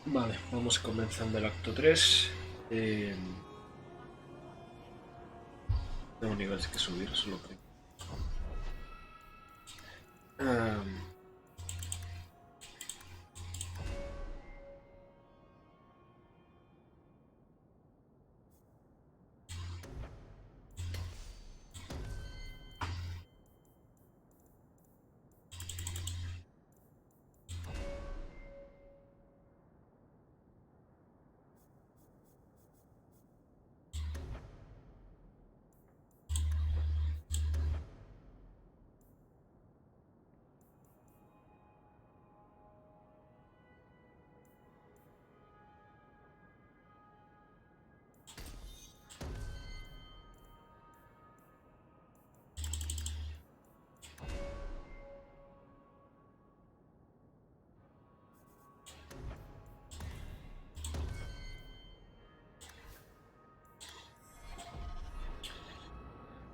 Vale, vamos comenzando el acto 3. Tengo niveles que subir, solo tengo.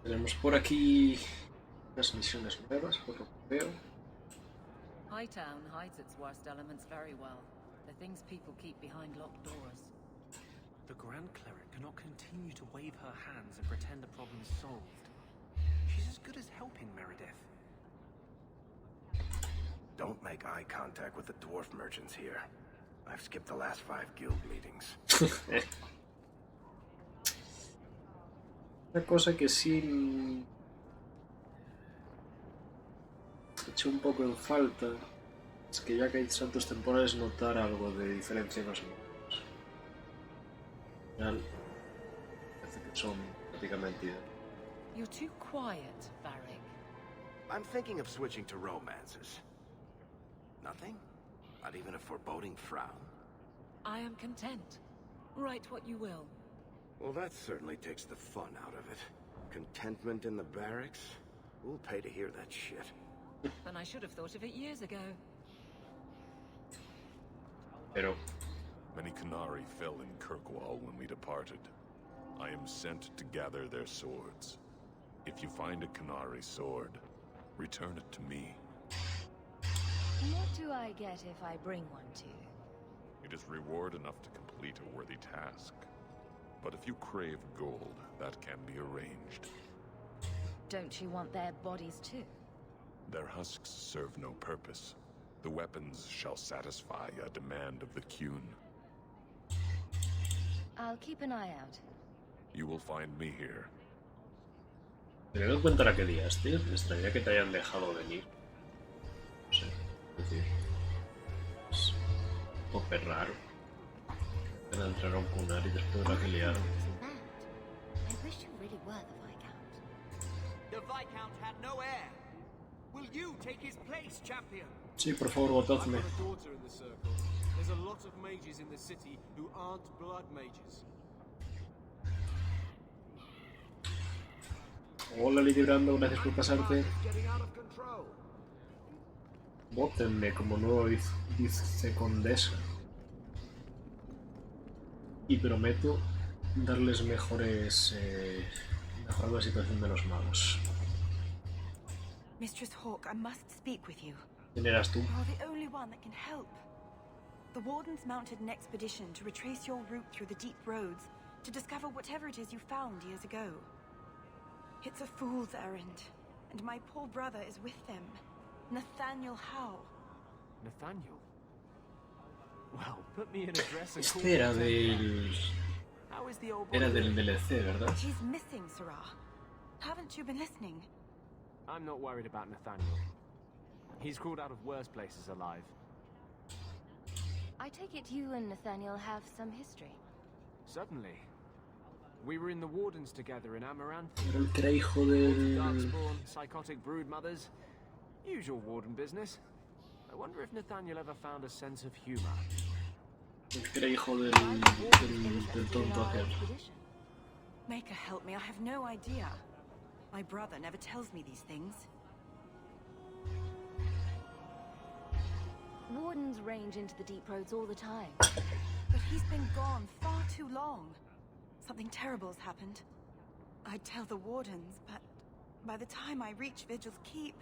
Tenemos por aquí unas misiones nuevas, por lo que veo. Hightown hides its worst elements very well. The things people keep behind locked doors. The Grand Cleric cannot continue to wave her hands and pretend the problem is solved. She's as good as helping Meredith. Don't make eye contact with the dwarf merchants here. I've skipped the last 5 guild meetings. Una cosa que sí eché un poco en falta es que ya que hay saltos temporales notar algo de diferencia en los números. Al final, parece que son prácticamente idénticos. You're too quiet, Varric. I'm thinking of switching to romances. Nothing? Not even a foreboding frown? I am content. Write what you will. Well, that certainly takes the fun out of it. Contentment in the barracks? Who'll pay to hear that shit? And I should have thought of it years ago. Pero Many Qunari fell in Kirkwall when we departed. I am sent to gather their swords. If you find a Qunari sword, return it to me. What do I get if I bring one to you? It is reward enough to complete a worthy task. But if you crave gold, that can be arranged. Don't you want their bodies too? Their husks serve no purpose. The weapons shall satisfy a demand of the Qun. I'll keep an eye out. You will find me here. teniendo en cuenta la que liaste, me extrañaría que te hayan dejado venir. No sé, es decir, es un poco raro. Era entrar a un Qunari después de la que liaron. I wish you really were the Viscount. The Viscount had no heir. Will you take his place, champion? Sí, por favor, votadme. I've got a daughter in the circle. There's a lot of mages in the city who aren't blood mages. Hola, Lady Brando, gracias por pasarte. It's getting out of control. Vótenme como nuevo vicecondesa. Y prometo darles mejores... mejorar la situación de los magos. Mistress Hawk, I must speak with you. ¿Quién eras tú? You're the only one that can help. The Wardens mounted an expedition to retrace your route through the deep roads to discover whatever it is you found years ago. It's a fool's errand, and my poor brother is with them. Nathaniel Howe. Nathaniel? Well, put me in a dress and call Este era me del... How is the old boy Era doing? del DLC, ¿verdad? He's missing, Sarah. Haven't you been listening? I'm not worried about Nathaniel. He's crawled out of worse places alive. I take it you and Nathaniel have some history. Certainly. We were in the Wardens together in Amaranth. Era el que era hijo del... Darkspawn, psychotic brood mothers. Usual Warden business. I wonder if Nathaniel ever found a sense of humor. El que era hijo del tonto aquel. Maker help me, I have no idea. My brother never tells me these things. Wardens range into the deep roads all the time. But he's been gone far too long. Something terrible's happened. I'd tell the Wardens, but by the time I reach Vigil's Keep...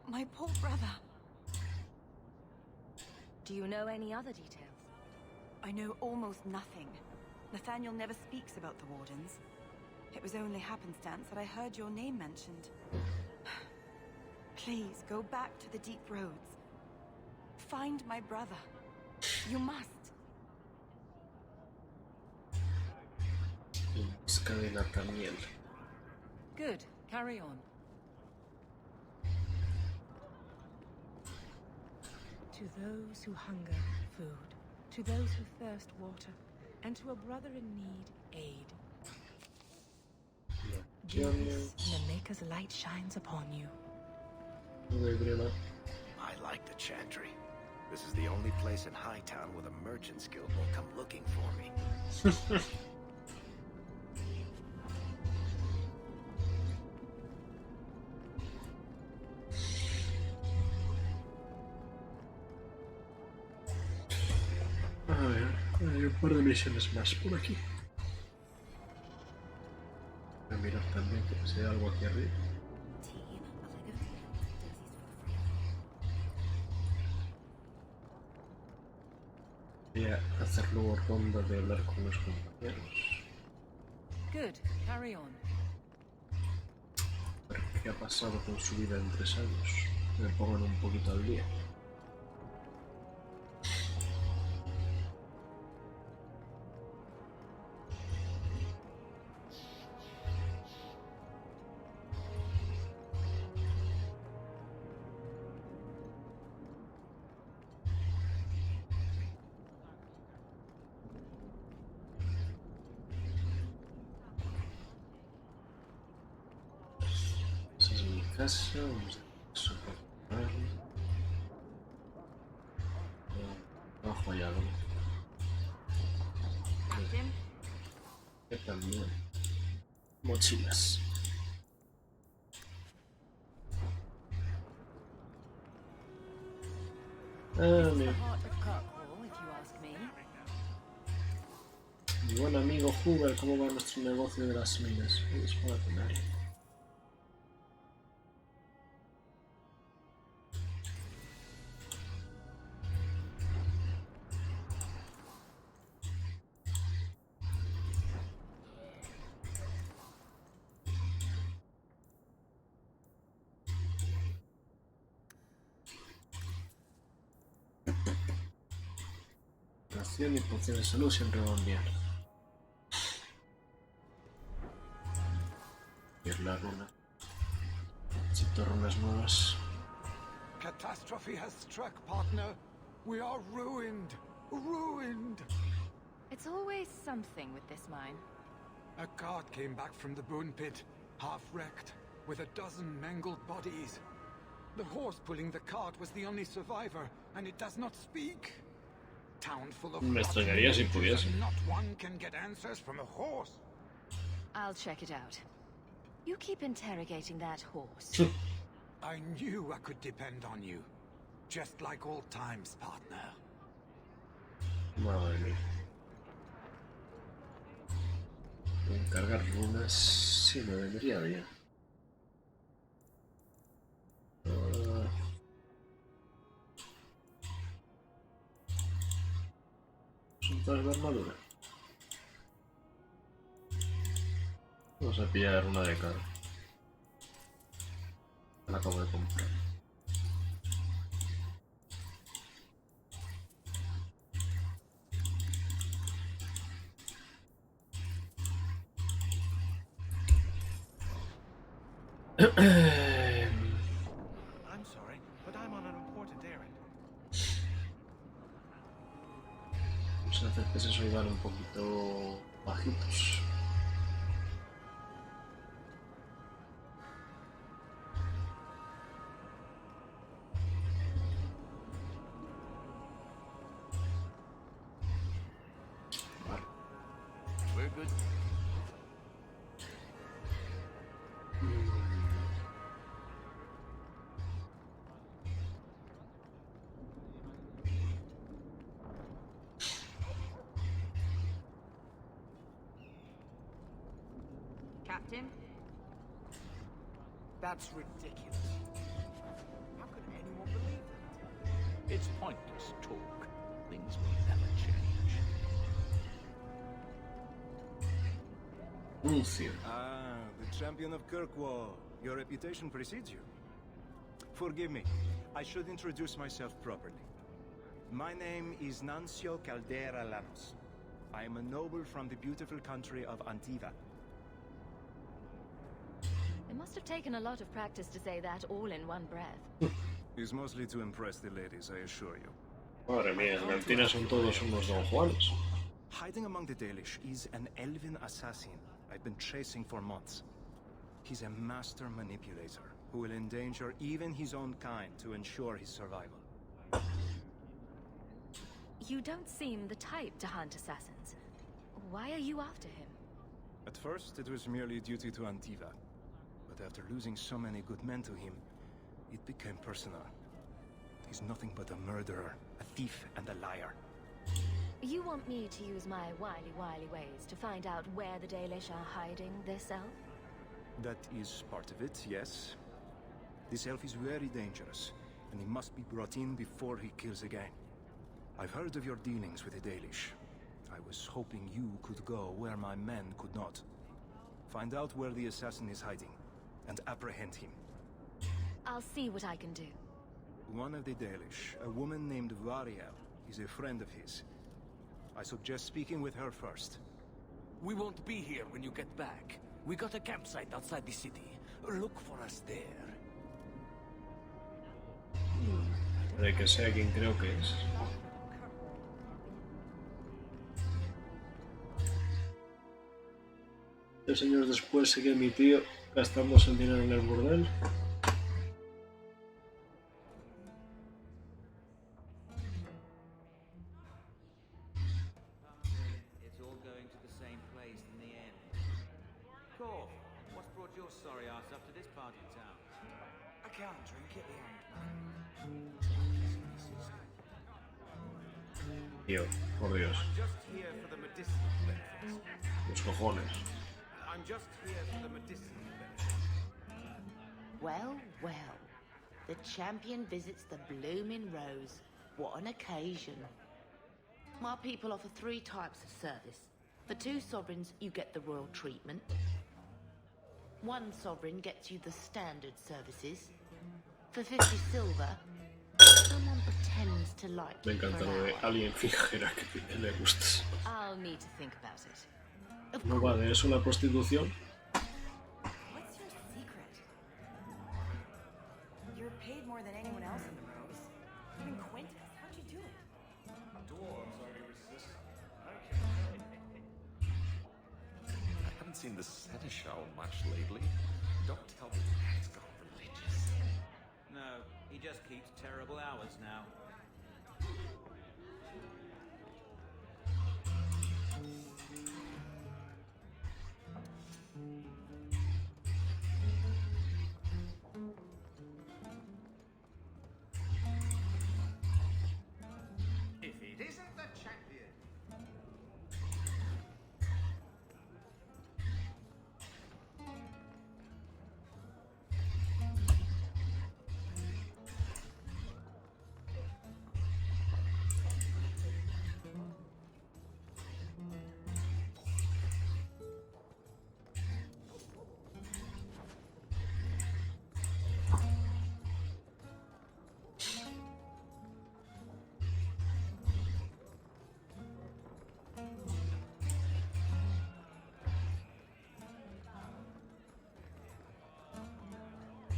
My poor brother... Do you know any other details? I know almost nothing. Nathaniel never speaks about the Wardens. It was only happenstance that I heard your name mentioned. Please, go back to the deep roads. Find my brother. You must. En busca de Nathaniel. Good. Carry on. To those who hunger, food. To those who thirst, water. And to a brother in need, aid. Do this, and the Maker's light shines upon you. I like the chantry. This is the only place in Hightown where the Merchants Guild will come looking for me. A ver, hay un par de misiones más por aquí. Voy a mirar también que si hay algo aquí arriba. Voy a hacer luego ronda de hablar con los compañeros. Good. Carry on. A ver qué ha pasado con su vida en 3 años. Me pongan un poquito al día. Esa es mi casa. Vamos a soportar. Abajo hay algo. Captain? Que también. Mochilas. This is Mi the heart of Kirkwall, if you ask me. buen amigo Hoover, ¿cómo va nuestro negocio de las minas? Es para cenar. Ración y poción de salud siempre van bien. Y es la runa. Necesito runas nuevas. Catastrophe has struck, partner. We are ruined. Ruined. It's always something with this mine. A cart came back from the Boon Pit, half wrecked, with a dozen mangled bodies. The horse pulling the cart was the only survivor, and it does not speak. Town full of Me extrañaría si pudiese. and not one can get answers from a horse. I'll check it out. You keep interrogating that horse. I knew I could depend on you. Just like old times, partner. Madre mía. Encargar runas. Sí, me vendría bien. Resultados de armadura. Vamos a pillar una de cada. La acabo de comprar. I'm sorry, but I'm on an important errand. Vamos a hacer que se suban un poquito bajitos. Vale. We're good. Captain? That's ridiculous. How could anyone believe that? It's pointless talk. Things will never change. Nuncio. Ah, the champion of Kirkwall. Your reputation precedes you. Forgive me. I should introduce myself properly. My name is Nuncio Caldera Lanos. I am a noble from the beautiful country of Antiva. It must have taken a lot of practice to say that all in one breath. It's mostly to impress the ladies, I assure you. Madre mía, en Cantina son todos unos Don Juanes. Hiding among the Dalish is an elven assassin I've been chasing for months. He's a master manipulator who will endanger even his own kind to ensure his survival. You don't seem the type to hunt assassins. Why are you after him? At first, it was merely duty to Antiva. But after losing so many good men to him, it became personal. He's nothing but a murderer, a thief, and a liar. You want me to use my wily ways to find out where the Dalish are hiding this elf? That is part of it, yes. This elf is very dangerous, and he must be brought in before he kills again. I've heard of your dealings with the Dalish. I was hoping you could go where my men could not. Find out where the assassin is hiding, and apprehend him. I'll see what I can do. One of the Dalish, a woman named Variel, is a friend of his. I suggest speaking with her first. We won't be here when you get back. We got a campsite outside the city. Look for us there. De que sea quien creo que es. 3 años después sigue mi tío gastándose el dinero en el burdel. It's all going to the same place in the end. Corv, what's brought your sorry ass up to this part of town? I can't drink at the end. Tío, por Dios. I'm just here for the medicinal benefits. Los cojones. I'm just here for the medicinal benefits. Well, well. The champion visits the blooming rose. What an occasion. My people offer 3 types of service. For 2 sovereigns, you get the royal treatment. 1 sovereign gets you the standard services. For 50 silver, someone pretends to like Me you for encanta an lo de hour. alguien fingiera que le gustas. I'll need to think about it. No va de eso la prostitución. What's your secret? You're paid more than anyone else in the Rose. Even Quintus, how'd you do it? Dwarves only resist. I haven't seen the seneschal much lately. Don't tell me that's gone religious. No, he just keeps terrible hours now. If it isn't the champion.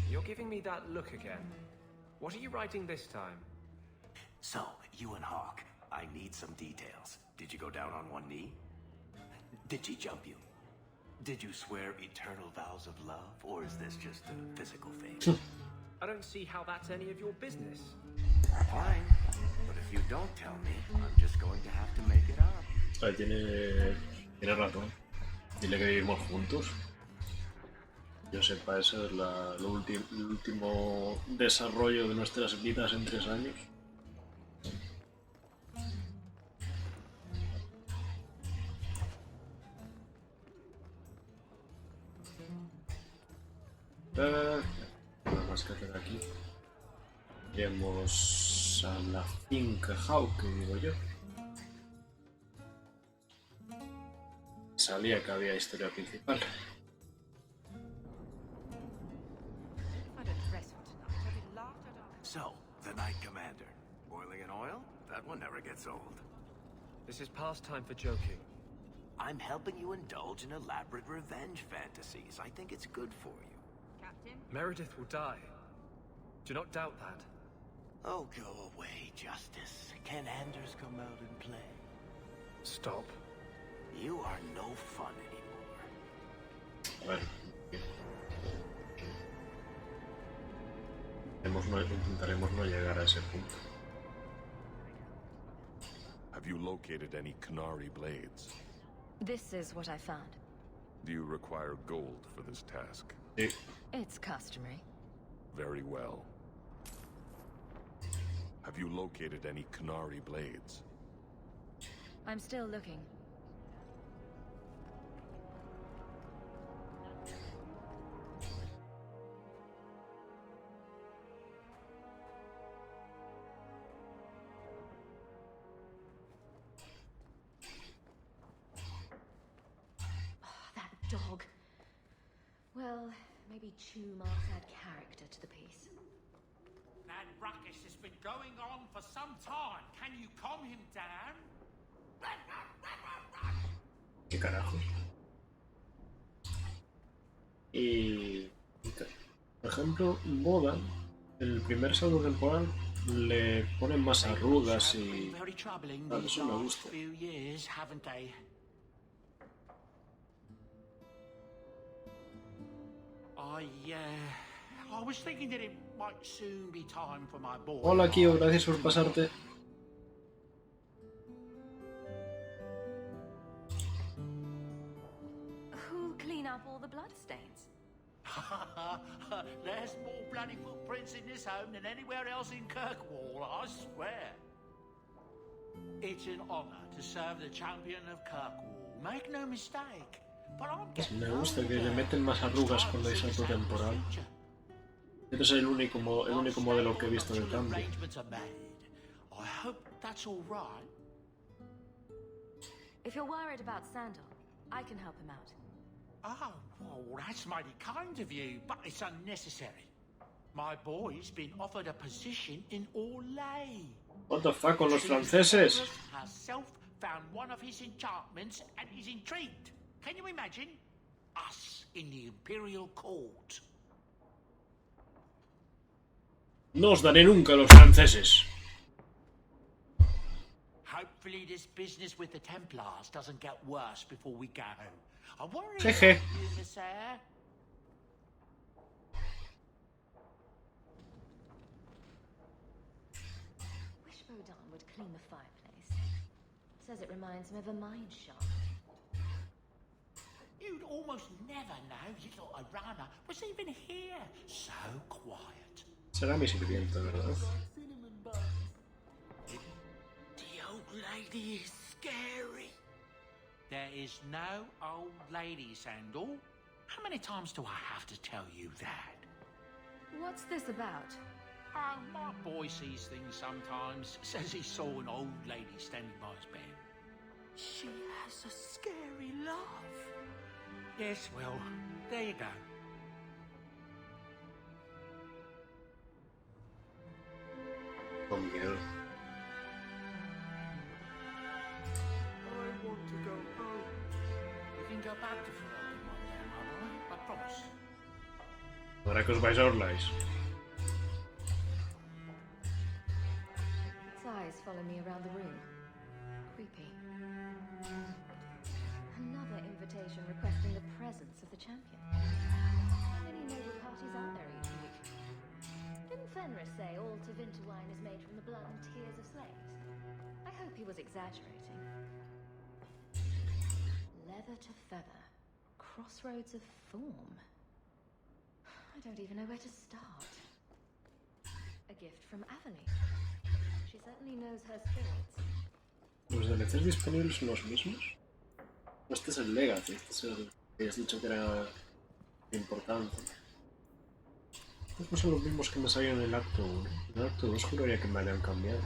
You're giving me that look again. What are you writing this time? So, you and Hawk, I need some details. Did you go down on one knee? Did she jump you? Did you swear eternal vows of love, or is this just a physical thing? I don't see how that's any of your business. Fine, but if you don't tell me, I'm just going to have to make it up. Ahí tiene razón. Dile que vivimos juntos. Yo sepa, ese es el último desarrollo de nuestras vidas en 3 años. Nada más que hacer aquí. Iremos Vamos a la finca Hawke, digo yo. Salía que había historia principal. So, the Knight Commander. Boiling in oil? That one never gets old. This is past time for joking. I'm helping you indulge in elaborate revenge fantasies. I think it's good for you. Captain? Meredith will die. Do not doubt that. Oh, go away, Justice. Can Anders come out and play? Stop. You are no fun anymore. A ver. Intentaremos no llegar a ese punto. Have you located any Canary blades? This is what I found. Do you require gold for this task? It's customary. Very well. Have you located any Canary blades? I'm still looking. Dog. Well, maybe chew marks add character to the piece. That ruckus has been going on for some time. Can you calm him down? ¿Qué carajo? Y... por ejemplo, Boda, en el primer salto temporal, le ponen más arrugas y... Vale, eso me gusta. I was thinking that it might soon be time for my boy. Hola, Kyo, gracias por pasarte. Who'll clean up all the bloodstains? There's more bloody footprints in this home than anywhere else in Kirkwall, I swear. It's an honor to serve the champion of Kirkwall. Make no mistake. Me gusta que le meten más arrugas cuando hay salto temporal. Este es el único modelo que he visto del cambio. If you're worried about Sandal, I can help him out. Oh, well, that's mighty kind of you, but it's unnecessary. My boy's been offered a position in Orlais. What the fuck con los franceses? Herself found one of his enchantments and is intrigued. Can you imagine? Us in the Imperial Court. No os daré nunca los franceses. Hopefully this business with the Templars doesn't get worse before we go. I worry Jeje. about you, Miss Eyre. Wish Bodin would clean the fireplace. Says it reminds him of a mine shaft. You'd almost never know little Arana was even here. So quiet. Será mi sirviente, ¿verdad? The old lady is scary. There is no old lady, Sandal. How many times do I have to tell you that? What's this about? Oh, my boy sees things sometimes. Says he saw an old lady standing by his bed. She has a scary laugh. Yes, well, there you go. Con miedo. I want to go home. We can go back to Ferrari one day, my boy. I promise. Ahora que os vais a Orlais. Its eyes follow me around the room. Creepy. Another invitation requesting the presence of the champion. How many noble parties are there each week? Didn't Fenris say all Tevinter wine is made from the blood and tears of slaves? I hope he was exaggerating. Leather to feather. Crossroads of form. I don't even know where to start. A gift from Aveline. She certainly knows her spirits. ¿Los DLCs disponibles son los mismos? Este es el Legacy, este es el que has dicho que era importante. Estos no son los mismos que me salieron en el acto 1. En el acto 2 juraría que me habían cambiado.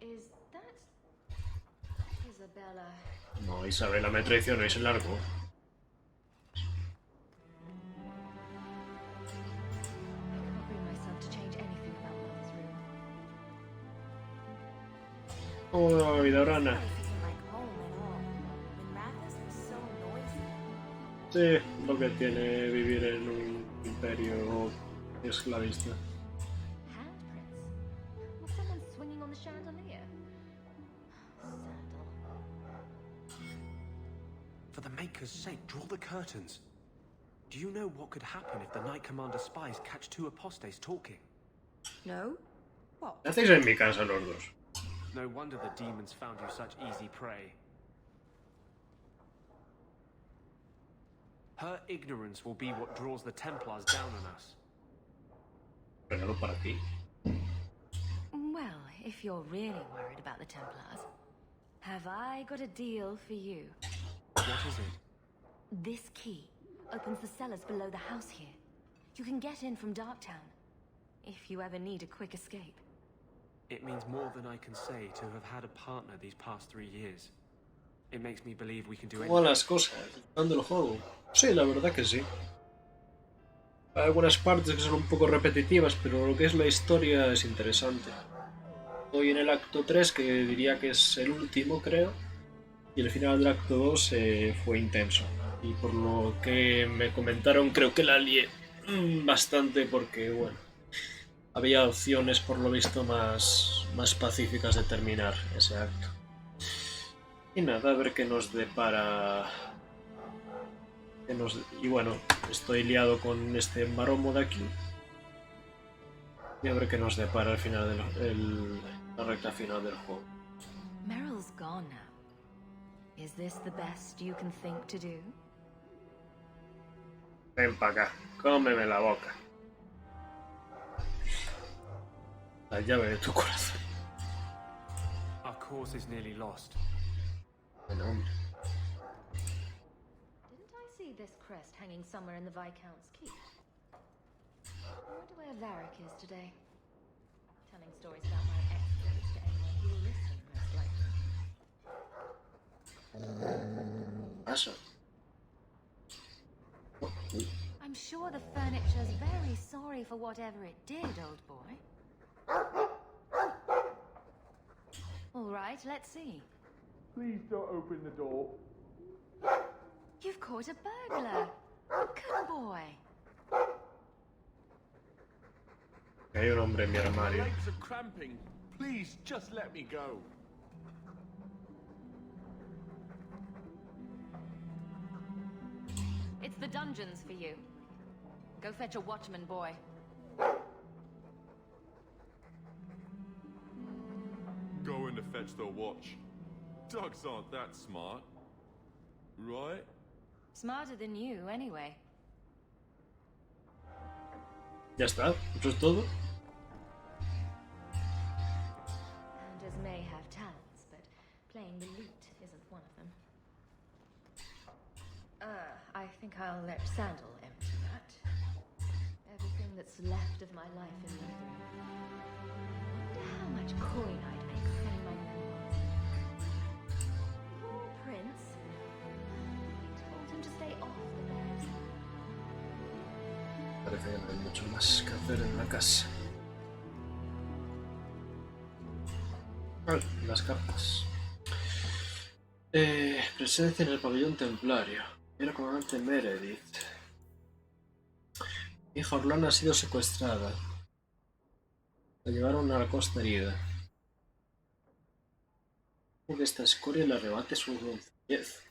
Is that Isabella? No, Isabela me traicionó y se largó. I can't bring myself to change anything about Mother's room. Oh, vida rana. Sí, lo que tiene vivir en un imperio esclavista. Handprints? Was someone swinging on the chandelier? For the Maker's sake, draw the curtains. Do you know what could happen if the Knight Commander spies catch two apostates talking? No? What? ¿Qué hacéis en mi casa los dos? No wonder the demons found you such easy prey. Her ignorance will be what draws the Templars down on us. Regalo para ti. Well, if you're really worried about the Templars, have I got a deal for you? What is it? This key opens the cellars below the house here. You can get in from Darktown, if you ever need a quick escape. It means more than I can say to have had a partner these past 3 years. It makes me believe we can do ¿Cómo anything. las cosas? ¿Dónde el juego? Sí, la verdad que sí. Hay algunas partes que son un poco repetitivas, pero lo que es la historia es interesante. Estoy en el acto 3, que diría que es el último, creo. Y el final del acto 2 fue intenso. Y por lo que me comentaron, creo que la lié bastante porque, bueno, había opciones por lo visto más pacíficas de terminar ese acto. Y nada, a ver qué nos depara. Y bueno, estoy liado con este maromo de aquí. Y a ver qué nos depara al final la recta final del juego. Meryl's gone now. Is this the best you can think to do? Ven para acá, cómeme la boca. La llave de tu corazón. Our cause is nearly lost. Bueno, hombre. Didn't I see this crest hanging somewhere in the Viscount's keep? I wonder where Varric is today. Telling stories about my exploits to anyone who will listen, most likely. Pasa. I'm sure the furniture's very sorry for whatever it did, old boy. All right, let's see. Please don't open the door. You've caught a burglar. Good boy. Hay un hombre en mi My armario. legs are cramping. Please, just let me go. It's the dungeons for you. Go fetch a watchman, boy. Going to fetch the watch. Dogs aren't that smart. Right? Smarter than you, anyway. Ya está, eso es todo. Hunters may have talents, but playing the lute isn't one of them. I think I'll let Sandal empty that. Everything that's left of my life in Lutheran. Wonder how much coin I'd make selling my memoirs. Poor Prince. I told him to stay off the bed. Parece que no hay mucho más que hacer en la casa. Vale, las cartas. Presencia en el pabellón templario. Era comandante Meredith. Hija Orlana ha sido secuestrada. La llevaron a la costa herida. Porque esta escoria le arrebate su sencillez.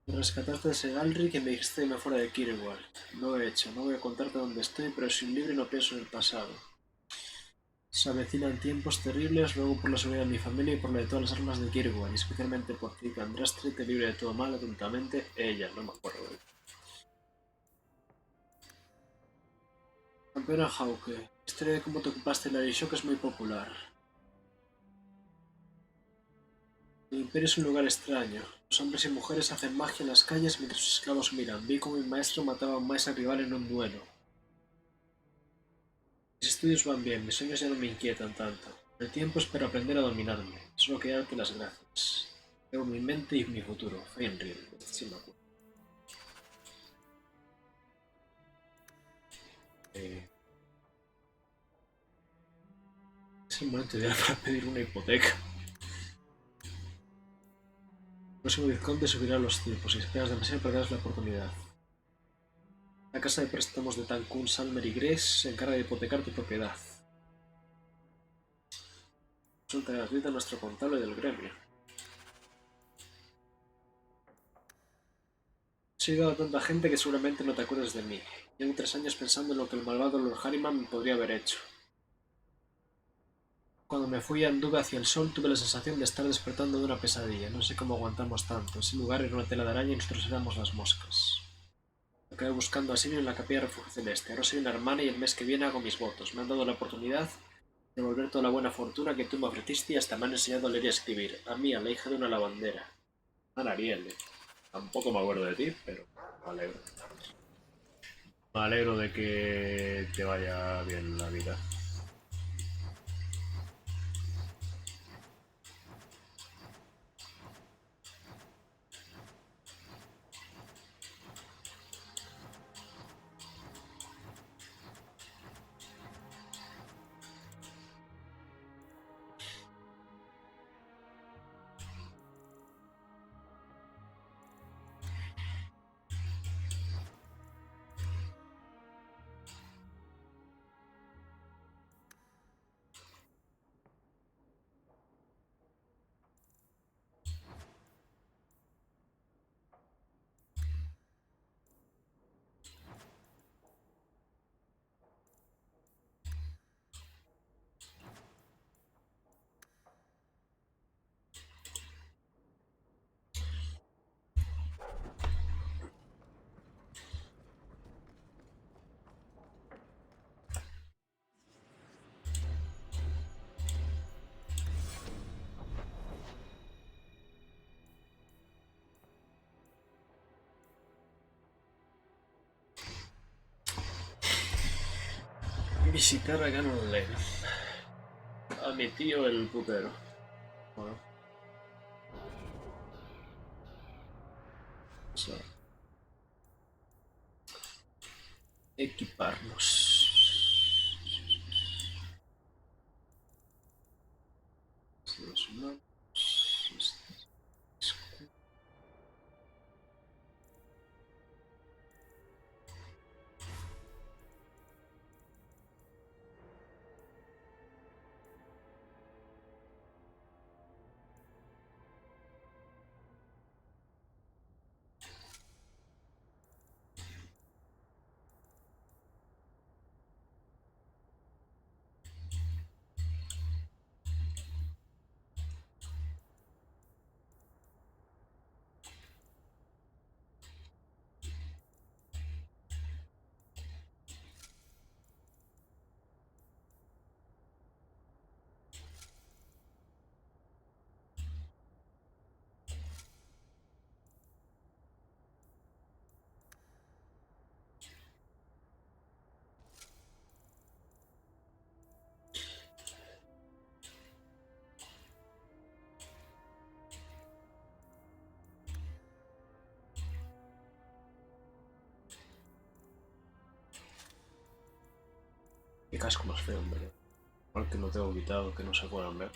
Me rescataste de ese Galri que me dijiste que me fuera de Kirwall. Lo he hecho, no voy a contarte dónde estoy, pero sin libre no pienso en el pasado. Se avecinan tiempos terribles, luego por la seguridad de mi familia y por la de todas las armas de Kirwall, y especialmente por ti, que Andrastri te libre de todo mal atentamente. Ella, no me acuerdo de él. Campeona Hauke, La historia de cómo te ocupaste la Shock es muy popular. El imperio es un lugar extraño. Los hombres y mujeres hacen magia en las calles mientras sus esclavos miran. Vi como mi maestro mataba a un maestro rival en un duelo. Mis estudios van bien, mis sueños ya no me inquietan tanto. El tiempo espero aprender a dominarme. Solo quiero darte las gracias. Veo mi mente y mi futuro. Fenrir. Sí me acuerdo. Es el momento ideal para pedir una hipoteca. El próximo vizconde subirá a los tiempos. Si esperas demasiado perderás la oportunidad. La casa de préstamos de Tancún, Salmer y Gress se encarga de hipotecar tu propiedad. Consulta gratuita a nuestro contable del gremio. He ayudado a tanta gente que seguramente no te acuerdas de mí. Llevo 3 años pensando en lo que el malvado Lord Harriman me podría haber hecho. Cuando me fui anduve hacia el sol, tuve la sensación de estar despertando de una pesadilla. No sé cómo aguantamos tanto. Ese lugar era una tela de araña y nosotros éramos las moscas. Acabé buscando asilo en la capilla Refugio Celeste. Ahora soy una hermana y el mes que viene hago mis votos. Me han dado la oportunidad de devolver toda la buena fortuna que tú me ofreciste y hasta me han enseñado a leer y a escribir. A mí, a la hija de una lavandera. Ana Ariel. Tampoco me acuerdo de ti, pero me alegro. Me alegro de que te vaya bien la vida. Visitar a Ganon Lane. A mi tío el putero. Bueno. Vamos a equiparnos. Los humanos. Qué casco más feo, hombre. Igual que lo tengo quitado, que no se puedan ver.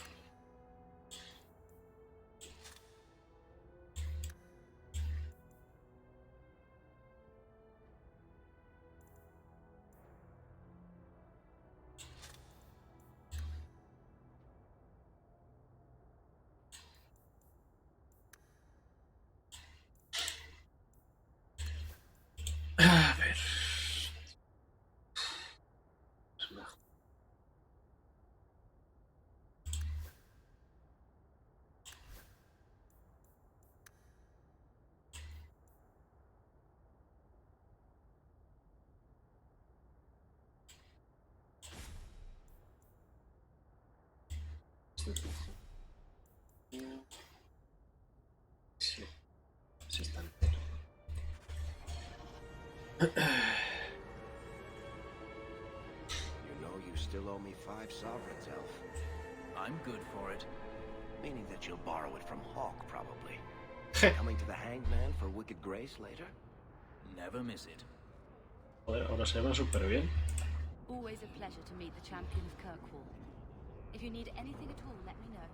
A ver. Es mejor. Sí, sí está entero. You know you still owe me 5 sovereigns, Elf. I'm good for it. Meaning that you'll borrow it from Hawk, probably. Coming to the Hanged Man for Wicked Grace later? Never miss it. Joder, ahora se va súper bien. Always a pleasure to meet the champion of Kirkwall. If you need anything at all, let me know.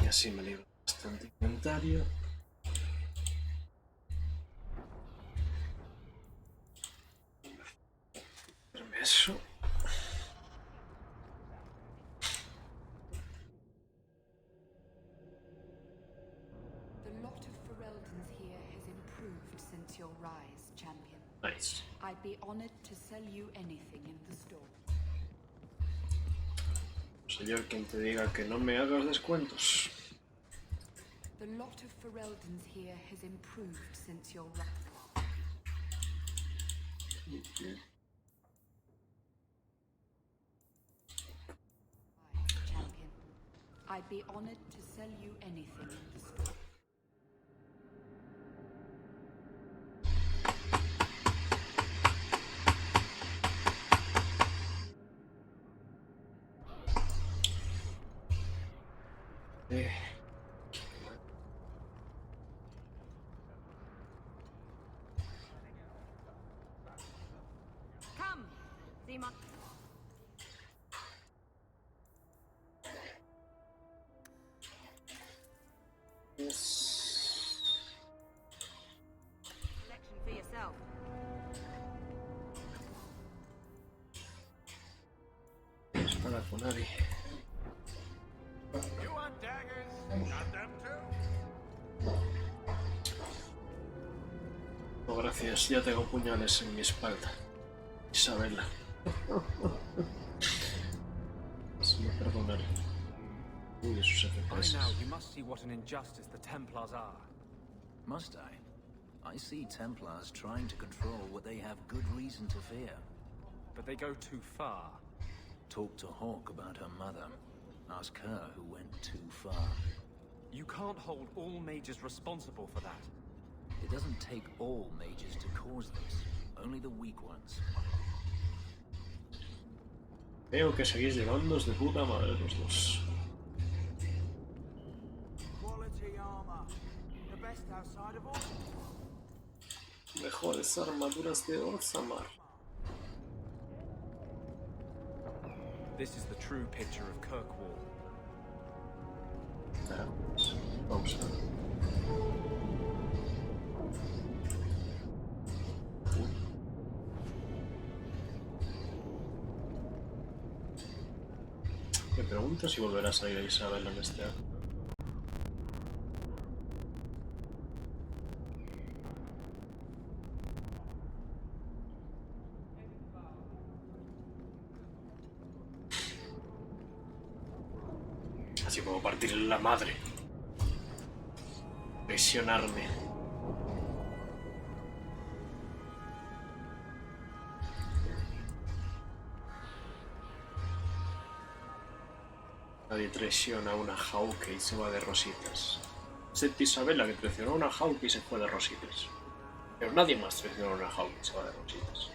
Y así me libro bastante inventario. Eso. The lot of Ferelden's here has improved since your rise, champion. Nice. I'd be honored to sell you anything in the store. Señor, quien te diga que no me hagas descuentos. The lot of Ferelden's here has improved since your rise. Champion. I'd be honored to sell you anything in the store. Come, see my... Selection for yourself. Es para Konami. You want daggers? Got them too? No, gracias, ya tengo puñales en mi espalda. Isabela. Si me perdonaré. Uy, esos By FPS. now, you must see what an injustice the Templars are. Must I? I see Templars trying to control what they have good reason to fear. But they go too far. Talk to Hawk about her mother. Ask her who went too far. You can't hold all mages responsible for that. It doesn't take all mages to cause this, only the weak ones. Veo que seguís llevándos de puta madre los dos. Quality armor. The best outside of all. Mejores armaduras de Orzammar. This is the true picture of Kirkwall. Vamos a ver. Me pregunto si volverá a salir Isabel en este acto. Así como partirle la madre. Presionarme. Nadie traiciona a una Hawke y se va de rositas. Excepto Isabela, que traicionó a una Hawke y se fue de rositas. Pero nadie más traicionó a una Hawke y se va de rositas.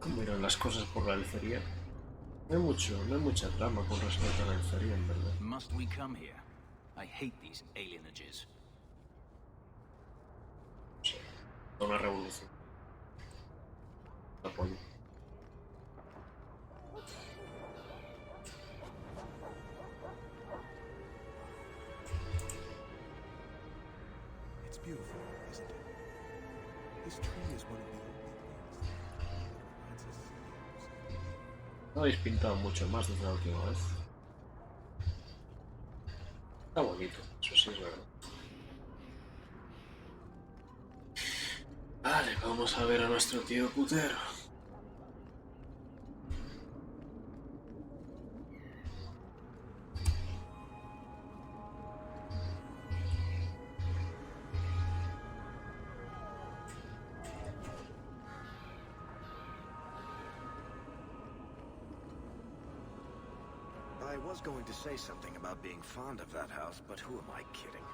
¿Cómo irán las cosas por la alfería? No hay mucha trama con respecto a la alfería, en verdad. Must we come here? I hate these alienages. Sí, una revolución. Apoyo. It's beautiful, isn't it? This tree is one of the No habéis pintado mucho más desde la última vez. Está bonito, eso sí es verdad. Vale, vamos a ver a nuestro tío putero. I was going to say something about being fond of that house, but who am I kidding?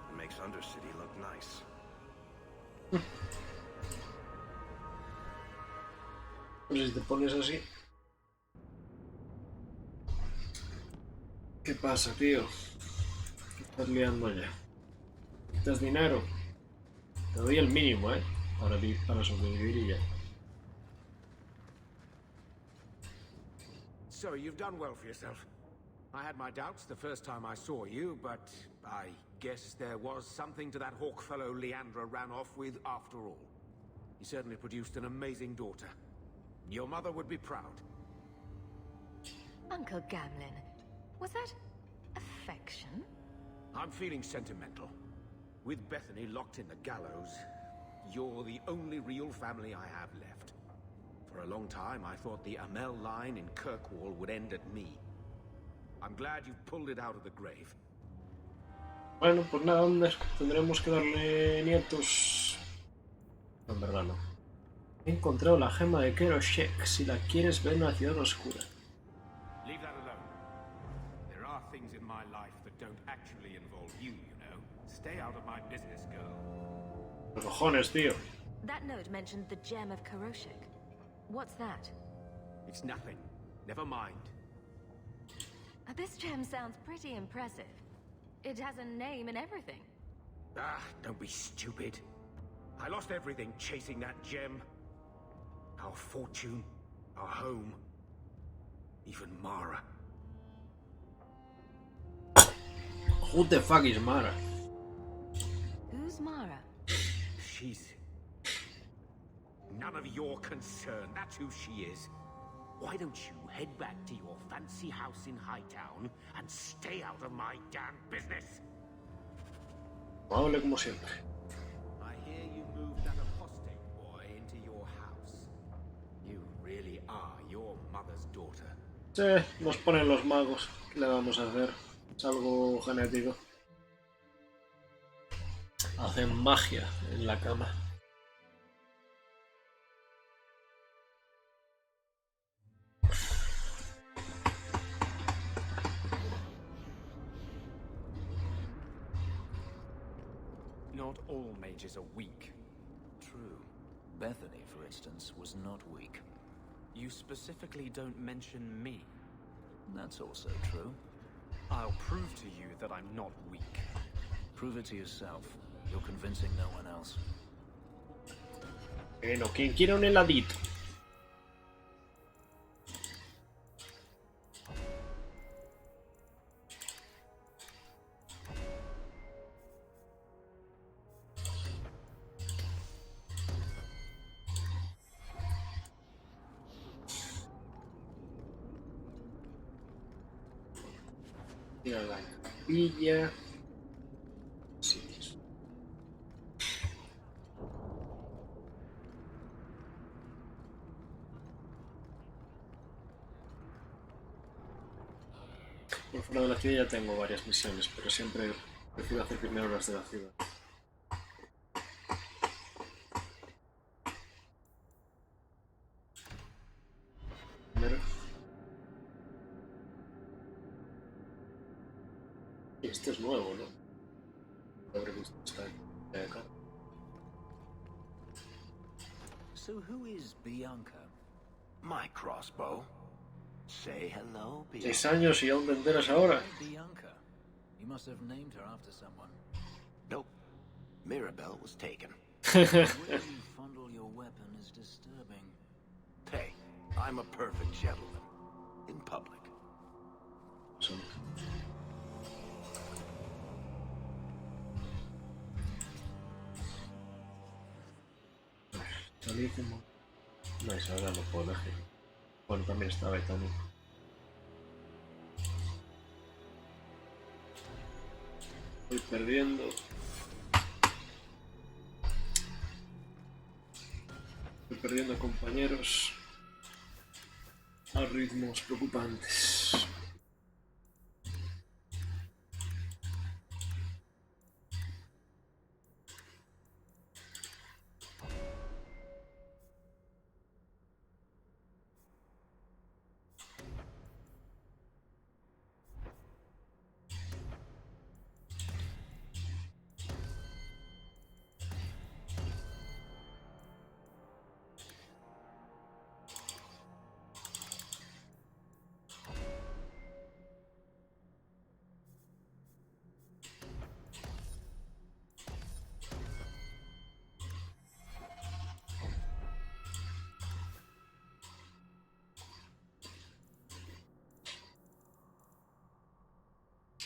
It makes Undercity look nice. Pues si te pones así... ¿Qué pasa, tío? ¿Qué estás liando ya? ¿Necesitas dinero? Te doy el mínimo, para sobrevivir y ya. So you've done well for yourself. I had my doubts the first time I saw you, but I guess there was something to that hawk fellow Leandra ran off with after all. He certainly produced an amazing daughter. Your mother would be proud. Uncle Gamlin, was that affection? I'm feeling sentimental. With Bethany locked in the gallows, you're the only real family I have left. For a long time, I thought the Amel line in Kirkwall would end at me. I'm glad you've pulled it out of the grave. Bueno, pues nada, Ander, tendremos que darle nietos. No, en verdad no. He encontrado la gema de Keroshek. Si la quieres ver en una ciudad oscura. Leave that alone. There are things in my life that don't actually involve you, you know. Stay out of my business, girl. Los cojones, tío. That note mentioned the gem of Keroshek. What's that? It's nothing. Never mind. This gem sounds pretty impressive. It has a name and everything. Ah, don't be stupid. I lost everything chasing that gem. Our fortune, our home, even Mara. Who the fuck is Mara? Who's Mara? She's none of your concern. That's who she is. Why don't you head back to your fancy house in Hightown and stay out of my damn business? Amable como siempre. I hear you moved that apostate boy into your house. You really are your mother's daughter. Sí, nos ponen los magos. ¿Qué le vamos a hacer? Es algo genético. Hacen magia en la cama. Not all mages are weak. True. Bethany, for instance, was not weak. You specifically don't mention me. That's also true. I'll prove to you that I'm not weak. Prove it to yourself. You're convincing no one else. Bueno, ¿quién quiere un heladito? Mira la capilla. Sí. Por fuera de la ciudad ya tengo varias misiones, pero siempre prefiero hacer primero las de la ciudad. Primero. Este es nuevo, ¿no? Habré visto esta de acá. So who is Bianca? My crossbow. Say hello, Bianca. 6 años y aún te enteras ahora. Bianca. You must have named her after someone. Nope. Mirabelle was taken. The way you fondle your weapon is disturbing. Hey, I'm a perfect gentleman. In public. Buenísimo. No, esa ahora no puedo elegir. Bueno, también está Bethany. Estoy perdiendo. Estoy perdiendo compañeros a ritmos preocupantes.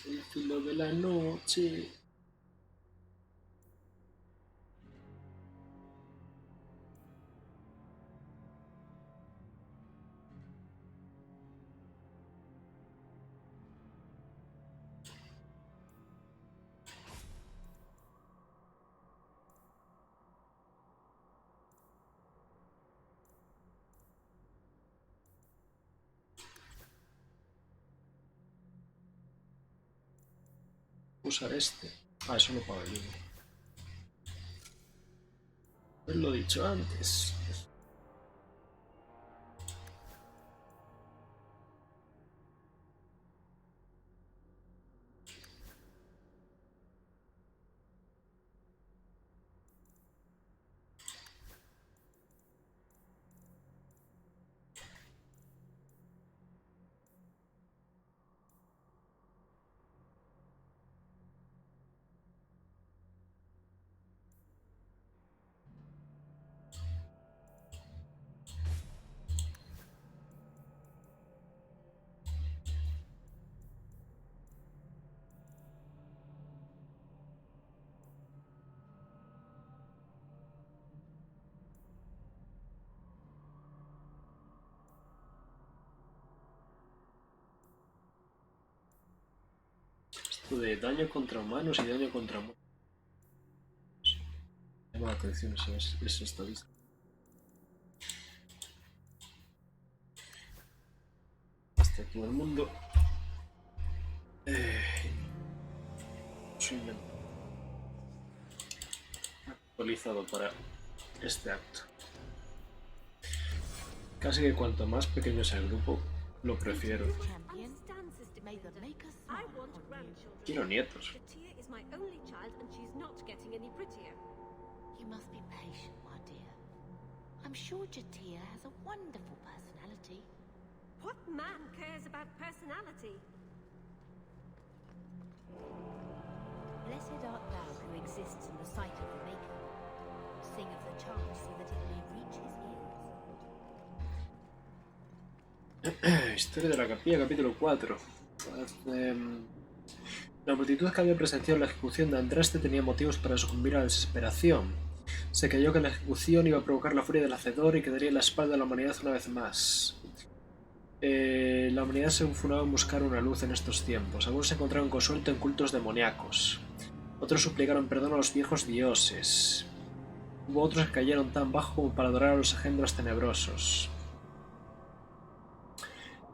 El filo de la noche. Usar este. Ah, eso no paga el libro. Haberlo dicho antes. Esto de daño contra humanos y daño contra humanos. Llama la atención esa estadística. Hasta todo el mundo. Su invento. actualizado para este acto. Casi que cuanto más pequeño sea el grupo, lo prefiero. Quiero nietos. Jatia is my only child and she's not getting any prettier. You must be patient, my dear. I'm sure Jatia has a wonderful personality. What man cares about personality? Blessed art thou who exists in the sight of the Maker. Sing of the chant so that it may reach his ears. Historia de la capilla, capítulo 4. La multitud que había presenciado la ejecución de Andraste tenía motivos para sucumbir a la desesperación. Se creyó que la ejecución iba a provocar la furia del Hacedor y quedaría en la espalda a la humanidad una vez más. La humanidad se enfuraba en buscar una luz en estos tiempos. Algunos se encontraron consuelto en cultos demoníacos. Otros suplicaron perdón a los viejos dioses. Hubo otros que cayeron tan bajo como para adorar a los engendros tenebrosos.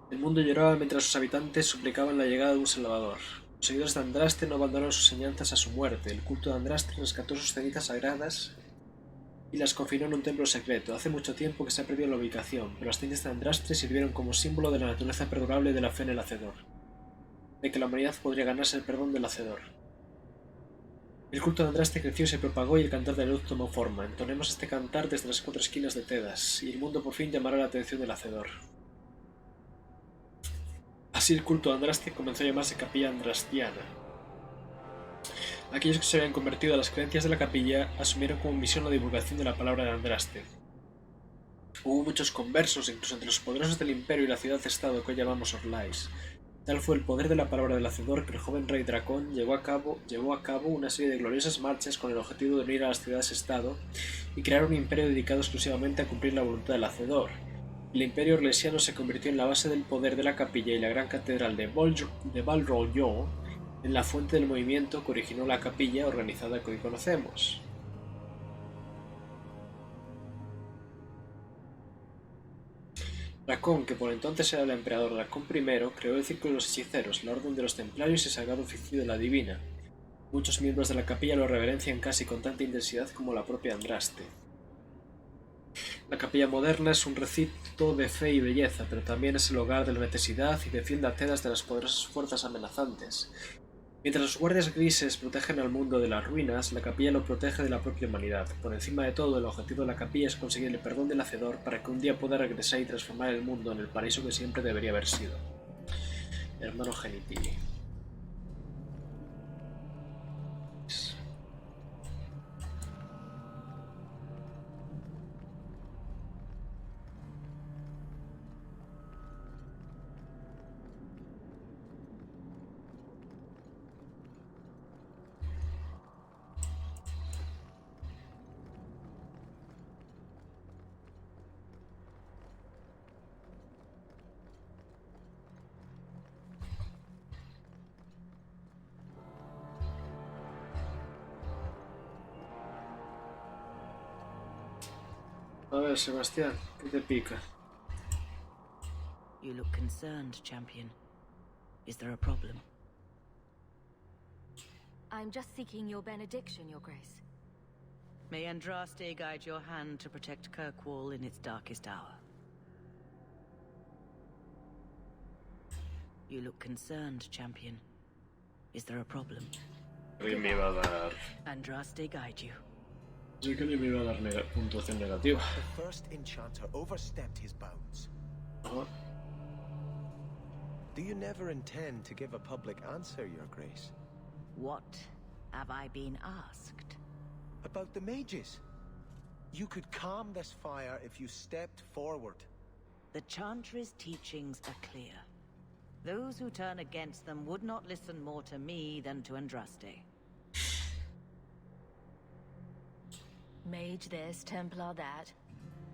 El mundo lloraba mientras sus habitantes suplicaban la llegada de un salvador. Los seguidores de Andraste no abandonaron sus enseñanzas a su muerte. El culto de Andraste rescató sus cenizas sagradas y las confinó en un templo secreto. Hace mucho tiempo que se ha perdido la ubicación, pero las cenizas de Andraste sirvieron como símbolo de la naturaleza perdurable de la fe en el Hacedor, de que la humanidad podría ganarse el perdón del Hacedor. El culto de Andraste creció y se propagó y el cantar de la luz tomó forma. Entonemos este cantar desde las 4 esquinas de Tedas, y el mundo por fin llamará la atención del Hacedor. Así el culto de Andraste comenzó a llamarse Capilla Andrastiana. Aquellos que se habían convertido a las creencias de la capilla asumieron como misión la divulgación de la palabra de Andraste. Hubo muchos conversos, incluso entre los poderosos del imperio y la ciudad-estado que hoy llamamos Orlais. Tal fue el poder de la palabra del Hacedor que el joven rey Dracón llevó a cabo una serie de gloriosas marchas con el objetivo de unir a las ciudades-estado y crear un imperio dedicado exclusivamente a cumplir la voluntad del Hacedor. El imperio orlesiano se convirtió en la base del poder de la capilla y la gran catedral de Val-Royaux en la fuente del movimiento que originó la capilla organizada que hoy conocemos. Dracón, que por entonces era el emperador Dracón I, creó el Círculo de los Hechiceros, la Orden de los Templarios y el Sagrado Oficio de la Divina. Muchos miembros de la capilla lo reverencian casi con tanta intensidad como la propia Andraste. La capilla moderna es un recinto de fe y belleza, pero también es el hogar de la necesidad y defiende a Tedas de las poderosas fuerzas amenazantes. Mientras los guardias grises protegen al mundo de las ruinas, la capilla lo protege de la propia humanidad. Por encima de todo, el objetivo de la capilla es conseguir el perdón del Hacedor para que un día pueda regresar y transformar el mundo en el paraíso que siempre debería haber sido. Hermano Genitili. A ver, Sebastián, ¿qué te pica? You look concerned, champion. Is there a problem? I'm just seeking your benediction, Your Grace. May Andraste guide your hand to protect Kirkwall in its darkest hour. You look concerned, champion. Is there a problem? Alguien me iba a dar... Andraste guide you. Sí que alguien me iba a dar puntuación negativa. The first enchanter overstepped his bounds. Do you never intend to give a public answer, Your Grace? What have I been asked? About the mages. You could calm this fire if you stepped forward. The Chantry's teachings are clear. Those who turn against them would not listen more to me than to Andraste. Mage this, Templar that.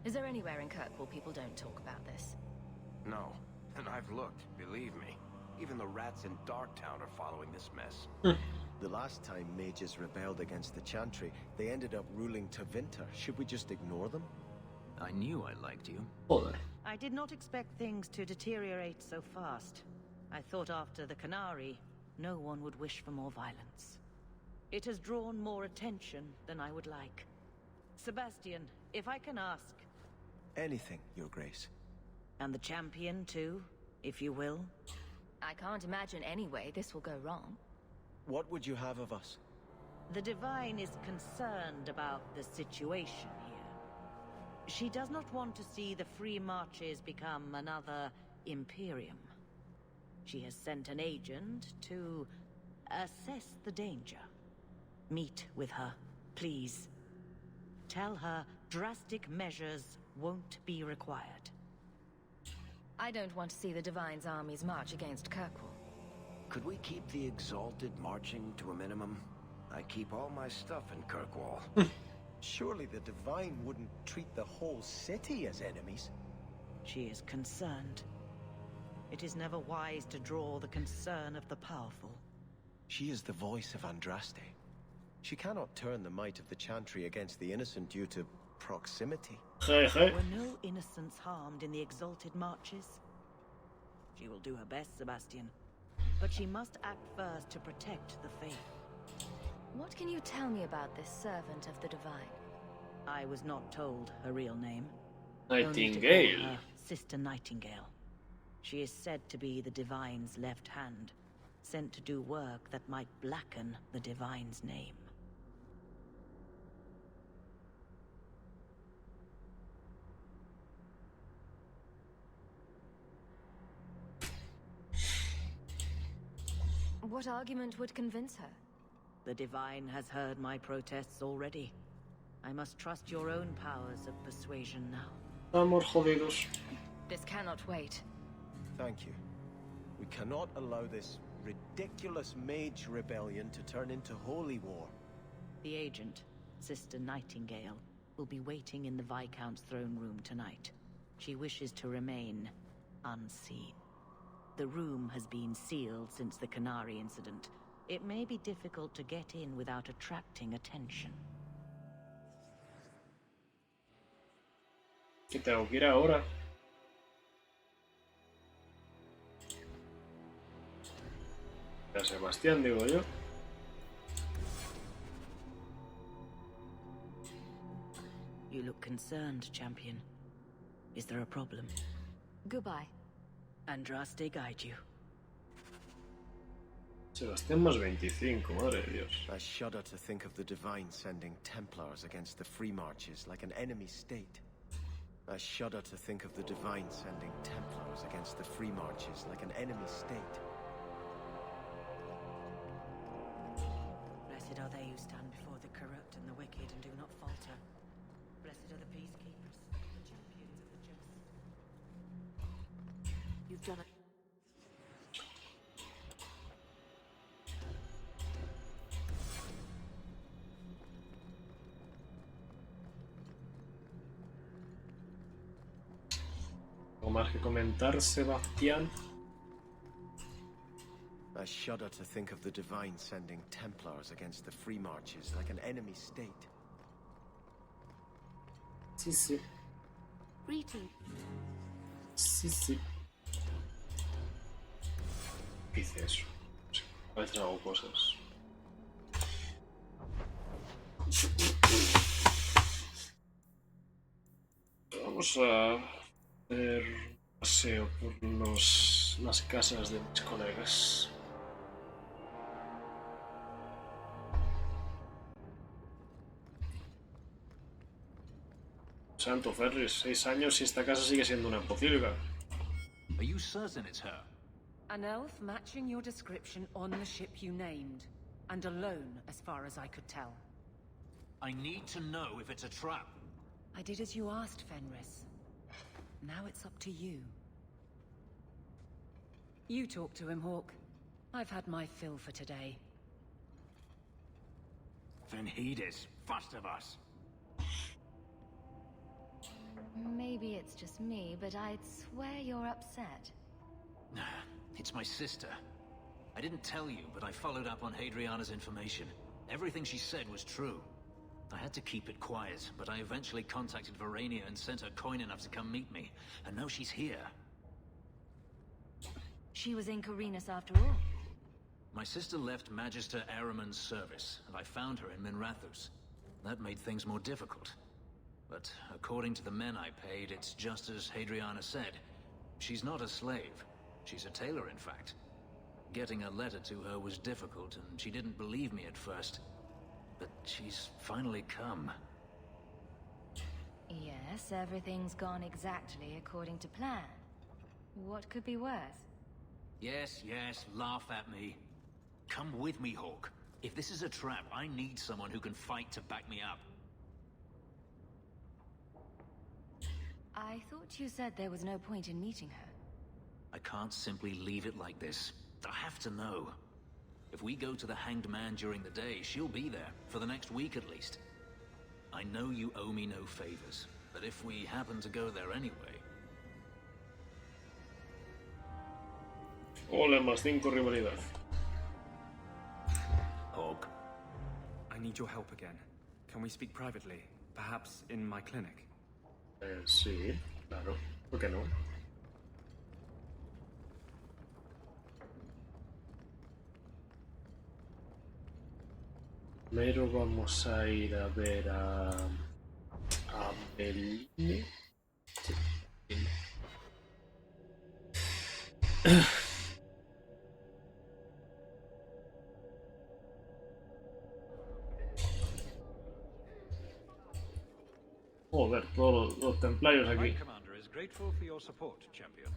Is there anywhere in Kirkwall people don't talk about this? No. And I've looked, believe me. Even the rats in Darktown are following this mess. The last time mages rebelled against the Chantry, they ended up ruling Tevinter. Should we just ignore them? I knew I liked you. I did not expect things to deteriorate so fast. I thought after the Canary, no one would wish for more violence. It has drawn more attention than I would like. Sebastian, if I can ask. Anything, Your Grace. And the champion, too, if you will? I can't imagine any way this will go wrong. What would you have of us? The Divine is concerned about the situation here. She does not want to see the Free Marches become another Imperium. She has sent an agent to assess the danger. Meet with her, please. Tell her drastic measures won't be required. I don't want to see the Divine's armies march against Kirkwall. Could we keep the Exalted marching to a minimum? I keep all my stuff in Kirkwall. Surely the Divine wouldn't treat the whole city as enemies. She is concerned. It is never wise to draw the concern of the powerful. She is the voice of Andraste. She cannot turn the might of the Chantry against the innocent due to proximity. There were no innocents harmed in the Exalted marches. She will do her best, Sebastian. But she must act first to protect the faith. What can you tell me about this servant of the Divine? I was not told her real name. Nightingale. Only to call her Sister Nightingale. She is said to be the Divine's left hand, sent to do work that might blacken the Divine's name. What argument would convince her? The Divine has heard my protests already. I must trust your own powers of persuasion now. Estamos jodidos. This cannot wait. Thank you. We cannot allow this ridiculous mage rebellion to turn into holy war. The agent, Sister Nightingale, will be waiting in the Viscount's throne room tonight. She wishes to remain unseen. The room has been sealed since the Canary incident. It may be difficult to get in without attracting attention. ¿Qué tengo que ir ahora? A Sebastián, digo yo. You look concerned, champion. Is there a problem? Goodbye. Andraste guide you. Sebastián más 25, madre de Dios. I shudder to think of the Divine sending Templars against the Free Marches like an enemy state. I shudder to think of the Divine sending Templars against the Free Marches like an enemy state. Blessed are they who stand before the corrupt and the wicked and do not falter. Blessed are the peacekeepers, the champions of the just. You've done it. ¿Algo más que comentar, Sebastián? I shudder to think of the Divine sending Templars against the Free Marches like an enemy state. Sí, sí. Greeting. Sí, sí. Hice eso. Sí, a veces hago cosas. Vamos a hacer un paseo por las casas de mis colegas. Santo Ferris, 6 años y esta casa sigue siendo una pocilga. Are you certain it's her? An elf matching your description on the ship you named, and alone as far as I could tell. I need to know if it's a trap. I did as you asked, Fenris. Now it's up to you. You talk to him, Hawk. I've had my fill for today. Venhedis, first of us. Maybe it's just me, but I'd swear you're upset. It's my sister. I didn't tell you, but I followed up on Hadriana's information. Everything she said was true. I had to keep it quiet, but I eventually contacted Verania and sent her coin enough to come meet me. And now she's here. She was in Carinus after all. My sister left Magister Araman's service, and I found her in Minrathus. That made things more difficult. But according to the men I paid, it's just as Hadriana said. She's not a slave. She's a tailor, in fact. Getting a letter to her was difficult, and she didn't believe me at first. But she's finally come. Yes, everything's gone exactly according to plan. What could be worse? Yes, laugh at me. Come with me, Hawk. If this is a trap, I need someone who can fight to back me up. I thought you said there was no point in meeting her. I can't simply leave it like this. I have to know. If we go to the Hanged Man during the day, she'll be there, for the next week at least. I know you owe me no favors, but if we happen to go there anyway... Ole, más 5 rivalidad. Hawk? I need your help again. Can we speak privately? Perhaps in my clinic? Sí, claro. ¿Por qué no? Primero vamos a ir a ver a Beline. Sí. Joder, todos los templarios aquí. Knight Commander is grateful for your support, champion.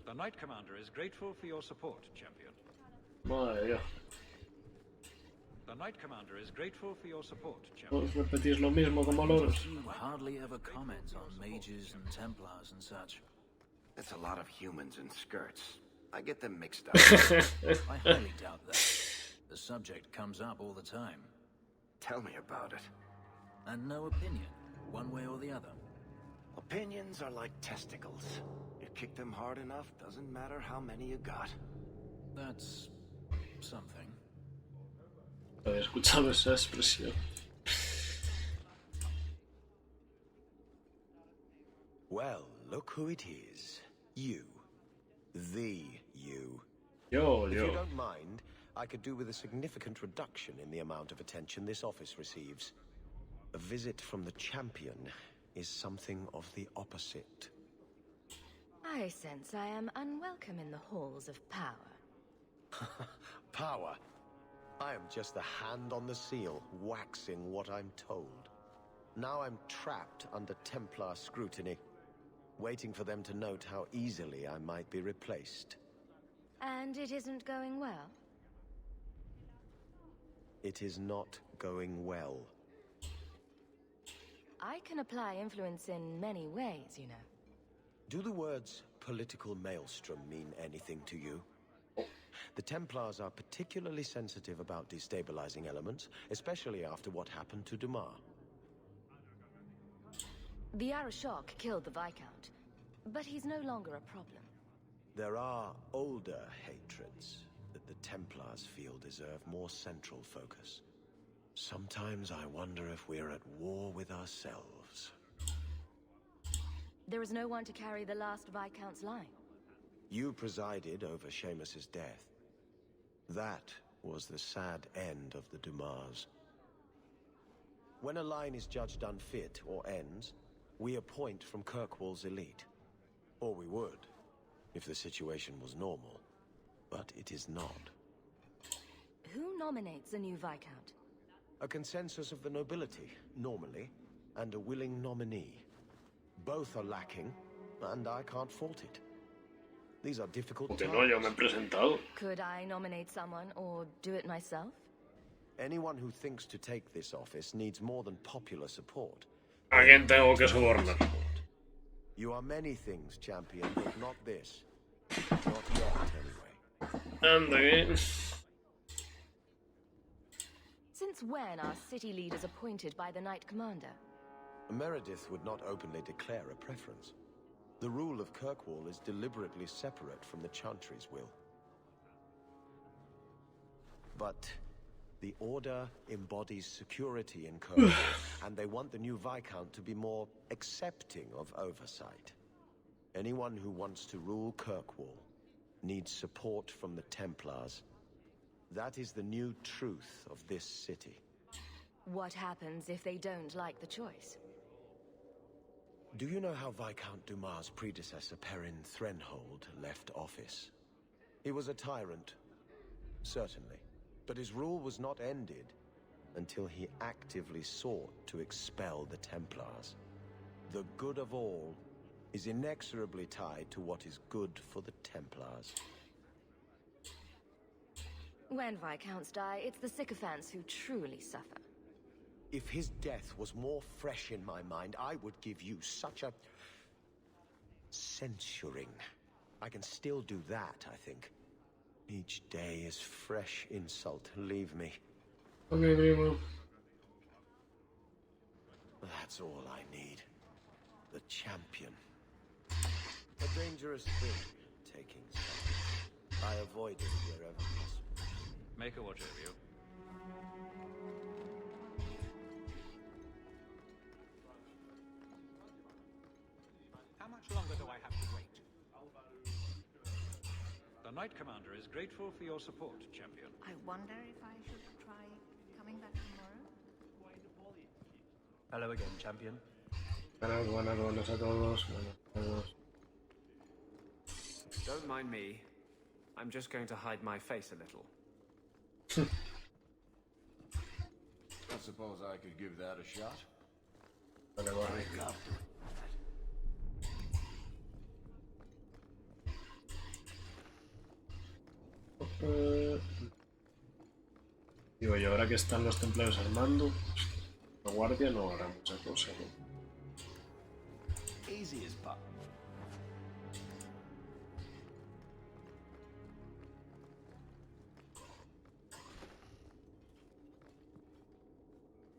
The Knight Commander is grateful for your support, champion. Madre mía. The Knight Commander is grateful for your support, champion. Todos repetís lo mismo como loros. You hardly ever comment on mages and Templars and such. That's a lot of humans in skirts. I get them mixed up. I highly doubt that. The subject comes up all the time. Tell me about it. And no opinion, one way or the other. Opinions are like testicles. You kick them hard enough, doesn't matter how many you got. That's something. Había escuchado esa expresión. Well, look who it is. You. The you. Yo. If you don't mind, I could do with a significant reduction in the amount of attention this office receives. A visit from the champion is something of the opposite. I sense I am unwelcome in the halls of power. Power? I am just the hand on the seal, waxing what I'm told. Now I'm trapped under Templar scrutiny, waiting for them to note how easily I might be replaced. And it isn't going well? It is not going well. I can apply influence in many ways, you know. Do the words political maelstrom mean anything to you? The Templars are particularly sensitive about destabilizing elements, especially after what happened to Dumas. The Arashok killed the Viscount, but he's no longer a problem. There are older hatreds that the Templars feel deserve more central focus. Sometimes I wonder if we're at war with ourselves. There is no one to carry the last Viscount's line. You presided over Seamus's death. That was the sad end of the Dumas. When a line is judged unfit or ends, we appoint from Kirkwall's elite. Or we would, if the situation was normal. But it is not. Who nominates a new Viscount? A consensus of the nobility, normally, and a willing nominee. Both are lacking, and I can't fault it. These are difficult Porque times. no, yo me he presentado. Could I nominate someone, or do it myself? Anyone who thinks to take this office needs more than popular support. ¿A quién tengo que sobornar? You are many things, champion, but not this. Not yet, anyway. Anda, que... Since when are city leaders appointed by the Knight Commander? Meredith would not openly declare a preference. The rule of Kirkwall is deliberately separate from the Chantry's will. But the Order embodies security in Kirkwall, and they want the new Viscount to be more accepting of oversight. Anyone who wants to rule Kirkwall needs support from the Templars. That is the new truth of this city. What happens if they don't like the choice? Do you know how Viscount Dumas' predecessor, Perrin Threnhold, left office? He was a tyrant, certainly, but his rule was not ended until he actively sought to expel the Templars. The good of all is inexorably tied to what is good for the Templars. When Viscounts die, it's the sycophants who truly suffer. If his death was more fresh in my mind, I would give you such a... censuring. I can still do that, I think. Each day is fresh insult. Leave me. Okay, primo. That's all I need. The champion. A dangerous thing, taking sides. I avoid it wherever possible. Make a watch over you. How much longer do I have to wait? The Knight Commander is grateful for your support, champion. I wonder if I should try coming back tomorrow? Hello again, champion. Buenas a todos. Don't mind me. I'm just going to hide my face a little. I suppose I could give that a shot. Digo, y ahora que están los templarios armando, la guardia no hará mucha cosa, ¿no? Easy as pop.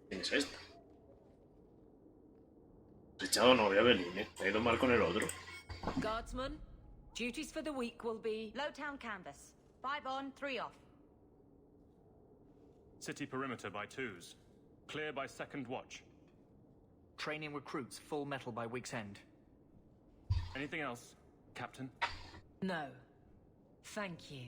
¿Quién es esta? He echado novia a Belín, ¿eh? Me ha ido mal con el otro. Guardsman, duties for the week will be... Low town canvas. 5 on, 3 off. City perimeter by 2s. Clear by 2nd watch. Training recruits full metal by week's end. Anything else, Captain? No. Thank you.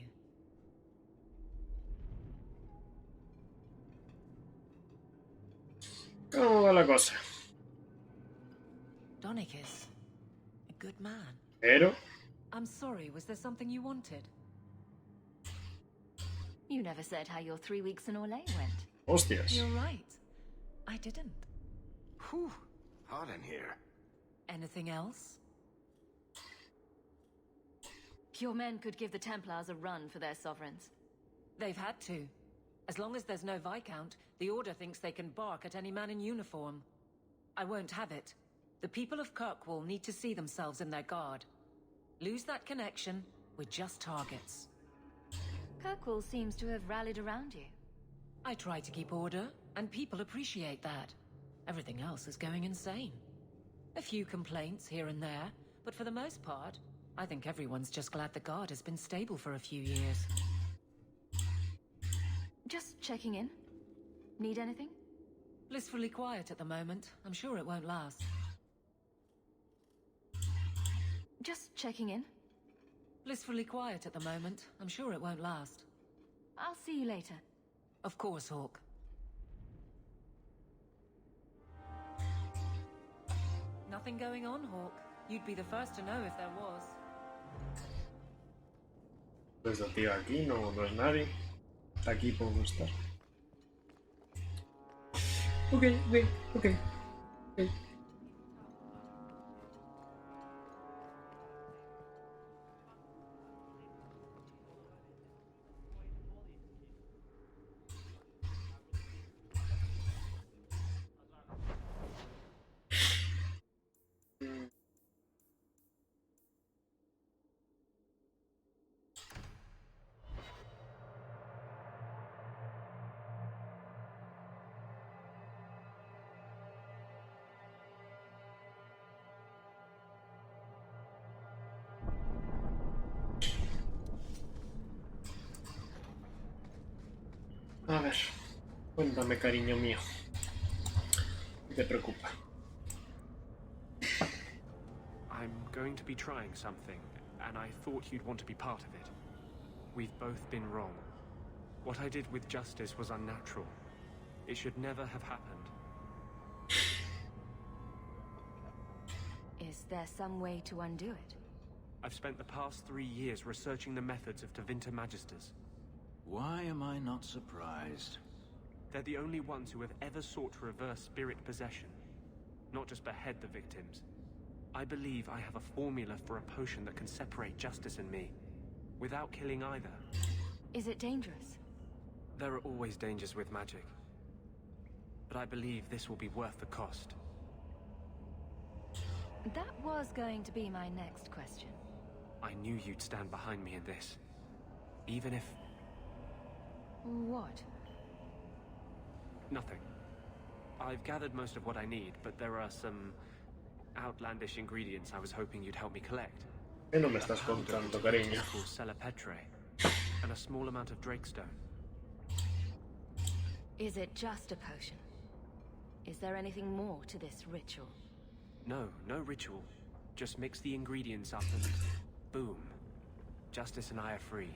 ¿Cómo va la cosa? Donicus, a good man. Pero... I'm sorry, was there something you wanted? You never said how your 3 weeks in Orlais went. Hostias. You're right. I didn't. Whew. Hot in here. Anything else? Your men could give the Templars a run for their sovereigns. They've had to. As long as there's no Viscount, the Order thinks they can bark at any man in uniform. I won't have it. The people of Kirkwall need to see themselves in their guard. Lose that connection, we're just targets. Kirkwall seems to have rallied around you. I try to keep order, and people appreciate that. Everything else is going insane. A few complaints here and there, but for the most part, I think everyone's just glad the guard has been stable for a few years. Just checking in. Need anything? Blissfully quiet at the moment. I'm sure it won't last. Just checking in. Blissfully quiet at the moment. I'm sure it won't last. I'll see you later. Of course, Hawk. Nothing going on, Hawk. You'd be the first to know if there was. Pues la tía aquí no es nadie. Aquí puedo estar. Ok. A ver, cuéntame, cariño mío. ¿Qué te preocupa? I'm going to be trying something, and I thought you'd want to be part of it. We've both been wrong. What I did with Justice was unnatural. It should never have happened. Is there some way to undo it? I've spent the past 3 years researching the methods of Tevinter Magisters. Why am I not surprised? They're the only ones who have ever sought to reverse spirit possession, not just behead the victims. I believe I have a formula for a potion that can separate justice and me, without killing either. Is it dangerous? There are always dangers with magic, but I believe this will be worth the cost. That was going to be my next question. I knew you'd stand behind me in this, even if... What? Nothing. I've gathered most of what I need, but there are some outlandish ingredients I was hoping you'd help me collect. ¿Qué no me estás contando, cariño? Celepetre, and a small amount of Drakestone. Is it just a potion? Is there anything more to this ritual? No, no ritual. Just mix the ingredients up and... boom. Justice and I are free.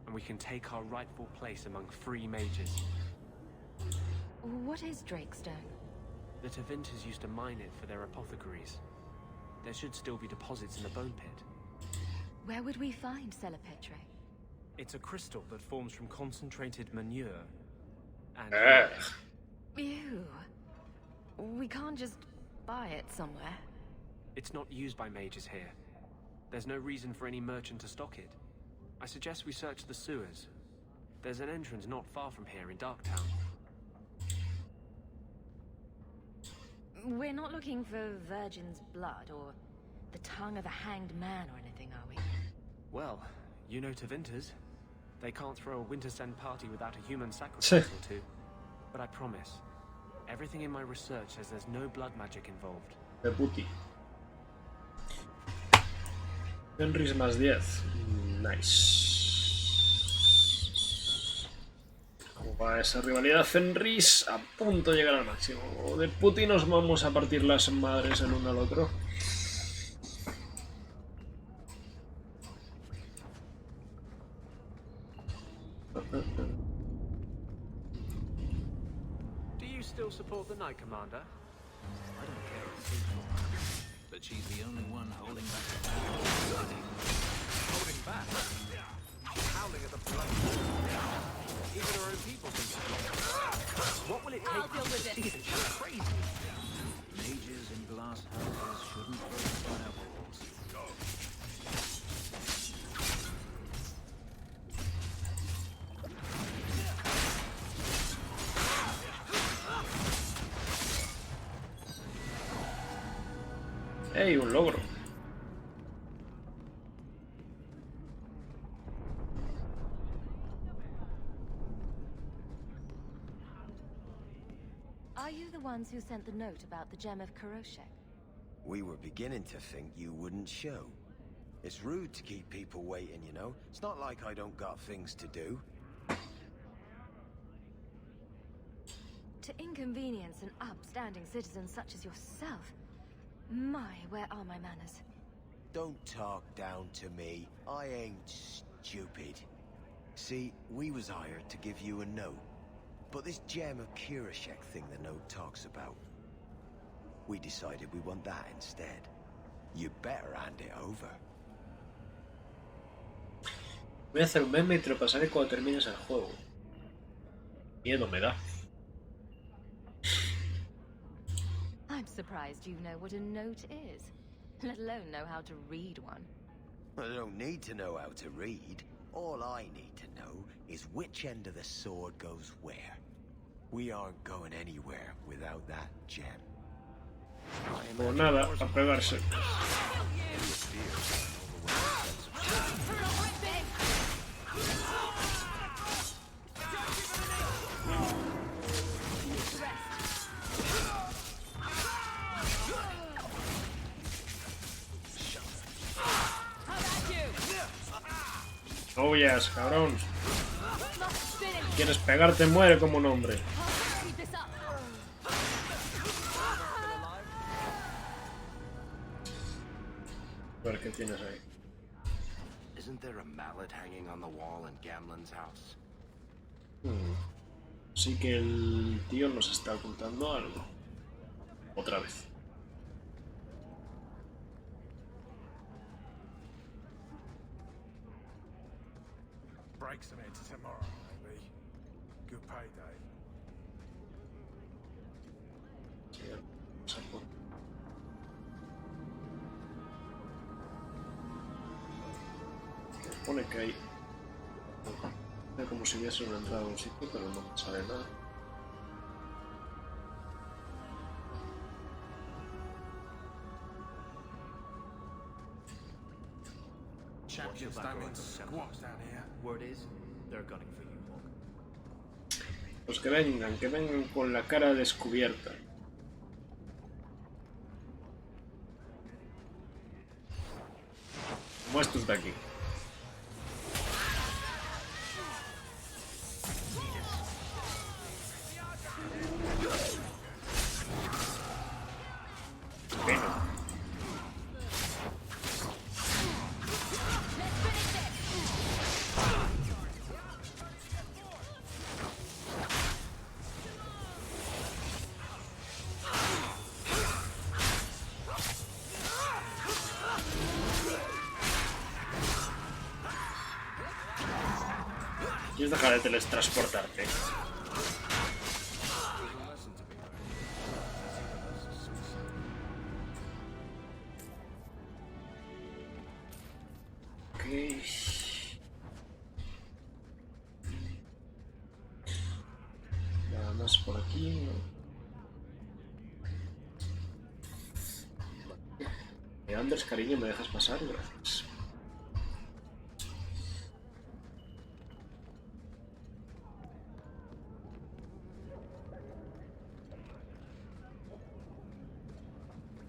And we can take our rightful place among free mages. What is Drakestone? The Tevinters used to mine it for their apothecaries. There should still be deposits in the bone pit. Where would we find Celepetre? It's a crystal that forms from concentrated manure. And... Ew. We can't just buy it somewhere. It's not used by mages here. There's no reason for any merchant to stock it. I suggest we search the sewers. There's an entrance not far from here in Darktown. We're not looking for virgin's blood or the tongue of a hanged man or anything, are we? Well, you know Tevinters. They can't throw a Wintersend party without a human sacrifice or two. But I promise, everything in my research says there's no blood magic involved. De puti. Fenris más 10. Nice. ¿Cómo va esa rivalidad? Fenris a punto de llegar al máximo. De puti nos vamos a partir las madres el uno al otro. Do you still support the Knight Commander? I don't care a thing for her, but she's the only one holding back the power. Holding back? Howling at the blood. Even her own people can support her. What will it take to see that she's crazy? Mages in glass houses shouldn't break down our walls. ¡Ey, un logro! Are you the ones who sent the note about the gem of Kuroshek? We were beginning to think you wouldn't show. It's rude to keep people waiting, you know? It's not like I don't got things to do. To inconvenience an upstanding citizen such as yourself. My, where are my manners? Don't talk down to me. I ain't stupid. See, we was hired to give you a note. But this gem of Kuroshek thing the note talks about, we decided we want that instead. You better hand it over. Voy a hacer un meme y te lo pasaré cuando termines el juego. Miedo me da. I'm surprised you know what a note is, let alone know how to read one. I don't need to know how to read. All I need to know is which end of the sword goes where. We aren't going anywhere without that gem. Pues nada, a pegarse. Oh yes, cabrón. ¿Quieres pegarte? Muere como un hombre. A ver qué tienes ahí. Isn't there a mallet hanging on the wall in Gamlen's house? Sí que el tío nos está ocultando algo. Otra vez. Break some heads tomorrow, maybe. Good payday. Sí, vamos a por... Pone que hay... como si hubiese una entrada a un sitio, pero no me sale nada. Champions don't mean squat down here. Word is, they're gunning for you, Hawk. Pues que vengan con la cara descubierta. Como estos de aquí. ¿Quieres dejar de teletransportarte? Ok. Nada más por aquí, ¿no? Anders, cariño, ¿me dejas pasar? Gracias.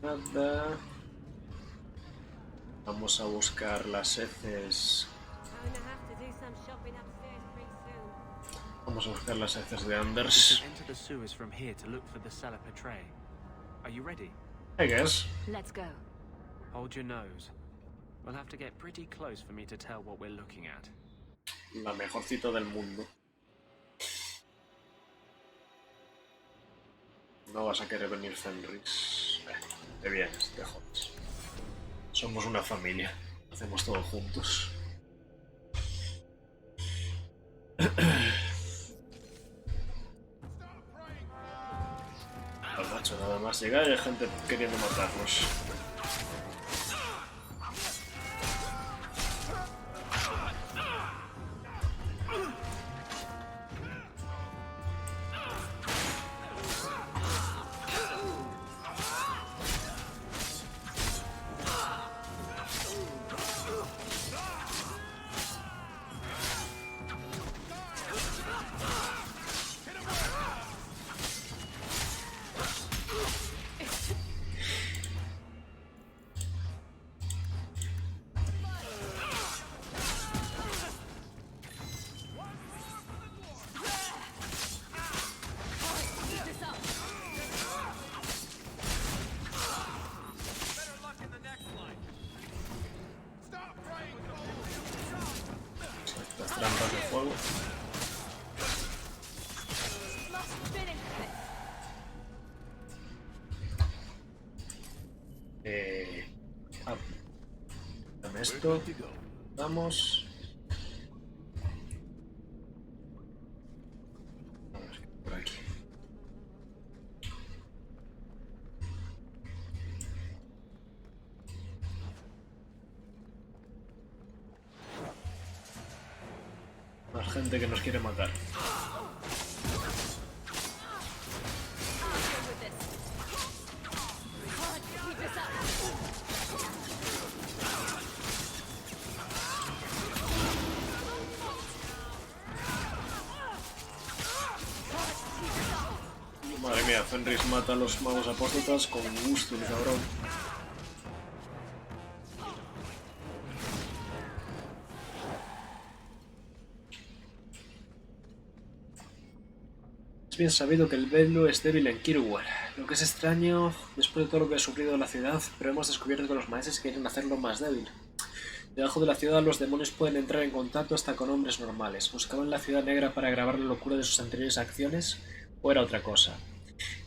Nada. Vamos a buscar las heces. Vamos a buscar las heces de Anders. Enter the sewers from here to look for the cellar Petray. Are you ready? I guess. Let's go. Hold your nose. We'll have to get pretty close for me to tell what we're looking at. La mejorcita del mundo. No vas a querer venir, Fenris. Te vienes, te jodes. Somos una familia. Hacemos todo juntos. Al macho, nada más llegar y hay gente queriendo matarnos. Trampas de fuego. Dame esto. Vamos. A ver, por aquí. Más gente que nos quiere matar. Madre mía, Fenris mata a los magos apóstatas con gusto, el cabrón. Es bien sabido que el velo es débil en Kirwar. Lo que es extraño, después de todo lo que ha sufrido la ciudad, pero hemos descubierto que los maestros quieren hacerlo más débil. Debajo de la ciudad los demonios pueden entrar en contacto hasta con hombres normales. ¿Buscaban la ciudad negra para grabar la locura de sus anteriores acciones? ¿O era otra cosa?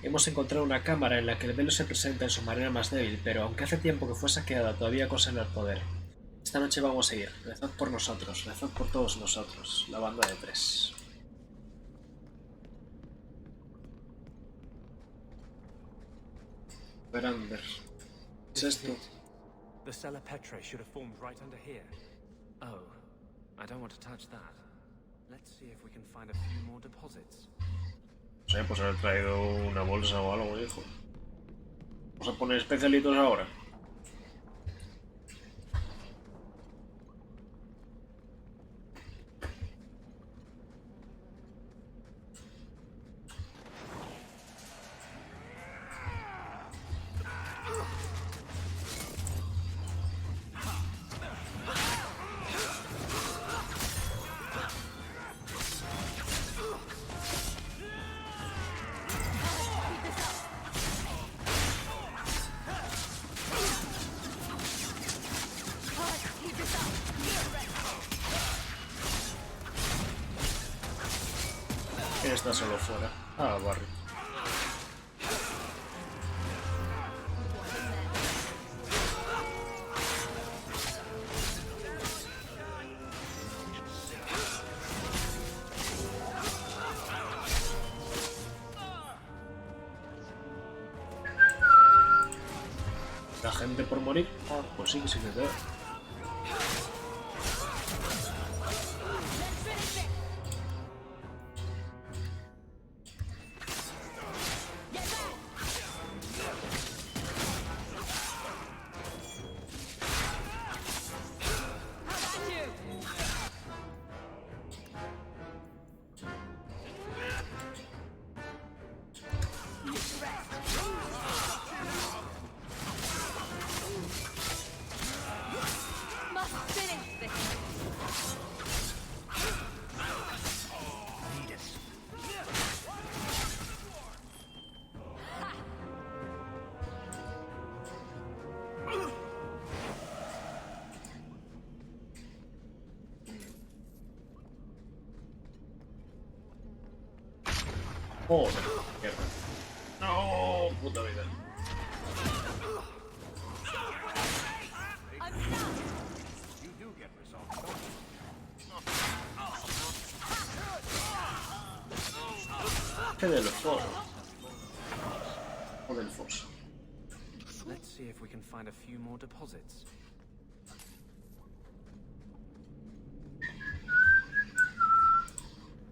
Hemos encontrado una cámara en la que el velo se presenta en su manera más débil, pero aunque hace tiempo que fue saqueada, todavía conserva el poder. Esta noche vamos a ir. Rezad por nosotros, rezad por todos nosotros. La banda de 3. Verander. ¿Qué es esto? The cellar petre should have formed right under here. Oh, I don't want to touch that. Let's see if we can find a few more deposits. No sé, pues haber traído una bolsa o algo, hijo. Vamos a poner especialitos ahora. Está solo fuera. Ah, Barry. ¿La gente por morir? Ah, pues sí, sí que veo. Joder, mierda. No, puta vida. ¿Qué del foso? O del foso. Let's see if we can find a few more deposits.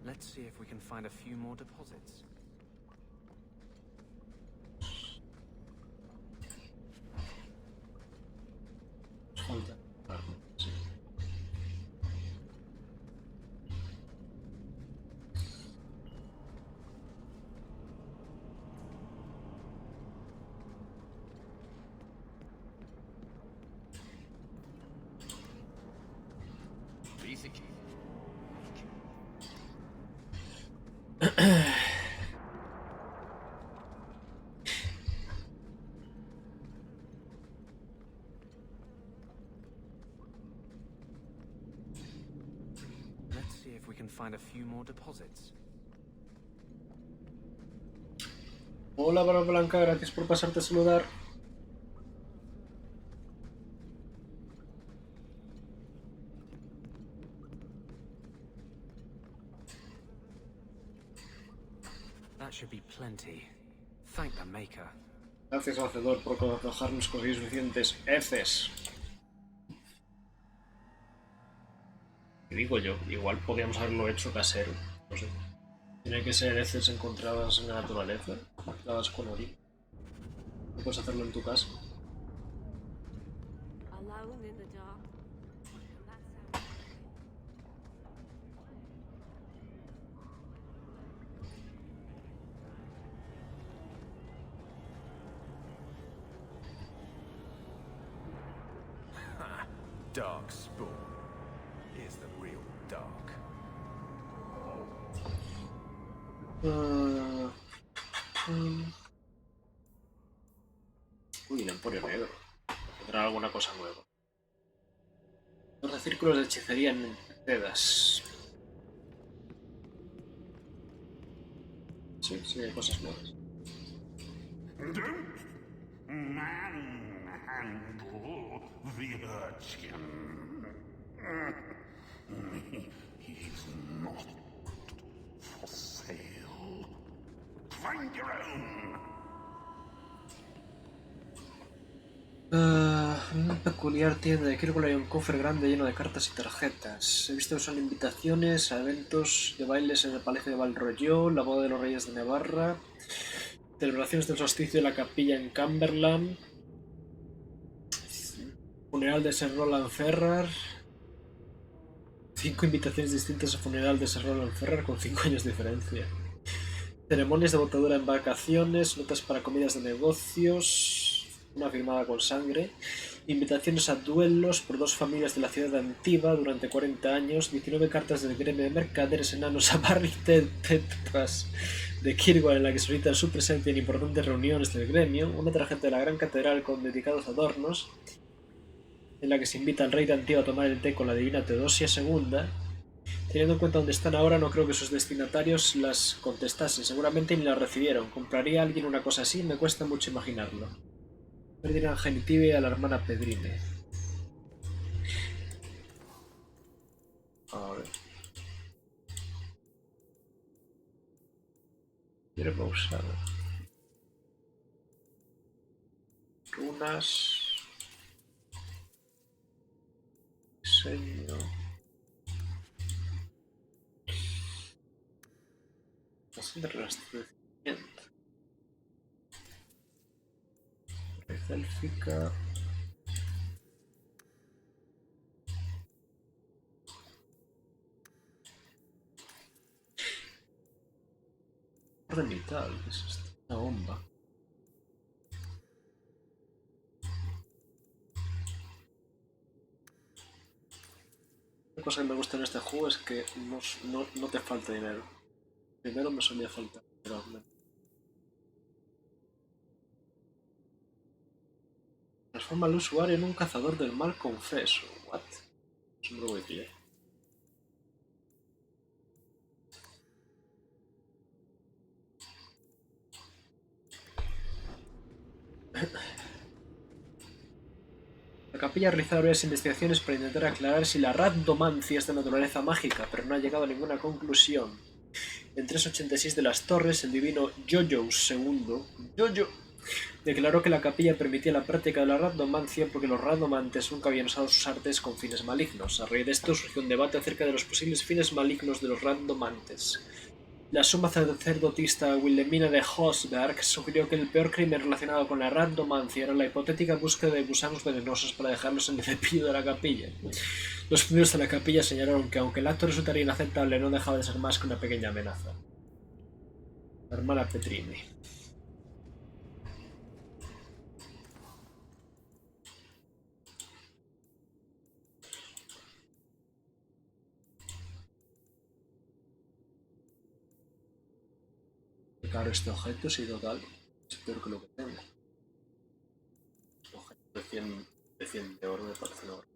Let's see if we can find a few more deposits. Falta. Sí. Let's see if we can find a few more deposits. Hola, Barba Blanca, gracias por pasarte a saludar. That should be plenty. Thank the maker. Gracias, Hacedor, por dejarnos conseguir suficientes heces. Y digo yo, igual podríamos haberlo hecho casero. No sé. Tiene que ser heces encontradas en la naturaleza, mezcladas con orina. No puedes hacerlo en tu casa. Alone in the dark. Dark spawn. Here's the real dark. Uy, el Emporio Negro. Tendrá alguna cosa nueva. círculos de hechicería en sedas. Sí, sí, hay cosas nuevas. Manhandle the urchin. He's not for sale. Find your own. Una peculiar tienda de Kirkwall hay un cofre grande lleno de cartas y tarjetas. He visto que son invitaciones a eventos de bailes en el Palacio de Valroyo, la boda de los Reyes de Navarra, celebraciones del solsticio de la capilla en Cumberland, funeral de Sir Roland Ferrar. 5 invitaciones distintas a funeral de Sir Roland Ferrar con 5 años de diferencia. Ceremonias de botadura en vacaciones, notas para comidas de negocios, una firmada con sangre, invitaciones a duelos por 2 familias de la ciudad de Antiva durante 40 años, 19 cartas del gremio de mercaderes enanos a Barry Tetras de Kirkwall en la que solicitan su presencia en importantes reuniones del gremio, una tarjeta de la gran catedral con dedicados adornos, en la que se invita al rey de Antiva a tomar el té con la divina Teodosia II. Teniendo en cuenta dónde están ahora, no creo que sus destinatarios las contestasen. Seguramente ni las recibieron. ¿Compraría a alguien una cosa así? Me cuesta mucho imaginarlo. Ferdinand Genitive a la hermana Pedrine. A ver. Quiero pausar. Runas. Diseño. Bastante restringimiento. Célfica. Orden vital, ¿qué es esto? Una bomba. Una cosa que me gusta en este juego es que no te falta dinero. Primero me solía faltar, pero transforma al usuario en un cazador del mal confeso. What? Es un robotilla. La capilla ha realizado varias investigaciones para intentar aclarar si la randomancia es de naturaleza mágica, pero no ha llegado a ninguna conclusión. En 386 de las Torres, el divino Jojo II declaró que la capilla permitía la práctica de la randomancia porque los randomantes nunca habían usado sus artes con fines malignos. A raíz de esto surgió un debate acerca de los posibles fines malignos de los randomantes. La suma sacerdotista Wilhelmina de Hosberg sugirió que el peor crimen relacionado con la randomancia era la hipotética búsqueda de gusanos venenosos para dejarlos en el cepillo de la capilla. Los miembros de la capilla señalaron que aunque el acto resultaría inaceptable, no dejaba de ser más que una pequeña amenaza. La hermana Petrini. Claro, este objeto sí total es peor que lo que tengo. Un objeto de 100 de oro me parece una oro.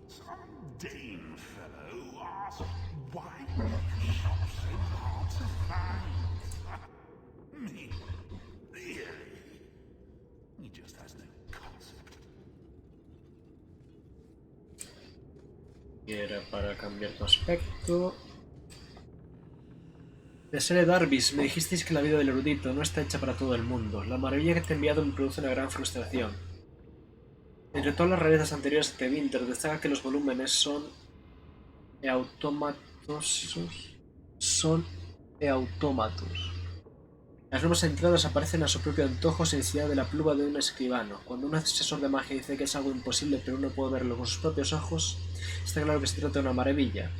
Some Dane fellow asked why the shop's so hard to find. Me? Really? He just has no concept. Y era para cambiar tu aspecto. De Sere Darvis, me dijisteis que la vida del erudito no está hecha para todo el mundo. La maravilla que te he enviado me produce una gran frustración. Entre todas las rarezas anteriores de Winter, destaca que los volúmenes son autómatos. Las nuevas entradas aparecen a su propio antojo sin necesidad de la pluma de un escribano. Cuando un asesor de magia dice que es algo imposible pero uno puede verlo con sus propios ojos, está claro que se trata de una maravilla.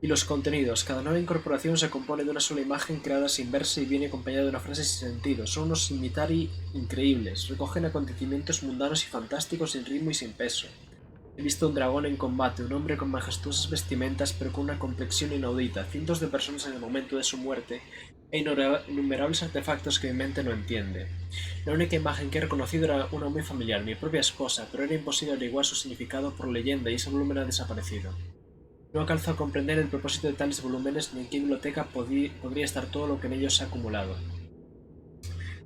Y los contenidos. Cada nueva incorporación se compone de una sola imagen creada sin verse y viene acompañada de una frase sin sentido. Son unos imitari increíbles. Recogen acontecimientos mundanos y fantásticos sin ritmo y sin peso. He visto un dragón en combate, un hombre con majestuosas vestimentas pero con una complexión inaudita, cientos de personas en el momento de su muerte e innumerables artefactos que mi mente no entiende. La única imagen que he reconocido era una muy familiar, mi propia esposa, pero era imposible averiguar su significado por leyenda y ese volumen ha desaparecido. No alcanzo a comprender el propósito de tales volúmenes ni en qué biblioteca podría estar todo lo que en ellos se ha acumulado.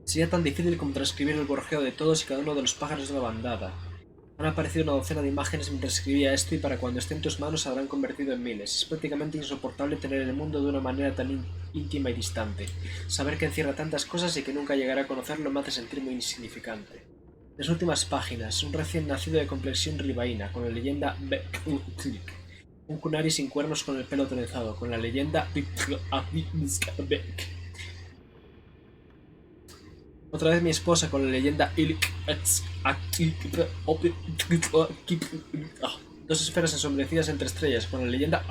Sería tan difícil como transcribir el gorjeo de todos y cada uno de los pájaros de la bandada. Han aparecido una docena de imágenes mientras escribía esto y para cuando esté en tus manos se habrán convertido en miles. Es prácticamente insoportable tener el mundo de una manera tan íntima y distante. Saber que encierra tantas cosas y que nunca llegaré a conocerlo me hace sentir muy insignificante. Las últimas páginas, un recién nacido de complexión ribaína, con la leyenda un kunari sin cuernos con el pelo trenzado, con la leyenda otra vez mi esposa con la leyenda dos esferas ensombrecidas entre estrellas con la leyenda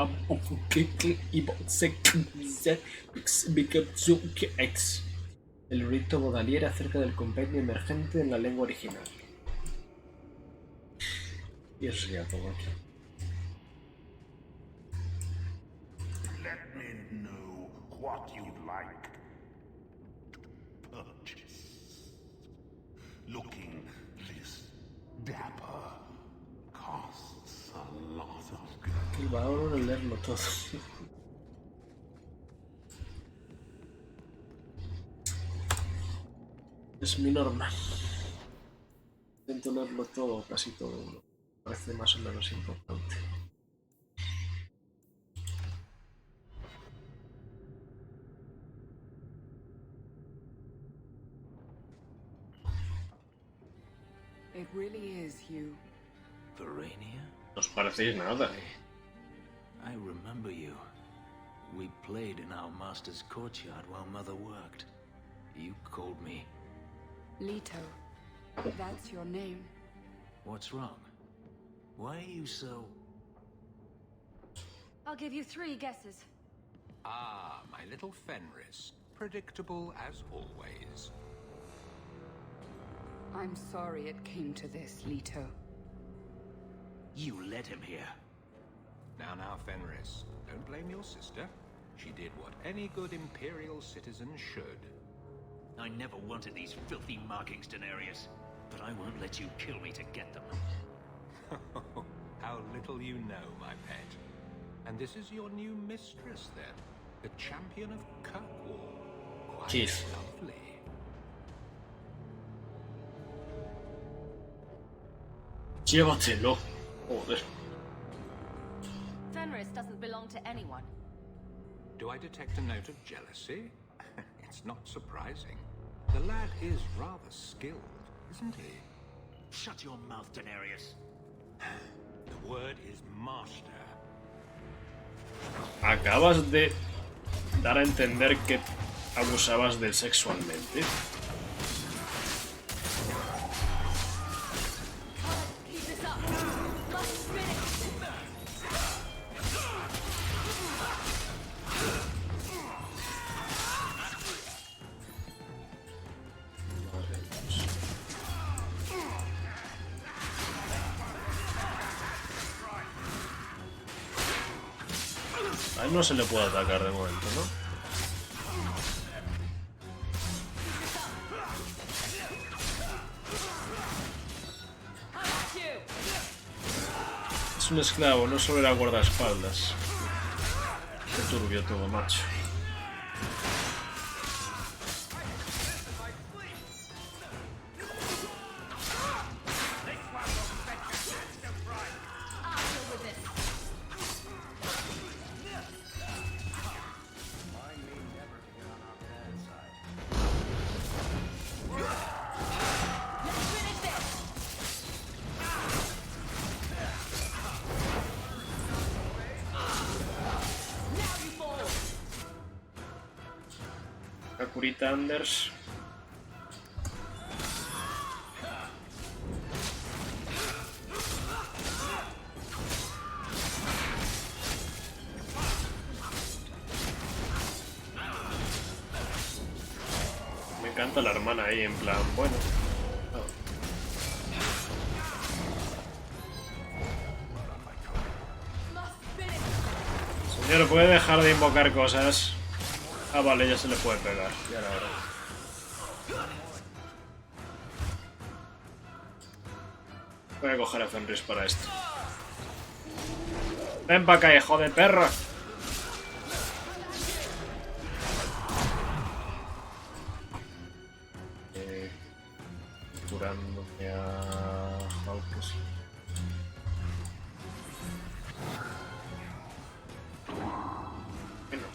el rito Baudelaire acerca del compendio emergente en la lengua original. Y eso sería todo aquí. Let me know what you'd like to purchase. Looking this dapper costs a lot of gold. Y va ahora a leerlo todo. Es mi norma. Intento leerlo todo, casi todo. Me parece más o menos importante. It really is you. Verania? No os parecéis nada. I remember you. We played in our master's courtyard while Mother worked. You called me. Leto. That's your name. What's wrong? Why are you so... I'll give you 3 guesses. Ah, my little Fenris. Predictable as always. I'm sorry it came to this, Leto. You led him here. Now, Fenris. Don't blame your sister. She did what any good Imperial citizen should. I never wanted these filthy markings, Daenerys. But I won't let you kill me to get them. How little you know, my pet. And this is your new mistress, then? The champion of Kirkwall. Quite Jeez. lovely. Llévatelo. Joder. Fenris doesn't belong to anyone. Do I detect a note of jealousy? It's not surprising. The lad is rather skilled, isn't he? Shut your mouth, Daenerys. The word is master. Acabas de dar a entender que abusabas de él sexualmente. Keep this up. Must finish. A él no se le puede atacar de momento, ¿no? Es un esclavo, no solo era guardaespaldas. Qué turbio todo, macho. Kakurita Anders. Me encanta la hermana ahí en plan, bueno. Señor, ¿puede dejar de invocar cosas? Ah, vale, ya se le puede pegar. Ya era hora. Voy a coger a Fenris para esto. Ven pa' acá, hijo de perra. Curándome a Hawkes. Bueno.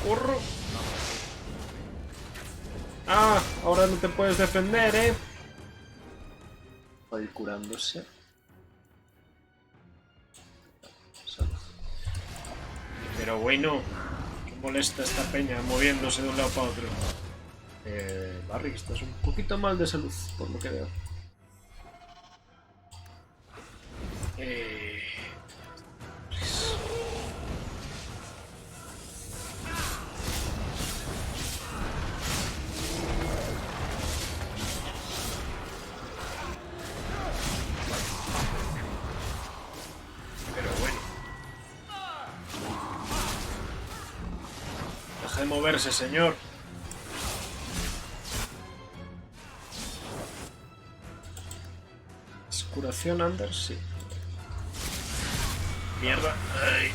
¡Corro! Ah, ahora no te puedes defender, ¿eh? Va a ir curándose. Pero bueno, qué molesta esta peña moviéndose de un lado para otro. Barry, estás un poquito mal de salud, por lo que veo. Pero bueno. Deja de moverse, señor. Curación Anders, sí. Mierda. Ay.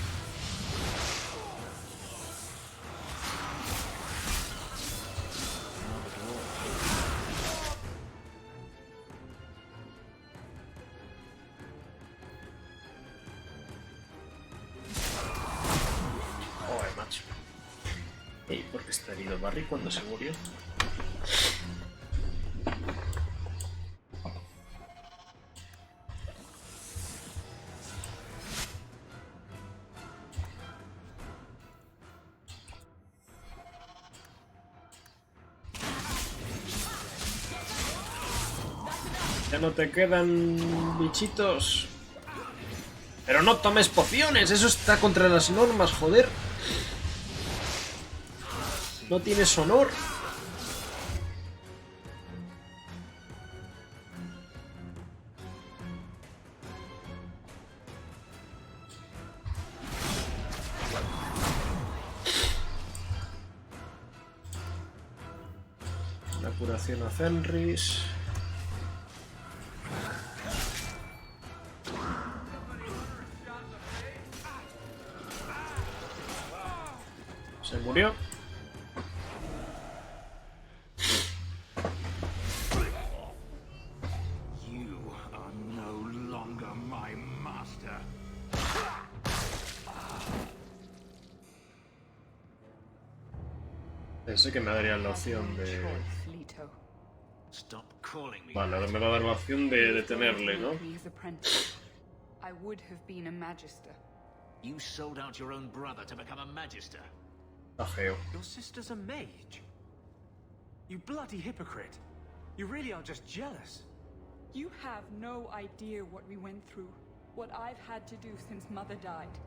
Joder, macho. ¿Y por qué está herido Barry cuando se murió? Ya no te quedan bichitos. Pero no tomes pociones, eso está contra las normas, joder. No tienes honor. Una curación a Fenris. Se murió. You are no longer my master. Pensé que me darían la opción de... Stop calling me. Vale, ahora me va a dar la opción de detenerle, ¿no? I would have been a magister. You sold out your own brother to become a magister. Está feo. Your sister's a mage? You bloody hypocrite. You really are just jealous. You have no idea what we went through, what I've had to do since Mother died.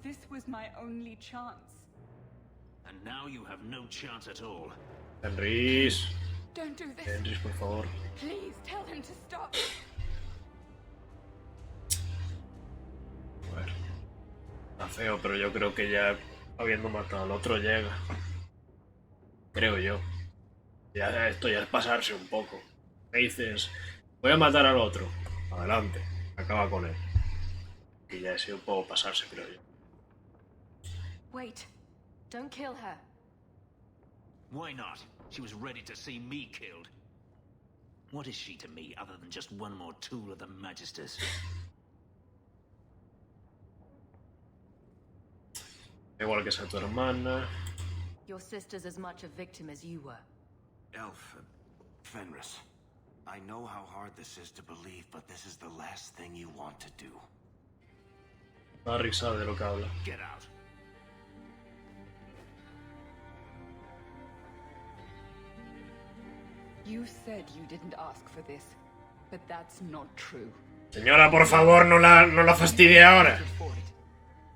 This was my only chance. And now you have no chance at all. Fenris. Don't do this. Fenris, por favor. Please tell him to stop. Bueno. Está feo, pero yo creo que ya habiendo matado al otro llega. Creo yo. Ya esto ya es pasarse un poco. Me dices, voy a matar al otro. Adelante, acaba con él. Y ya ha sido un poco pasarse, creo yo. Wait. Don't kill her. Why not? She was ready to see me killed. What is she to me other than just one more tool of the Magisters? Igual que sea tu hermana. Your sister's as much a victim as you were. Elf, Fenris, I know how hard this is to believe, but this is the last thing you want to do. Barry sabe de lo que habla. Get out. You said you didn't ask for this, but that's not true. Señora, por favor, no la fastidie ahora.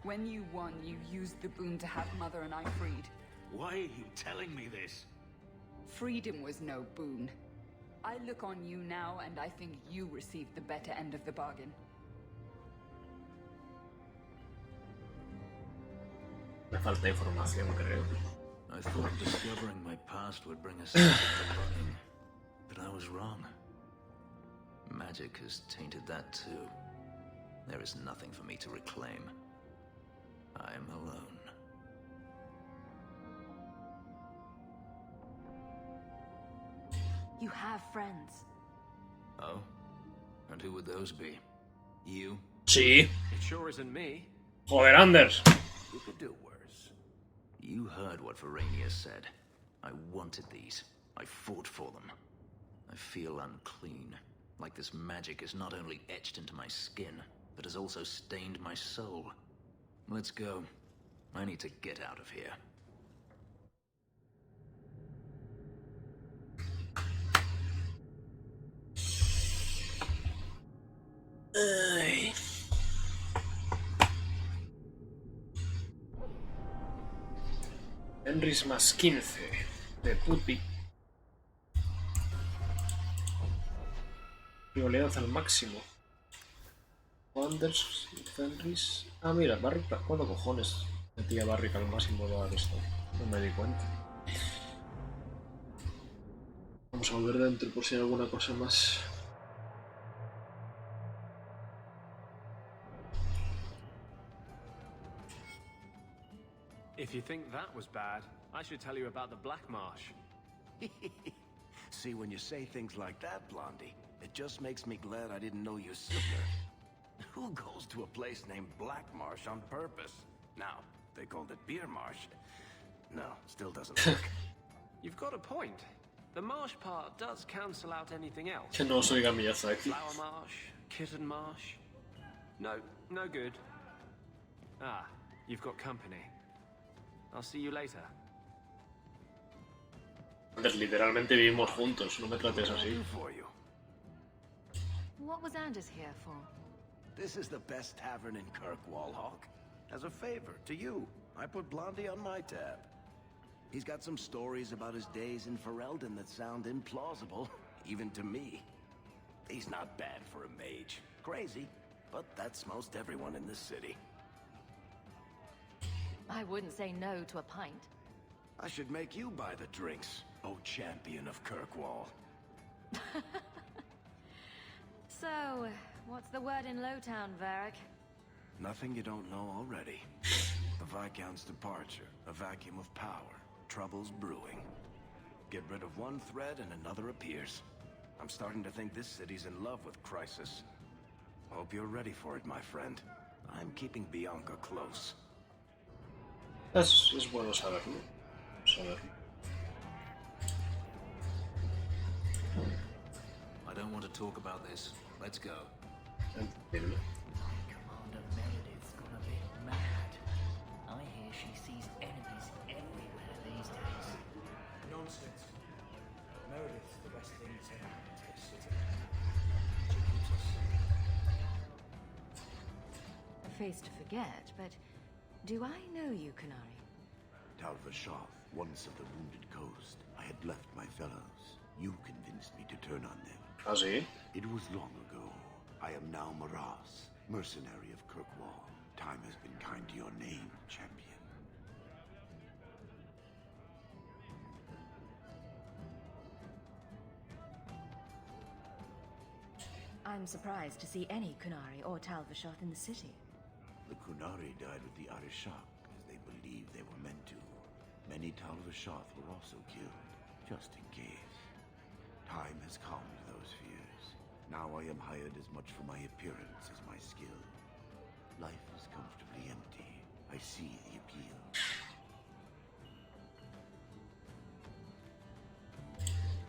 When you won, you used the boon to have Mother and I freed. Why are you telling me this? Freedom was no boon. I look on you now, and I think you received the better end of the bargain. Me falta información, creo. I thought discovering my past would bring a sense of belonging, but I was wrong. Magic has tainted that too. There is nothing for me to reclaim. I am alone. You have friends. Oh? And who would those be? You? Sí. It sure isn't me. Joder, Anders. You could do worse. You heard what Verania said. I wanted these. I fought for them. I feel unclean. Like this magic is not only etched into my skin, but has also stained my soul. Let's go. I need to get out of here. Ay. Henrys más 15 de Putti. Prioridad al máximo. Anders, Fenris. Ah, mira, Barrick. ¿Cuándo cojones metía Barrick al máximo de esto? No me di cuenta. Vamos a volver dentro por si hay alguna cosa más. If you think that was bad, I should tell you about the Black Marsh. See, when you say things like that, Blondie, it just makes me glad I didn't know you sooner. Who goes to a place named Black Marsh on purpose? Now, they called it Beer Marsh. No, still doesn't work. You've got a point. The marsh part does cancel out anything else. Que no os oiga Miyazaki. Flower Marsh, Kitten Marsh. No, no good. Ah, you've got company. I'll see you later. Anders, literalmente vivimos juntos, no me trates así. What was Anders here for? This is the best tavern in Kirkwall, Hawk. As a favor to you, I put Blondie on my tab. He's got some stories about his days in Ferelden that sound implausible, even to me. He's not bad for a mage. Crazy, but that's most everyone in this city. I wouldn't say no to a pint. I should make you buy the drinks, oh champion of Kirkwall. So, what's the word in Lowtown, Varric? Nothing you don't know already. The Viscount's departure, a vacuum of power, troubles brewing. Get rid of one thread and another appears. I'm starting to think this city's in love with Crisis. Hope you're ready for it, my friend. I'm keeping Bianca close. Es bueno saberlo. I don't want to talk about this. Let's go. Entiendo. Commander Meredith's gone a bit mad. I hear she sees enemies everywhere these days. Nonsense. Meredith's the best thing that's ever happened to this city. She keeps us safe. A face to forget, but do I know you, Canary? Talvashoth, once of the Wounded Coast. I had left my fellows. You convinced me to turn on them. ¿Ah, sí? It was long ago. I am now Maras, mercenary of Kirkwall. Time has been kind to your name, champion. I'm surprised to see any Kunari or Talvashoth in the city. The Kunari died with the Arishak, as they believed they were meant to. Many Talvashoth were also killed, just in case. Time has calmed those fears. Now I am hired as much for my appearance as my skill. Life is comfortably empty. I see the appeal.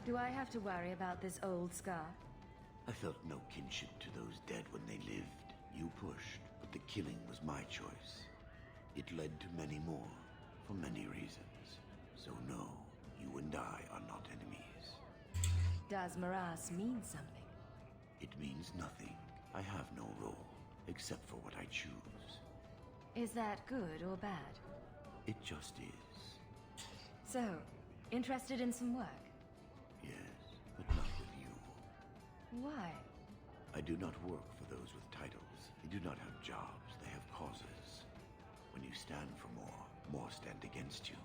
Do I have to worry about this old scar? I felt no kinship to those dead when they lived. You pushed, but the killing was my choice. It led to many more, for many reasons. So no, you and I are not enemies. Does Maras mean something? It means nothing. I have no role, except for what I choose. Is that good or bad? It just is. So, interested in some work? Yes, but not with you. Why? I do not work for those with titles. They do not have jobs, they have causes. When you stand for more stand against you.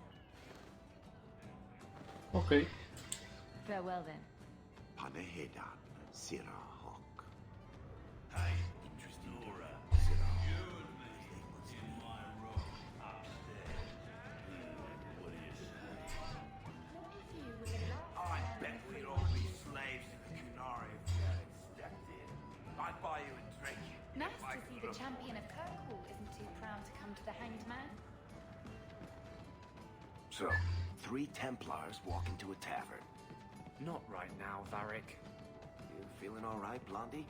Okay. Farewell then. Panehedan, Sira Hawk. Hey, Interesting. Nora. Sira You'd make in my room upstairs. What do you say? I bet we'd all be slaves to the Kunari if we hadn't stepped in. I'd buy you a drink. Nice to see the champion of Kirkwall isn't too proud to come to the Hanged Man. So, 3 Templars walk into a tavern. Not right now, Varric. You feeling all right, Blondie?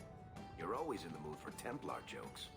You're always in the mood for Templar jokes.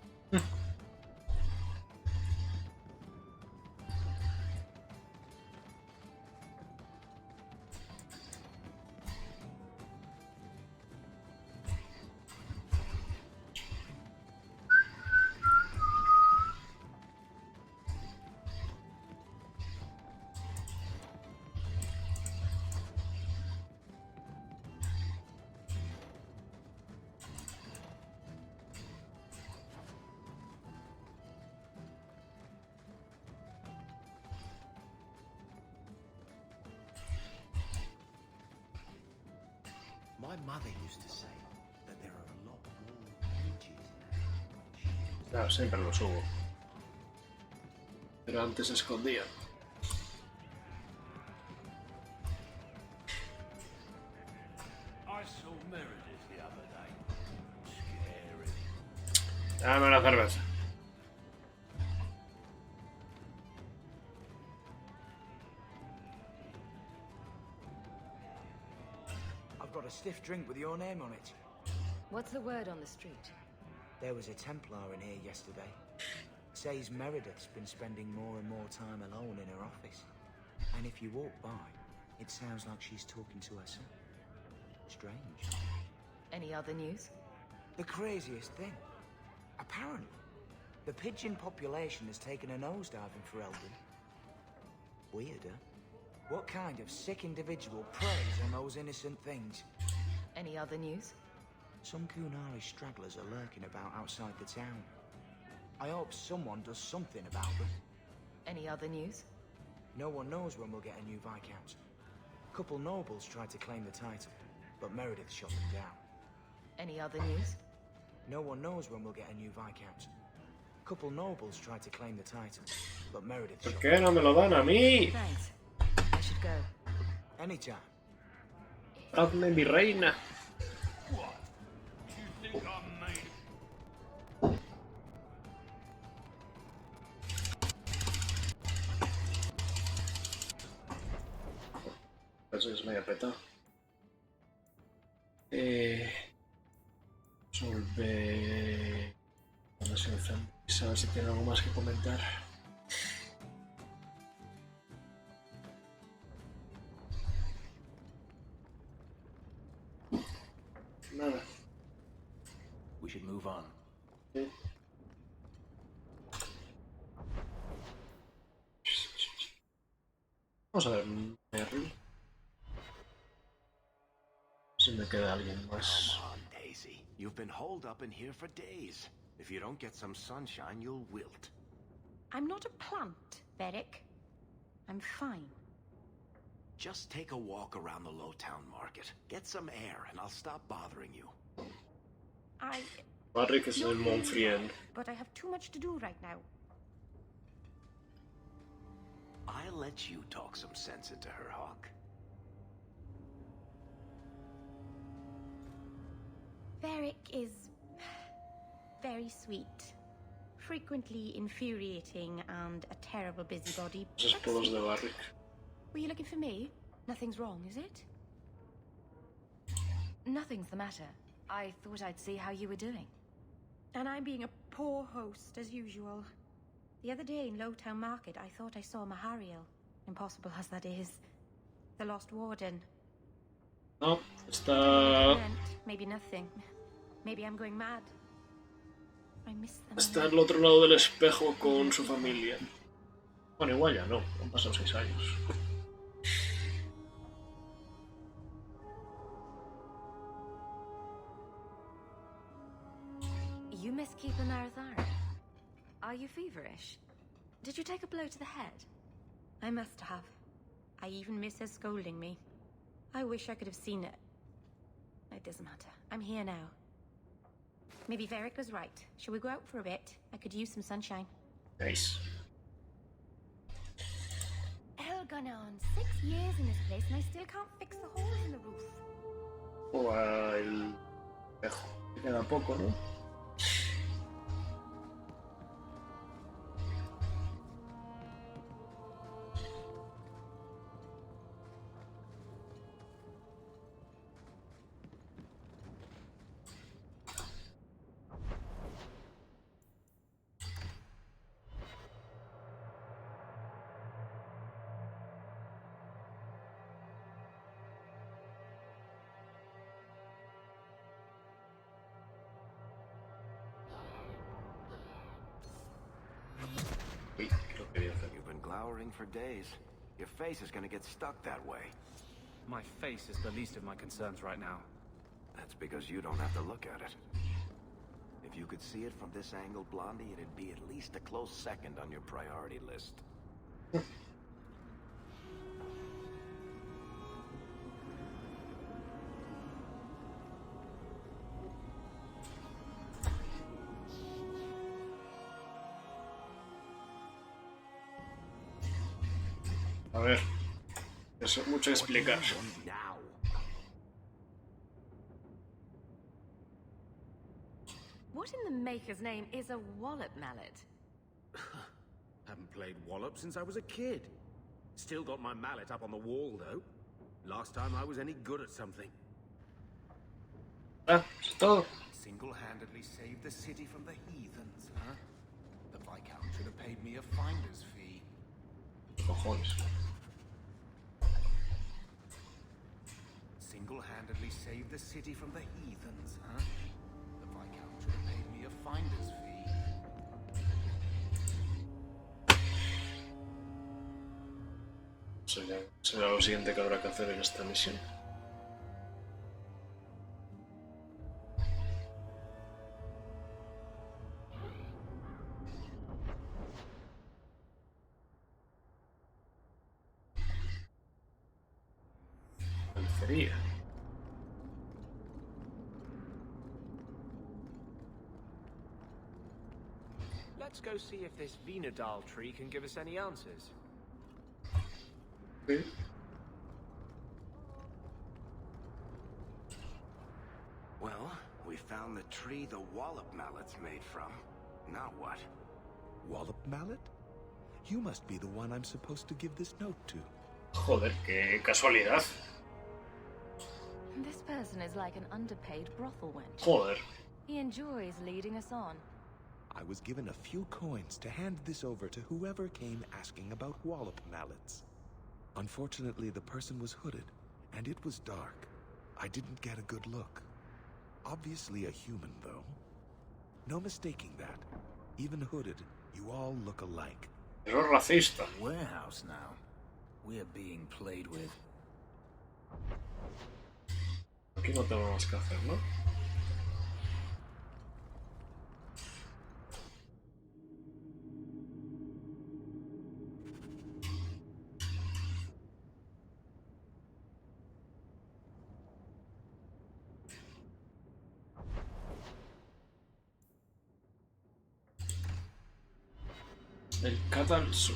My mother used to say that there are a lot more witches Claro, siempre los hubo. Pero antes se escondían. I saw Meredith the other day. Scary. Dame la cerveza. I've got a stiff drink with your name on it. What's the word on the street? There was a Templar in here yesterday. Says Meredith's been spending more and more time alone in her office. And if you walk by, it sounds like she's talking to herself. Strange. Any other news? The craziest thing. Apparently, the pigeon population has taken a nosedive in Ferelden. Weirder. What kind of sick individual preys on those innocent things? Any other news? Some Kunari stragglers are lurking about outside the town. I hope someone does something about them. Any other news? No one knows when we'll get a new Viscount. Couple nobles tried to claim the title, but Meredith shot them down. Any other news? No one knows when we'll get a new Viscount. Couple nobles tried to claim the title, but Meredith ¿Por shot qué no me lo dan a mí? Thanks. I should go. Anytime. Hazme mi reina. What? Do you think I'm made? Eso es medio apretado. Solve. A ver si tiene algo más que comentar. Nada. We should move on. Sí. Vamos a ver, Merry. Si me queda alguien más. Come on, Daisy. You've been holed up in here for days. If you don't get some sunshine, you'll wilt. I'm not a plant, Beric. I'm fine. Just take a walk around the Lowtown Market. Get some air, and I'll stop bothering you. Barrick is in Montfriend. But I have too much to do right now. I'll let you talk some sense into her, Hawk. Beric is very sweet. Frequently infuriating and a terrible busybody. Esos polos de Barrick. Were you looking for me? Nothing's wrong, is it? Nothing's the matter. I thought I'd see how you were doing. And I'm being a poor host, as usual. The other day in Lowtown Market, I thought I saw Mahariel. Impossible as that is. The Lost Warden. No, está... Maybe nothing. Maybe I'm going mad. I miss them. Está al otro lado del espejo con su familia. Bueno, igual ya no. Han pasado 6 años. Miss Keeper Marathara, are you feverish? Did you take a blow to the head? I must have. I even miss her scolding me. I wish I could have seen it. It doesn't matter. I'm here now. Maybe Varric was right. Shall we go out for a bit? I could use some sunshine. Nice. Hell, gone on 6 years in this place and I still can't fix the holes in the roof. O el espejo. Queda poco, ¿no? You've been glowering for days. Your face is gonna get stuck that way. My face is the least of my concerns right now. That's because you don't have to look at it. If you could see it from this angle, Blondie, it'd be at least a close second on your priority list. A ver, eso es mucho explicar. What in the maker's name is a wallop mallet? Haven't played Wallop since I was a kid. Still got my mallet up on the wall, though. Last time I was any good at something. Stop. Single-handedly saved the city from the heathens, huh? The Viscount should have paid me a finder's fee. Cojones. Single-handedly saved the city from the heathens, huh? The Viscount should have paid me a finder's fee. Será lo siguiente que habrá que hacer en esta misión. Lancería. Let's go see if this Venadal tree can give us any answers. Sí. Well, we found the tree the wallop mallet's made from. Now what? Wallop mallet? You must be the one I'm supposed to give this note to. Joder, qué casualidad. This person is like an underpaid brothel wench. Joder. He enjoys leading us on. I was given a few coins to hand this over to whoever came asking about wallop mallets. Unfortunately, the person was hooded, and it was dark. I didn't get a good look. Obviously a human, though. No mistaking that. Even hooded, you all look alike. Pero racista. Warehouse now. We're being played with. Aquí no tengo más que hacer, ¿no? El cadalso.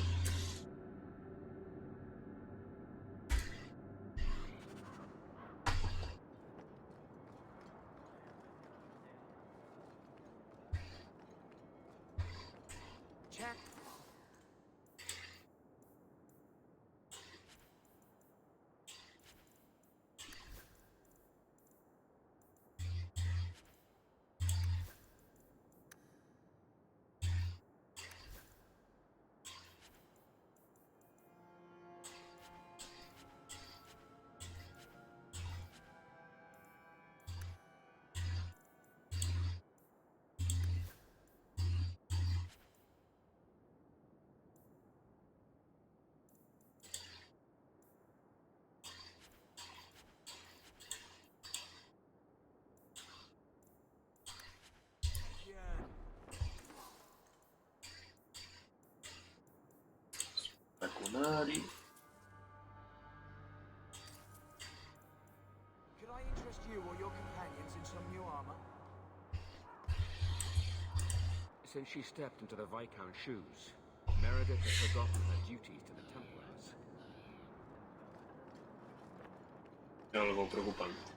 Check. Qunari. Could I interest you or your companions in some new armor? Since she stepped into the Viscount's shoes, Meredith has forgotten her duties to the Templars. Algo preocupante.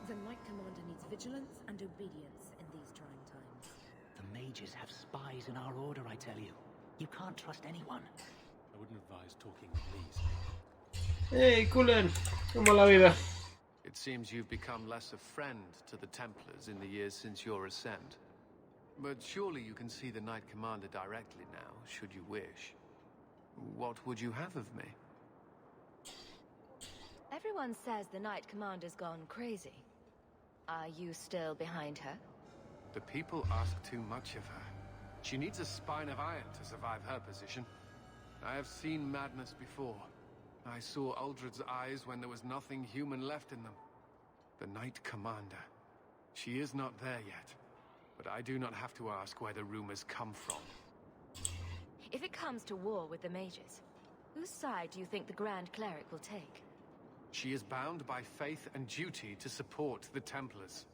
The Knight Commander needs vigilance and obedience in these trying times. The mages have spies in our order, I tell you. You can't trust anyone. I wouldn't advise talking with these. Hey, Cullen, ¿cómo la vida? It seems you've become less a friend to the Templars in the years since your ascent. But surely you can see the Knight Commander directly now, should you wish. What would you have of me? Everyone says the Knight Commander's gone crazy. Are you still behind her? The people ask too much of her. She needs a spine of iron to survive her position. I have seen madness before. I saw Uldred's eyes when there was nothing human left in them. The Knight Commander. She is not there yet. But I do not have to ask where the rumors come from. If it comes to war with the mages, whose side do you think the Grand Cleric will take? She is bound by faith and duty to support the Templars.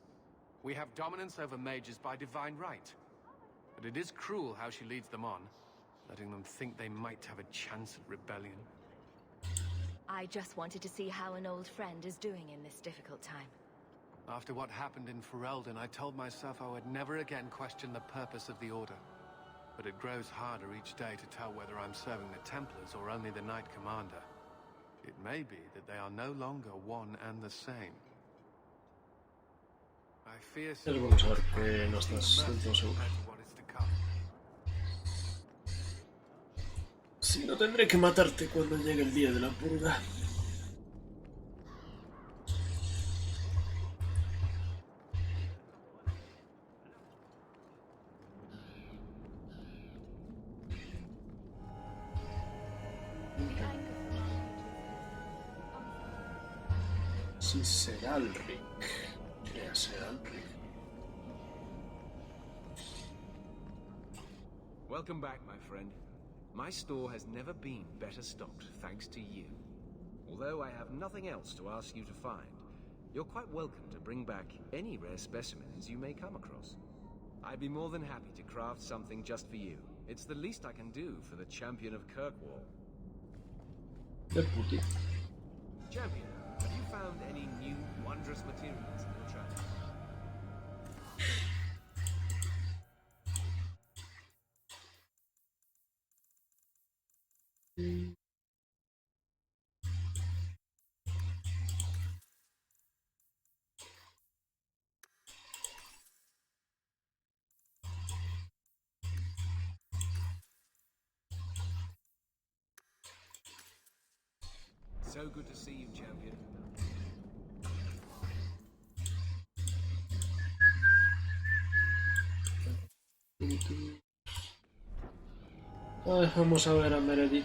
We have dominance over mages by divine right. But it is cruel how she leads them on, letting them think they might have a chance at rebellion. I just wanted to see how an old friend is doing in this difficult time. After what happened in Ferelden, I told myself I would never again question the purpose of the Order. But it grows harder each day to tell whether I'm serving the Templars or only the Knight Commander. It may be that they are no longer one and the same. I fear Vamos a ver que no estás del todo seguro. Si no, tendré que matarte cuando llegue el día de la purga. Sí, será el Rick. Ya será el Rick. Welcome back, my friend. My store has never been better stocked, thanks to you. Although I have nothing else to ask you to find, you're quite welcome to bring back any rare specimens you may come across. I'd be more than happy to craft something just for you. It's the least I can do for the champion of Kirkwall. Champion, have you found any new, wondrous materials in your travels? So good to see you, champion. Ay, vamos a ver a Meredith.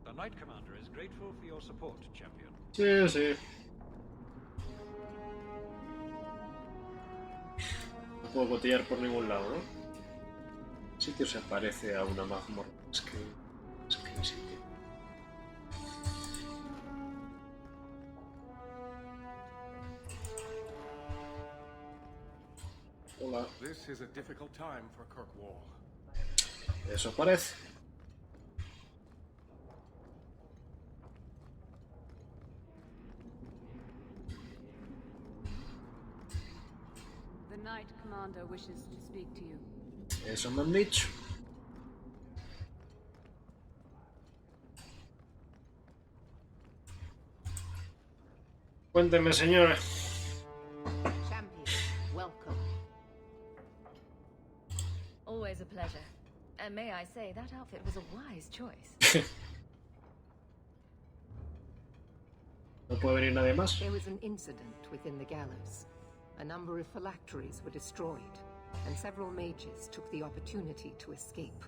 The Knight Commander is grateful for your support, champion. Sí, sí. No puedo botellar por ningún lado, ¿no? El sitio se parece a una mazmorra. Es que el sitio. Hola. This is a difficult time for Kirkwall. Eso parece. The Knight Commander wishes to speak to you. Eso me han dicho. Cuénteme, señora. Champion, welcome. Always a pleasure. And may I say, that outfit was a wise choice. ¿No puede venir nadie más? There was an incident within the gallows. A number of phylacteries were destroyed, and several mages took the opportunity to escape.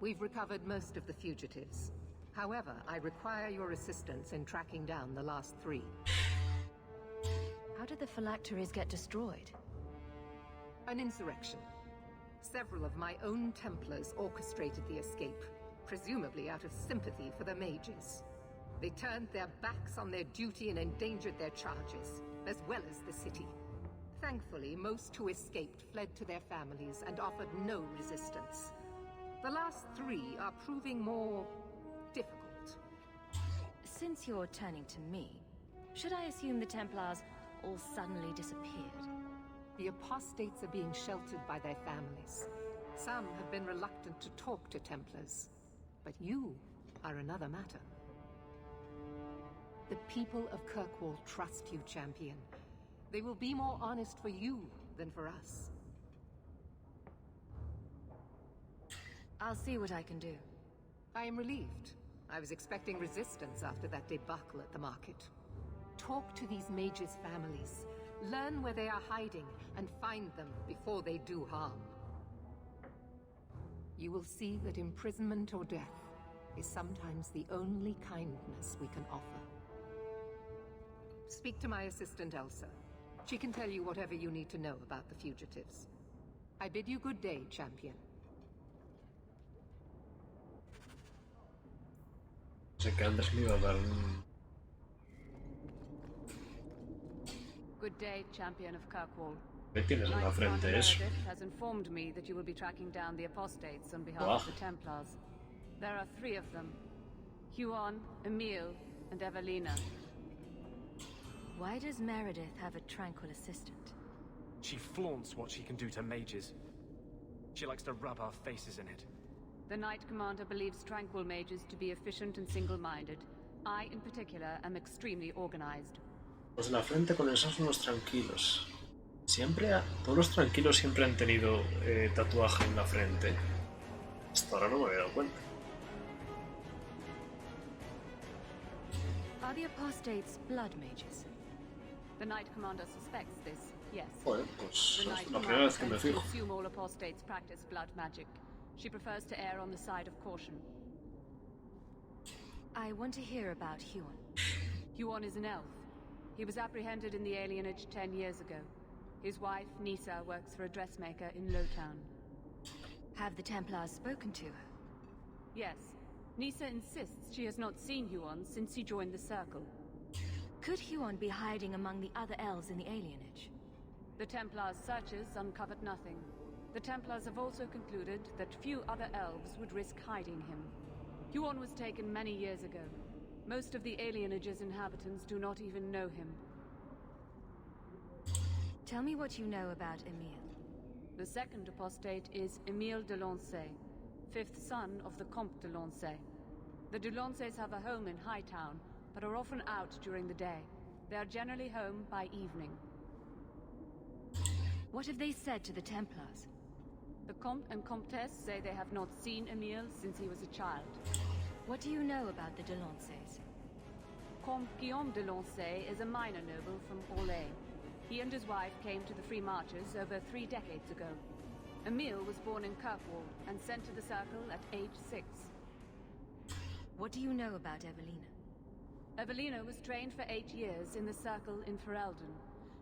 We've recovered most of the fugitives. However, I require your assistance in tracking down the last 3. How did the phylacteries get destroyed? An insurrection. Several of my own Templars orchestrated the escape, presumably out of sympathy for the mages. They turned their backs on their duty and endangered their charges, as well as the city. Thankfully, most who escaped fled to their families and offered no resistance. The last 3 are proving more difficult. Since you're turning to me, should I assume the Templars all suddenly disappeared? The apostates are being sheltered by their families. Some have been reluctant to talk to Templars. But you are another matter. The people of Kirkwall trust you, champion. They will be more honest for you than for us. I'll see what I can do. I am relieved. I was expecting resistance after that debacle at the market. Talk to these mages' families. Learn where they are hiding and find them before they do harm. You will see that imprisonment or death is sometimes the only kindness we can offer. Speak to my assistant, Elsa. She can tell you whatever you need to know about the fugitives. I bid you good day, champion. Sé que antes me iba a dar un... Good day, champion of Kirkwall. ¿Qué tienes en la frente eso? Meredith has informed me that you will be tracking down the apostates on behalf of the Templars. There are 3 of them. Huon, Emil, and Evelina. Why does Meredith have a tranquil assistant? She flaunts what she can do to mages. She likes to rub our faces in it. The Knight Commander believes tranquil mages to be efficient and single-minded. I, in particular, am extremely organized. Los de la frente con esos son los tranquilos. Todos los tranquilos siempre han tenido tatuaje en la frente. Hasta ahora no me había dado cuenta. Are the apostates blood mages? The Knight Commander suspects this, yes. Bueno, pues The es Knight la primera Commander vez que me tends to fijo. assume all apostates practice blood magic. She prefers to err on the side of caution. I want to hear about Huon. Huon is an elf. He was apprehended in the alienage 10 years ago. His wife, Nisa, works for a dressmaker in Lowtown. Have the Templars spoken to her? Yes. Nisa insists she has not seen Huon since he joined the Circle. Could Huon be hiding among the other elves in the alienage? The Templars' searches uncovered nothing. The Templars have also concluded that few other elves would risk hiding him. Huon was taken many years ago. Most of the alienage's inhabitants do not even know him. Tell me what you know about Emile. The second apostate is Emile de Lancey, 5th son of the Comte de Lancey. The de Lanceys have a home in Hightown, but are often out during the day. They are generally home by evening. What have they said to the Templars? The Comte and Comtesse say they have not seen Emile since he was a child. What do you know about the de Lanceys? Comte Guillaume de Lancey is a minor noble from Orlais. He and his wife came to the Free Marches over 3 decades ago. Emile was born in Kirkwall and sent to the Circle at age 6. What do you know about Evelina? Evelina was trained for 8 years in the Circle in Ferelden.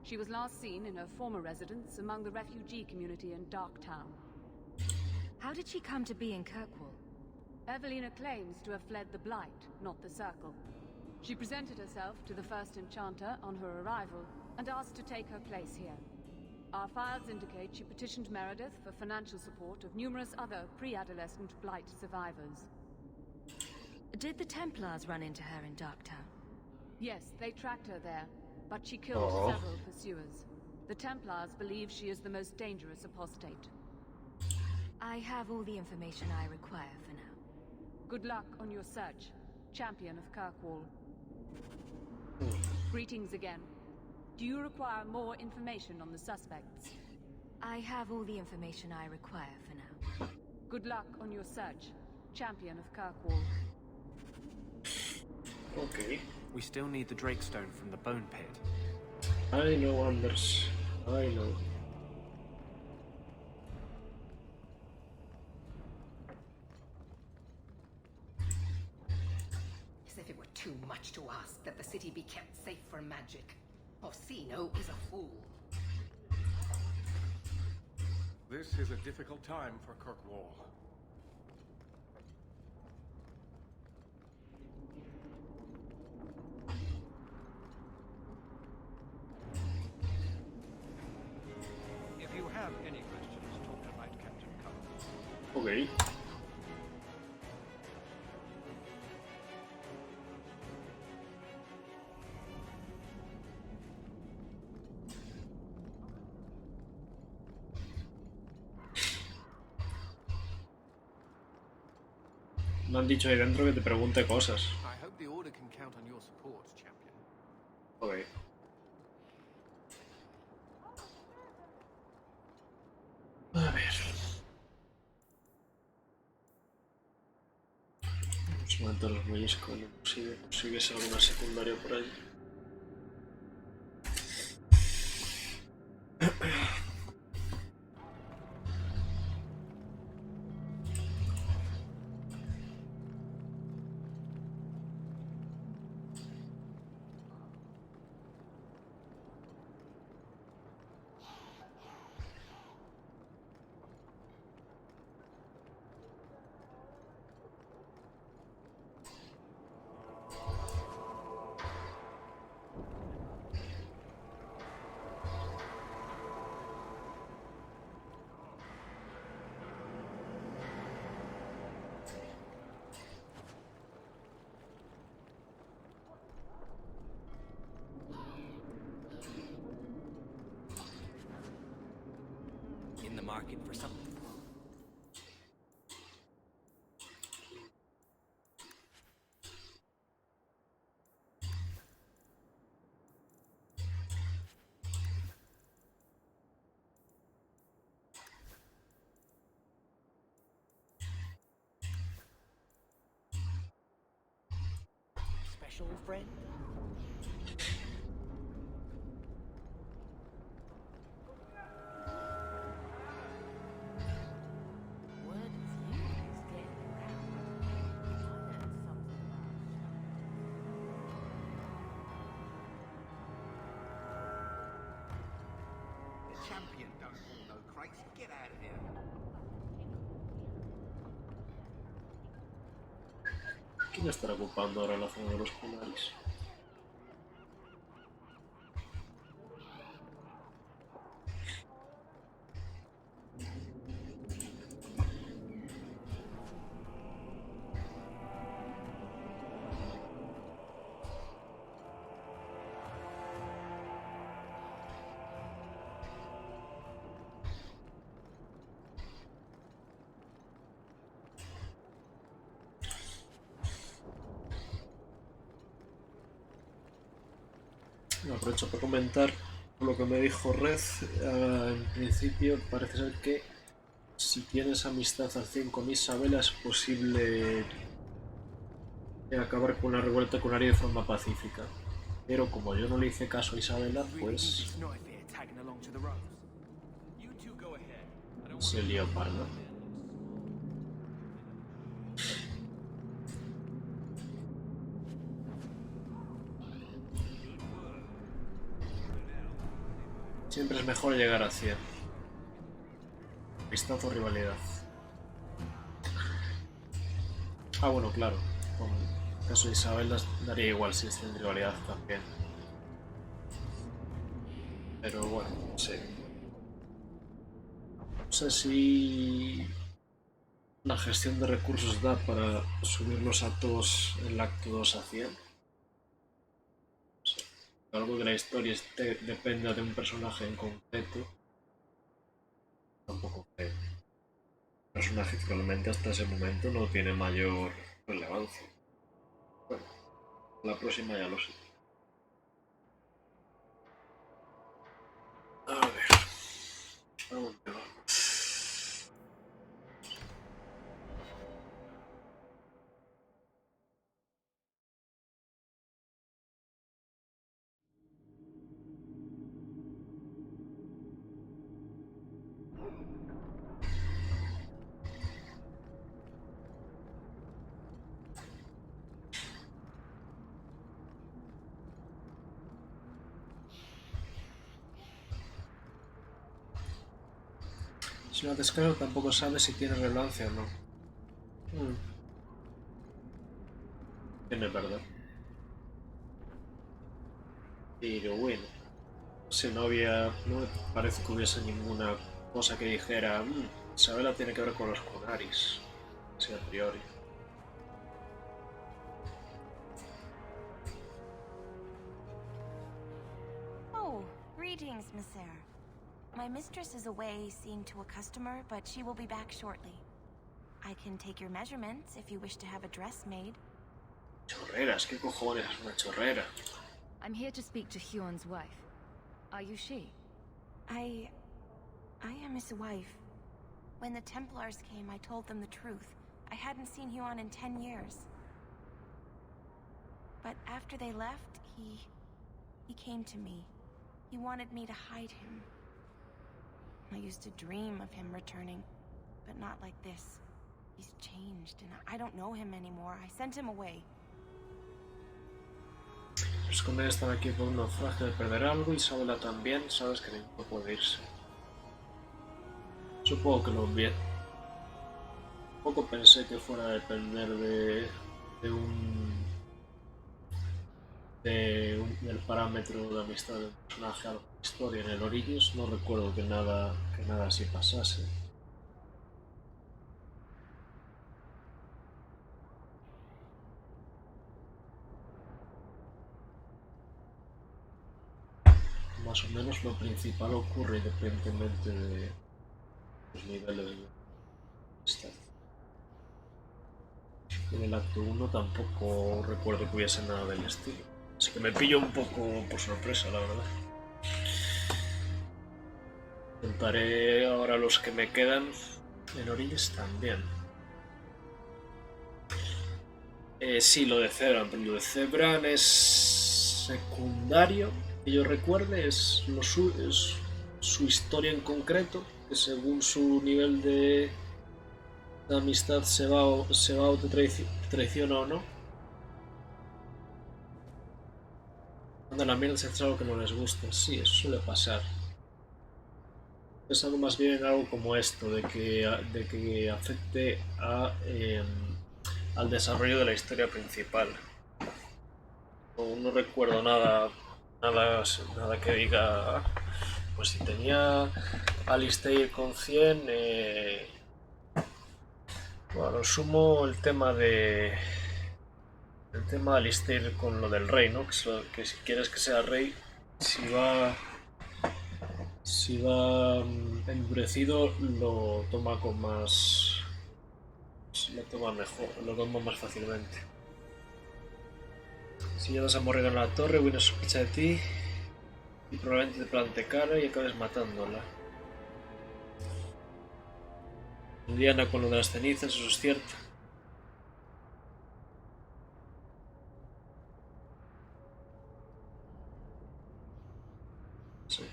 She was last seen in her former residence among the refugee community in Darktown. How did she come to be in Kirkwall? Evelina claims to have fled the Blight, not the Circle. She presented herself to the first Enchanter on her arrival and asked to take her place here. Our files indicate she petitioned Meredith for financial support of numerous other pre-adolescent Blight survivors. Did the Templars run into her in Darktown? Yes, they tracked her there, but she killed several pursuers. The Templars believe she is the most dangerous apostate. I have all the information I require for now. Good luck on your search, champion of Kirkwall. Greetings again. Do you require more information on the suspects? I have all the information I require for now. Good luck on your search, champion of Kirkwall. Okay. We still need the Drakestone from the Bone Pit. I know, Anders. I know. As if it were too much to ask that the city be kept safe from magic. Orsino is a fool. This is a difficult time for Kirkwall. If you have any questions, talk to Knight Captain Cullen. Okay. Me han dicho ahí dentro que te pregunte cosas. I hope the Order can count on your support, champion. Ok. A ver. Un momento los bueyes con consigues alguna secundaria por ahí. In the market for something. Special friend? Champion don't pull no crates. Get out of here. ¿Quién estará ocupando ahora la zona de los Polaris? Aprovecho para comentar lo que me dijo Red. En principio parece ser que si tienes amistad al 100 con Isabela es posible acabar con la revuelta con Ari de forma pacífica. Pero como yo no le hice caso a Isabela, pues se lió parda. Siempre es mejor llegar a 100. Vistazo rivalidad. Ah, bueno, claro. Con el caso de Isabel daría igual si está en rivalidad también. Pero bueno, no sé. No sé si la gestión de recursos da para subirlos a todos en el acto 2 a 100. Algo que la historia dependa de un personaje en concreto. Tampoco creo. El personaje que probablemente hasta ese momento no tiene mayor relevancia. Bueno, la próxima ya lo sé. A ver. dónde va? Si lo haces claro, tampoco sabes si tiene relevancia o no. Tiene verdad. Pero bueno, si no me parece que hubiese ninguna cosa que dijera, Isabela tiene que ver con los Conaris, así a priori. Oh, greetings, Miss Eyre. My mistress is away seeing to a customer, but she will be back shortly. I can take your measurements if you wish to have a dress made. Chorreras, ¿qué cojones? Una chorrera. I'm here to speak to Huon's wife. Are you she? I am his wife. When the Templars came, I told them the truth. I hadn't seen Huon in 10 years. But after they left, he came to me. He wanted me to hide him. I used to dream of him returning, but not like this. He's changed, and I don't know him anymore. I sent him away. Los Conaris están aquí por un naufragio de perder algo, Isabela también, sabes que no puede irse. Supongo que lo vi. Poco pensé que fuera a depender del parámetro de amistad del personaje a la historia. En el Origins no recuerdo que nada así pasase. Más o menos lo principal ocurre independientemente de los niveles de amistad. En el acto 1 tampoco recuerdo que hubiese nada del estilo. Así que me pillo un poco por sorpresa, la verdad. Intentaré ahora los que me quedan en Origins también. Sí, lo de Zebran, pero lo de Zebran es secundario. Que yo recuerde, es su historia en concreto, que según su nivel de amistad se va o te traiciona o no. Cuando la mierda es algo que no les gusta, sí, eso suele pasar. Pensando más bien en algo como esto, de que afecte al desarrollo de la historia principal. No recuerdo nada que diga, pues si tenía Alistair con 100, bueno, lo sumo el tema de Alistair con lo del rey, ¿no? Que si quieres que sea rey, si va endurecido, lo toma con más, lo toma mejor, lo toma más fácilmente. Si llevas a Morrigan a la torre, Wynne sospecha de ti y probablemente te plante cara y acabes matándola. Diana con lo de las cenizas, eso es cierto. Sí.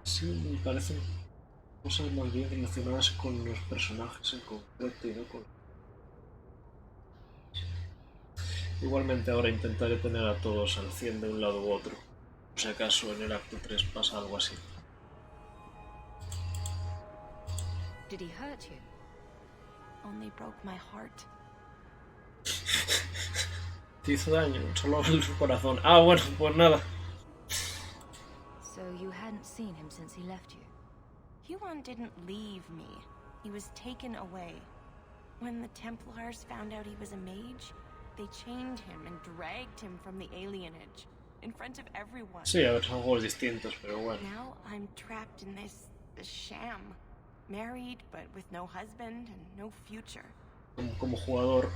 Sí, me parecen cosas más bien relacionadas con los personajes en concreto y no con... Igualmente ahora intentaré tener a todos al 100 de un lado u otro, por si acaso en el acto 3 pasa algo así. Did he hurt you? Only broke my heart. Te hizo daño, solo en su corazón. Ah, bueno, pues nada. So you hadn't seen him since he left you? Huon didn't leave me. He was taken away. When the Templars found out he was a mage, they chained him and dragged him from the alienage in front of everyone. Sí, a ver, son juegos distintos, pero bueno. Now I'm trapped in this sham. Married, but with no husband and no future. Como jugador,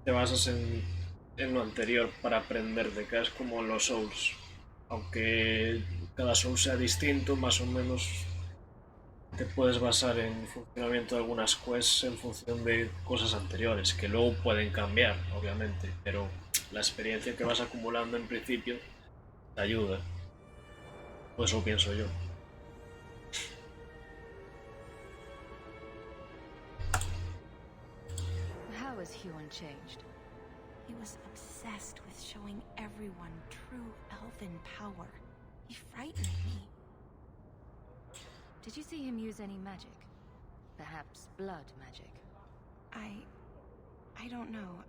te basas en en lo anterior para aprender de cada es como los Souls. Aunque cada Soul sea distinto, más o menos te puedes basar en el funcionamiento de algunas quests en función de cosas anteriores, que luego pueden cambiar, obviamente, pero la experiencia que vas acumulando en principio te ayuda. Pues eso pienso yo. How has Huon changed? He was obsessed with showing everyone true elven power. He frightened me. Did you see him use any magic? Perhaps blood magic? I don't know.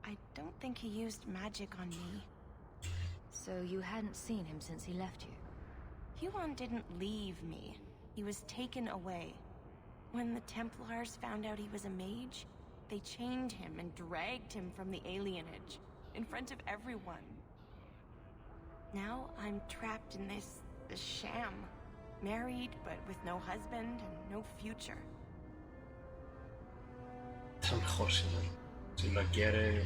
I don't think he used magic on me. So you hadn't seen him since he left you? Huon didn't leave me. He was taken away. When the Templars found out he was a mage, they chained him and dragged him from the alienage, in front of everyone. Now I'm trapped in this sham. Married, but with no husband and no future. Está mejor si lo quiere.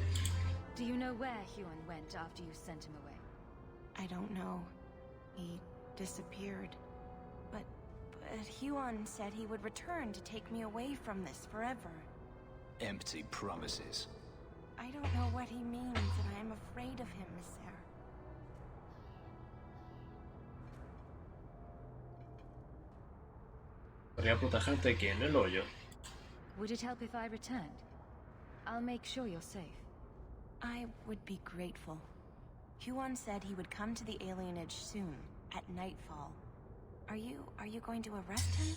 Do you know where Huon went after you sent him away? I don't know. He disappeared. But Huon said he would return to take me away from this forever. Empty promises. I don't know what he means, and I am afraid of him, Miss Sarah. ¿Podría protegerte de quién? ¿El hoyo? Would it help if I returned? I'll make sure you're safe. I would be grateful. Huon said he would come to the alienage soon, at nightfall. Are you going to arrest him?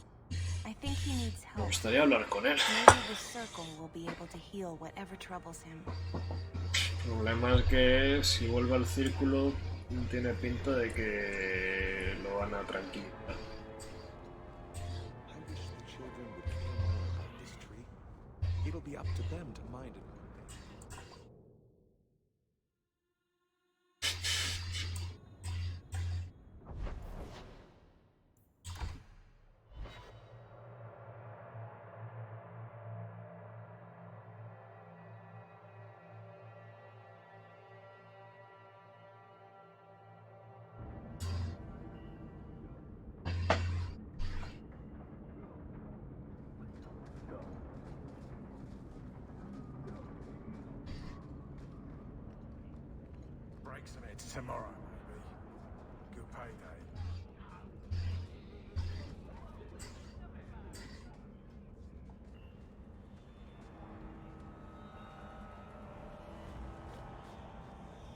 I think he needs help. Me gustaría hablar con él. Maybe the circle will be able to heal whatever troubles him. El problema es que si vuelve al círculo tiene pinta de que lo van a tranquilizar. I wish the children would care more about this tree. It'll be up to them to mind it one day. Break some heads tomorrow, maybe. Good payday.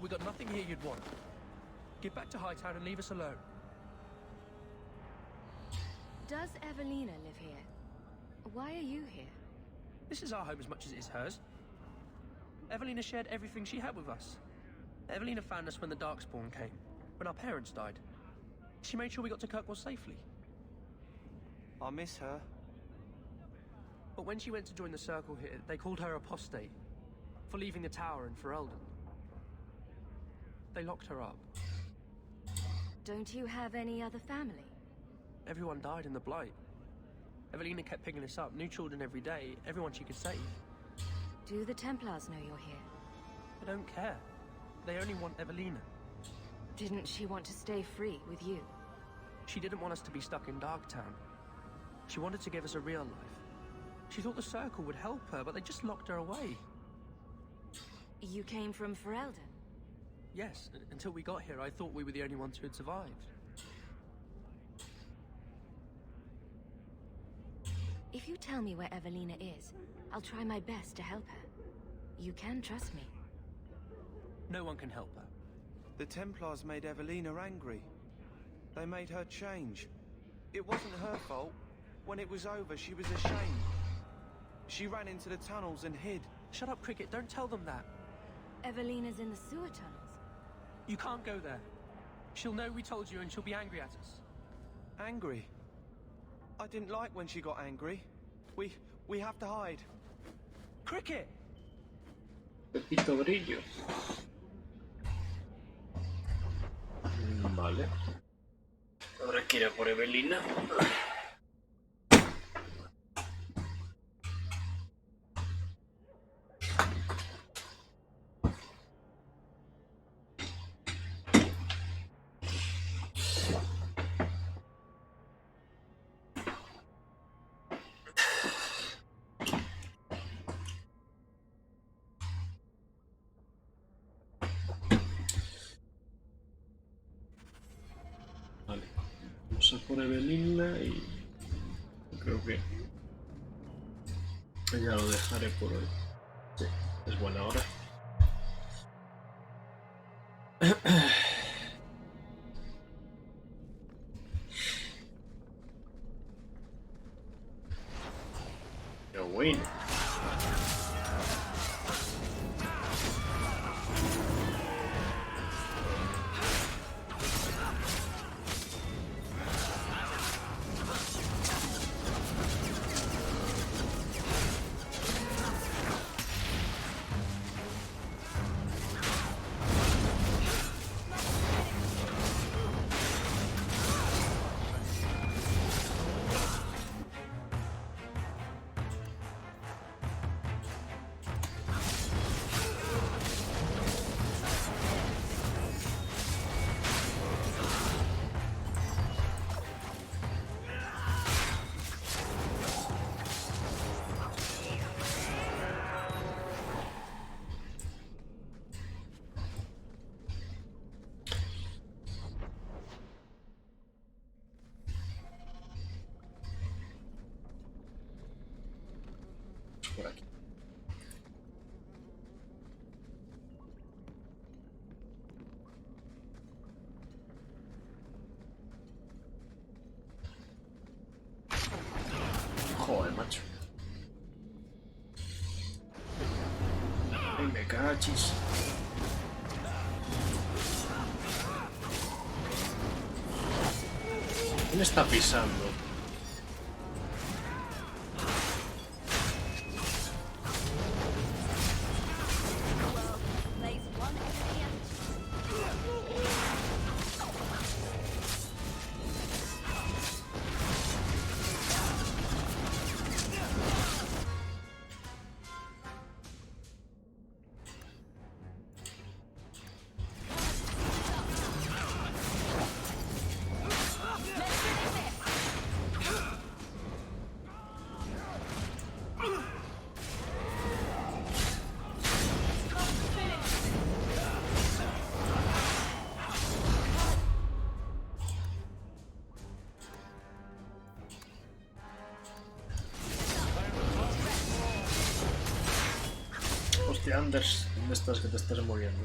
We got nothing here you'd want. Get back to Hightown and leave us alone. Does Evelina live here? Why are you here? This is our home as much as it is hers. Evelina shared everything she had with us. Evelina found us when the Darkspawn came, when our parents died. She made sure we got to Kirkwall safely. I miss her. But when she went to join the Circle here, they called her apostate for leaving the tower in Ferelden. They locked her up. Don't you have any other family? Everyone died in the Blight. Evelina kept picking us up, new children every day, everyone she could save. Do the Templars know you're here? They don't care. They only want Evelina. Didn't she want to stay free with you? She didn't want us to be stuck in Darktown. She wanted to give us a real life. She thought the Circle would help her, but they just locked her away. You came from Ferelden? Yes, until we got here, I thought we were the only ones who had survived. If you tell me where Evelina is, I'll try my best to help her. You can trust me. No one can help her. The Templars made Evelina angry. They made her change. It wasn't her fault. When it was over, she was ashamed. She ran into the tunnels and hid. Shut up, Cricket. Don't tell them that. Evelina's in the sewer tunnels. You can't go there. She'll know we told you and she'll be angry at us. Angry? I didn't like when she got angry. We have to hide. Cricket! Pepito Grillo. Vale. Ahora que ir a por Evelina. por Evelina y creo que ya lo dejaré por hoy. Sí, es buena hora. Qué bueno. Por aquí. Joder, macho. Ay, me cachis. ¿Quién está pisando? Hostia, Anders, ¿dónde estás que te estás muriendo?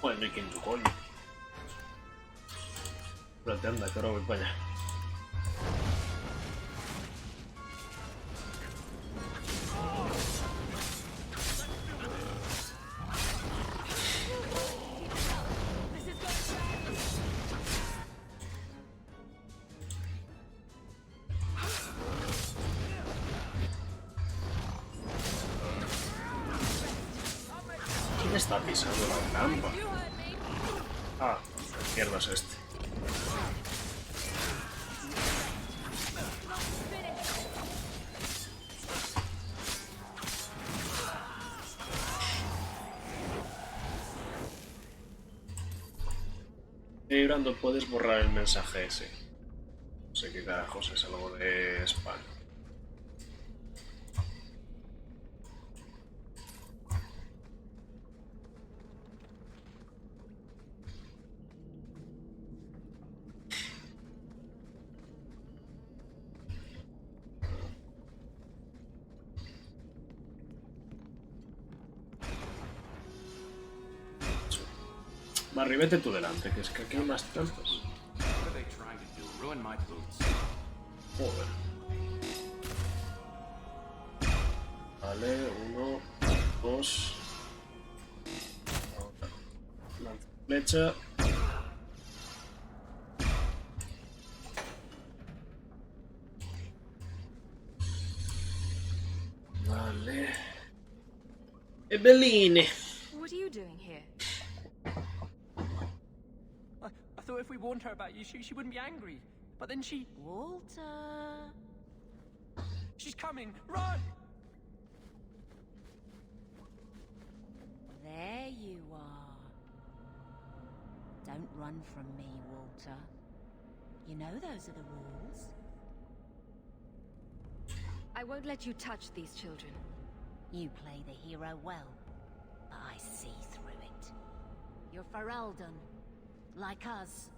Bueno, ¿y quién tu coño? Espérate, anda, que ahora voy para allá. ¿Quién está pisando la trampa? Ah, ¿qué mierda es este? Brandon, puedes borrar el mensaje ese. No sé qué carajos es, algo de spam. Barry, vete tú delante, que es que aquí hay más trampas. Joder. Vale, 1, 2. Lanza flecha. Vale. Eveline. What are you doing here? I thought if we warned her about you, she wouldn't be angry. But then she... Walter! She's coming! Run! There you are. Don't run from me, Walter. You know those are the rules. I won't let you touch these children. You play the hero well, but I see through it. You're Ferelden. Like us.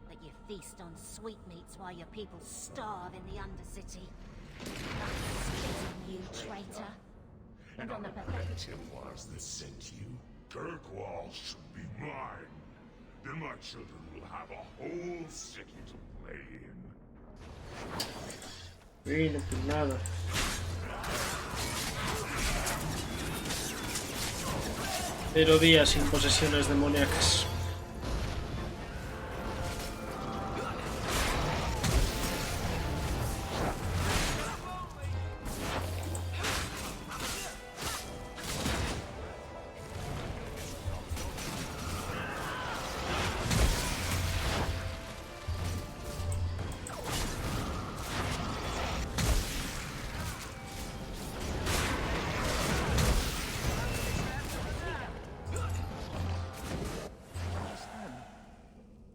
That you feast on sweetmeats while your people starve in the Undercity. That's spit on you, traitor. And on the pathetic it was that sent you. Kirkwall should be mine. Then my children will have a whole city to play in. No por nada. Pero días sin posesiones demoníacas.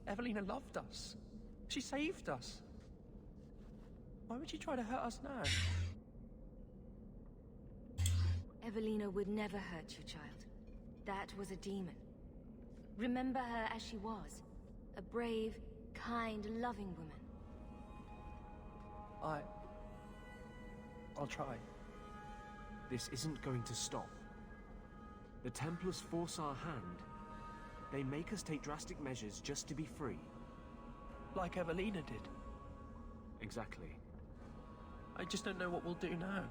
Evelina loved us. She saved us. Why would she try to hurt us now? Evelina would never hurt you, child. That was a demon. Remember her as she was. A brave, kind, loving woman. I'll try. This isn't going to stop. The Templars force our hand. They make us take drastic measures just to be free. Like Evelina did. Exactly. I just don't know what we'll do now.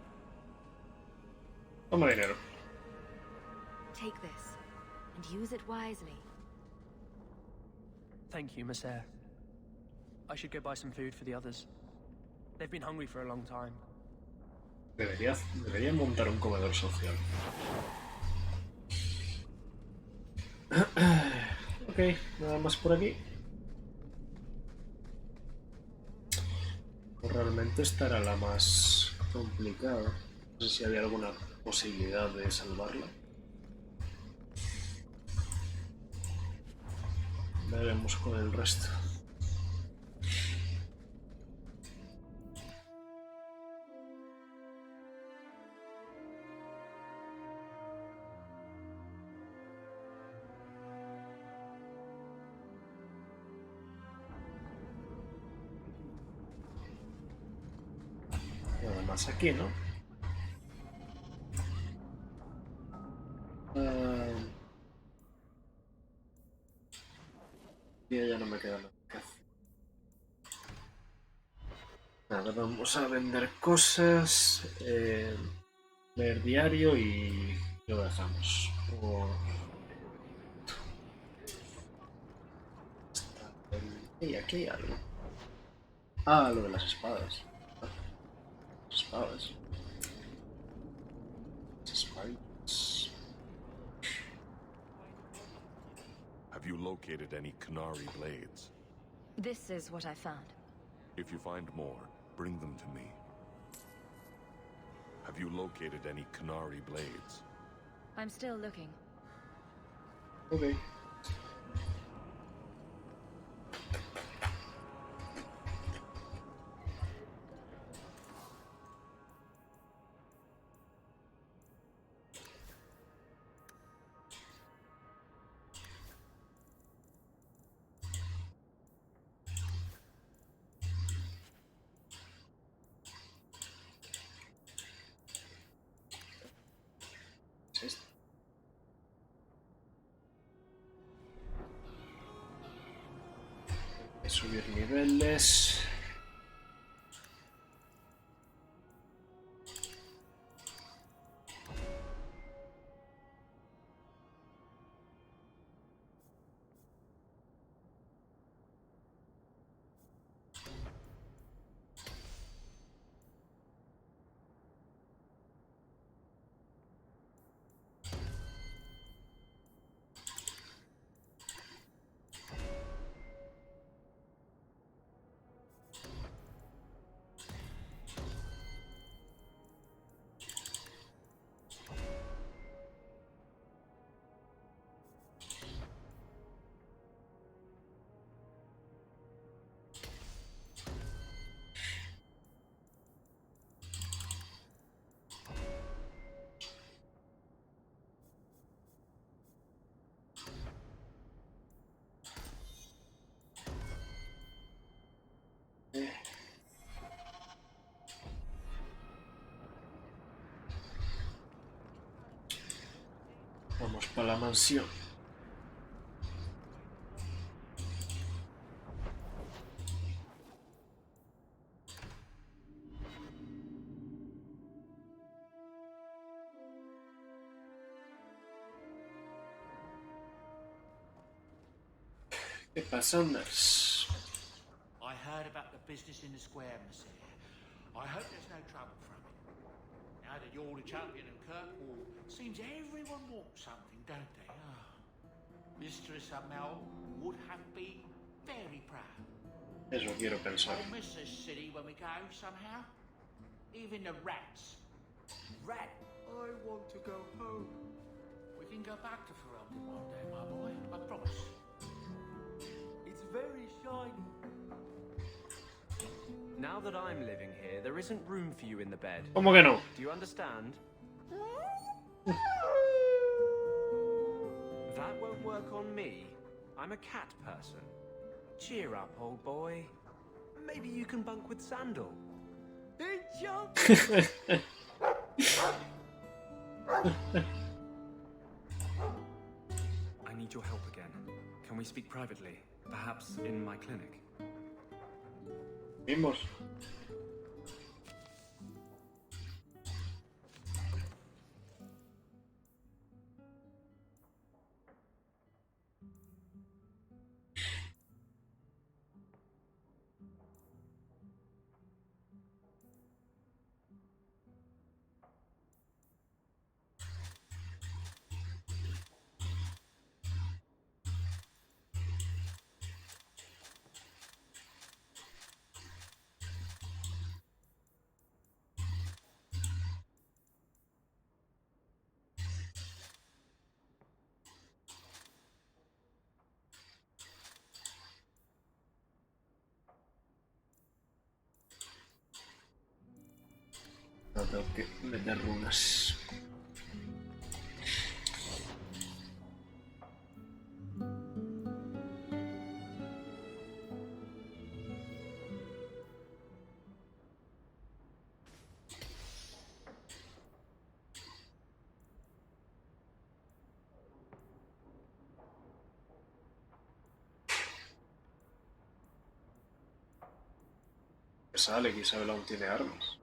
Toma dinero. Take this, and use it wisely. Thank you, Miss Eyre. I should go buy some food for the others. They've been hungry for a long time. Debería montar un comedor social. Ok, nada más por aquí. Pues realmente esta era la más complicada. No sé si había alguna posibilidad de salvarla. Veremos con el resto. Nada más aquí, ¿no? Ya no me queda nada que hacer. Nada, vamos a vender cosas, leer diario y lo dejamos. Y aquí hay algo. Ah, lo de las espadas. Espadas. Espadas. Have you located any Canary blades? This is what I found. If you find more, bring them to me. Have you located any Canary blades? I'm still looking. Okay. Subir niveles. Vamos para la mansión. ¿Qué pasa, Anders? I heard about the business in the square, monsieur. I hope there's no trouble from it. Now that you're the champion of Kirkwall, seems everyone wants something, don't they? Mistress Amel would have been very proud. Eso quiero pensar. I'll miss this city when we go, somehow. Even the rats. Rat, I want to go home. We can go back to Ferelden one day, my boy. I promise. It's very shiny. Now that I'm living here, there isn't room for you in the bed. ¿Cómo que no? Do you understand? That won't work on me. I'm a cat person. Cheer up, old boy. Maybe you can bunk with Sandal. I need your help again. Can we speak privately? Perhaps in my clinic? Vimos. No tengo que meter runas. ¿Qué sale? Que Isabel aún tiene armas.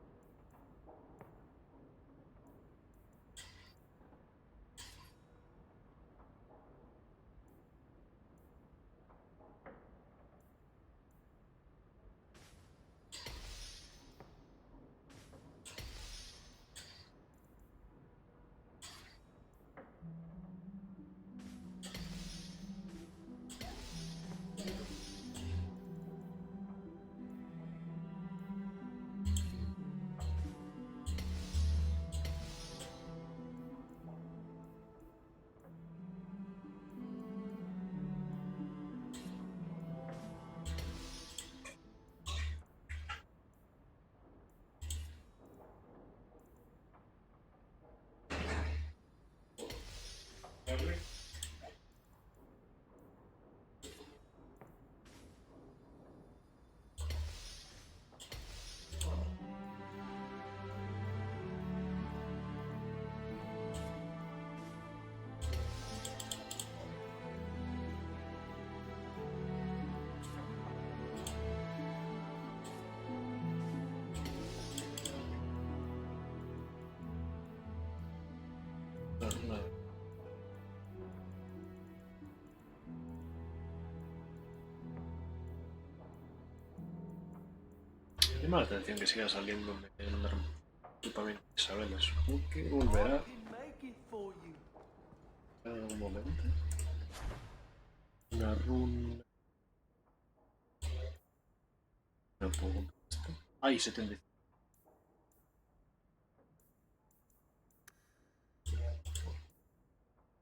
No. Me llama la atención que siga saliendo el equipamiento de Isabel. Supongo que volverá en algún momento. Una runa. No puedo comprar esto. Ay, 75.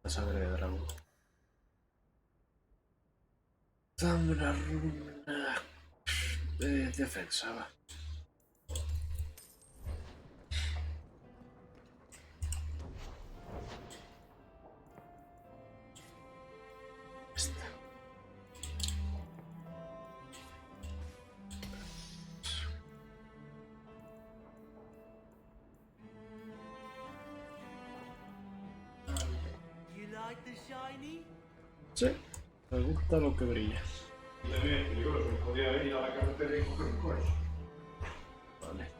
La sangre de dragón. Dame una runa de defensa, va. Esta. like the shiny? Sí, me gusta lo que brilla. También es peligroso, podía ir a la carretera y coger un coche. Vale.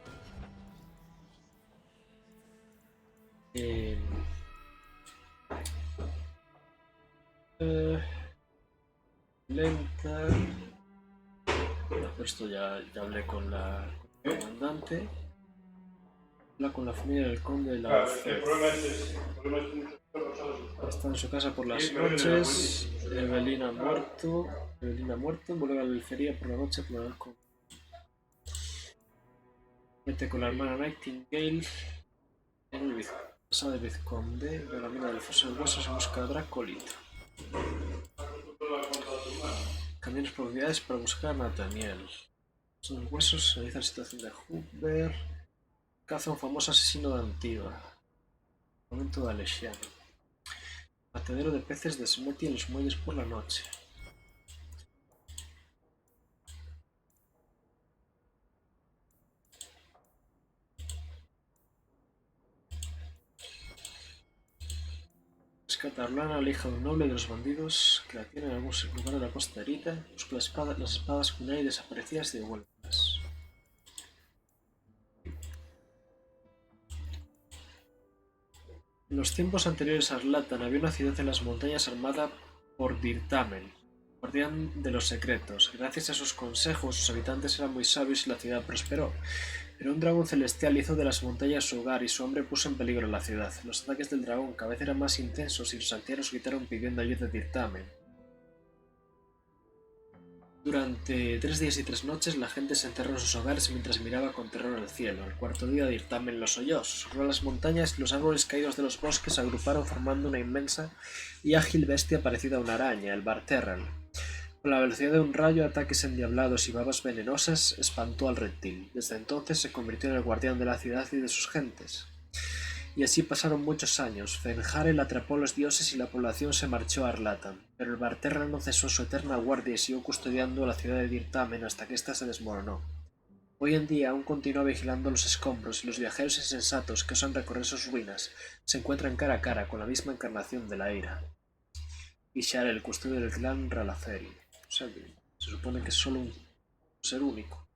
Lenta. Bueno, esto ya hablé con la comandante. Habla con la familia del conde de la Claro, el problema es ese. El problema es que muchos perros salen. Está en su casa por las Y es que noches. viene la Evelyn ha muerto. Evelyn ha muerto. Vuelve a la alfería por la noche por hablar con. Mete con la hermana Nightingale. En el casa de vizconde. De la mina del foso de huesos en busca de Dracolito. Camiones propiedades para buscar a Nathaniel. Son los huesos. Analiza la situación de Hoover. Caza a un famoso asesino de Antigua. Momento de Alexiano. Matadero de peces de Smetty en los muelles por la noche. Rescata a Orlana, la hija de un noble de los bandidos que la tiene en algún lugar de la costa herida. Busca las espadas kunai desaparecidas y devuélvelas. En los tiempos anteriores a Arlatan había una ciudad en las montañas armada por Dirtamen, guardián de los secretos. Gracias a sus consejos, sus habitantes eran muy sabios y la ciudad prosperó. Pero un dragón celestial hizo de las montañas su hogar y su hambre puso en peligro la ciudad. Los ataques del dragón cada vez eran más intensos y los ancianos gritaron pidiendo ayuda de Dirtamen. Durante 3 días y 3 noches la gente se encerró en sus hogares mientras miraba con terror al cielo. El cuarto día Dirtamen los oyó. Susurró a las montañas y los árboles caídos de los bosques se agruparon formando una inmensa y ágil bestia parecida a una araña, el Barterral. Con la velocidad de un rayo, ataques endiablados y babas venenosas espantó al reptil. Desde entonces se convirtió en el guardián de la ciudad y de sus gentes. Y así pasaron muchos años. Fenjarel atrapó a los dioses y la población se marchó a Arlatan. Pero el Barterra no cesó su eterna guardia y siguió custodiando la ciudad de Dirtamen hasta que ésta se desmoronó. Hoy en día aún continúa vigilando los escombros y los viajeros insensatos que osan recorrer sus ruinas se encuentran cara a cara con la misma encarnación de la ira. Ishar, el custodio del clan Ralaferi. O sea que se supone que es solo un ser único.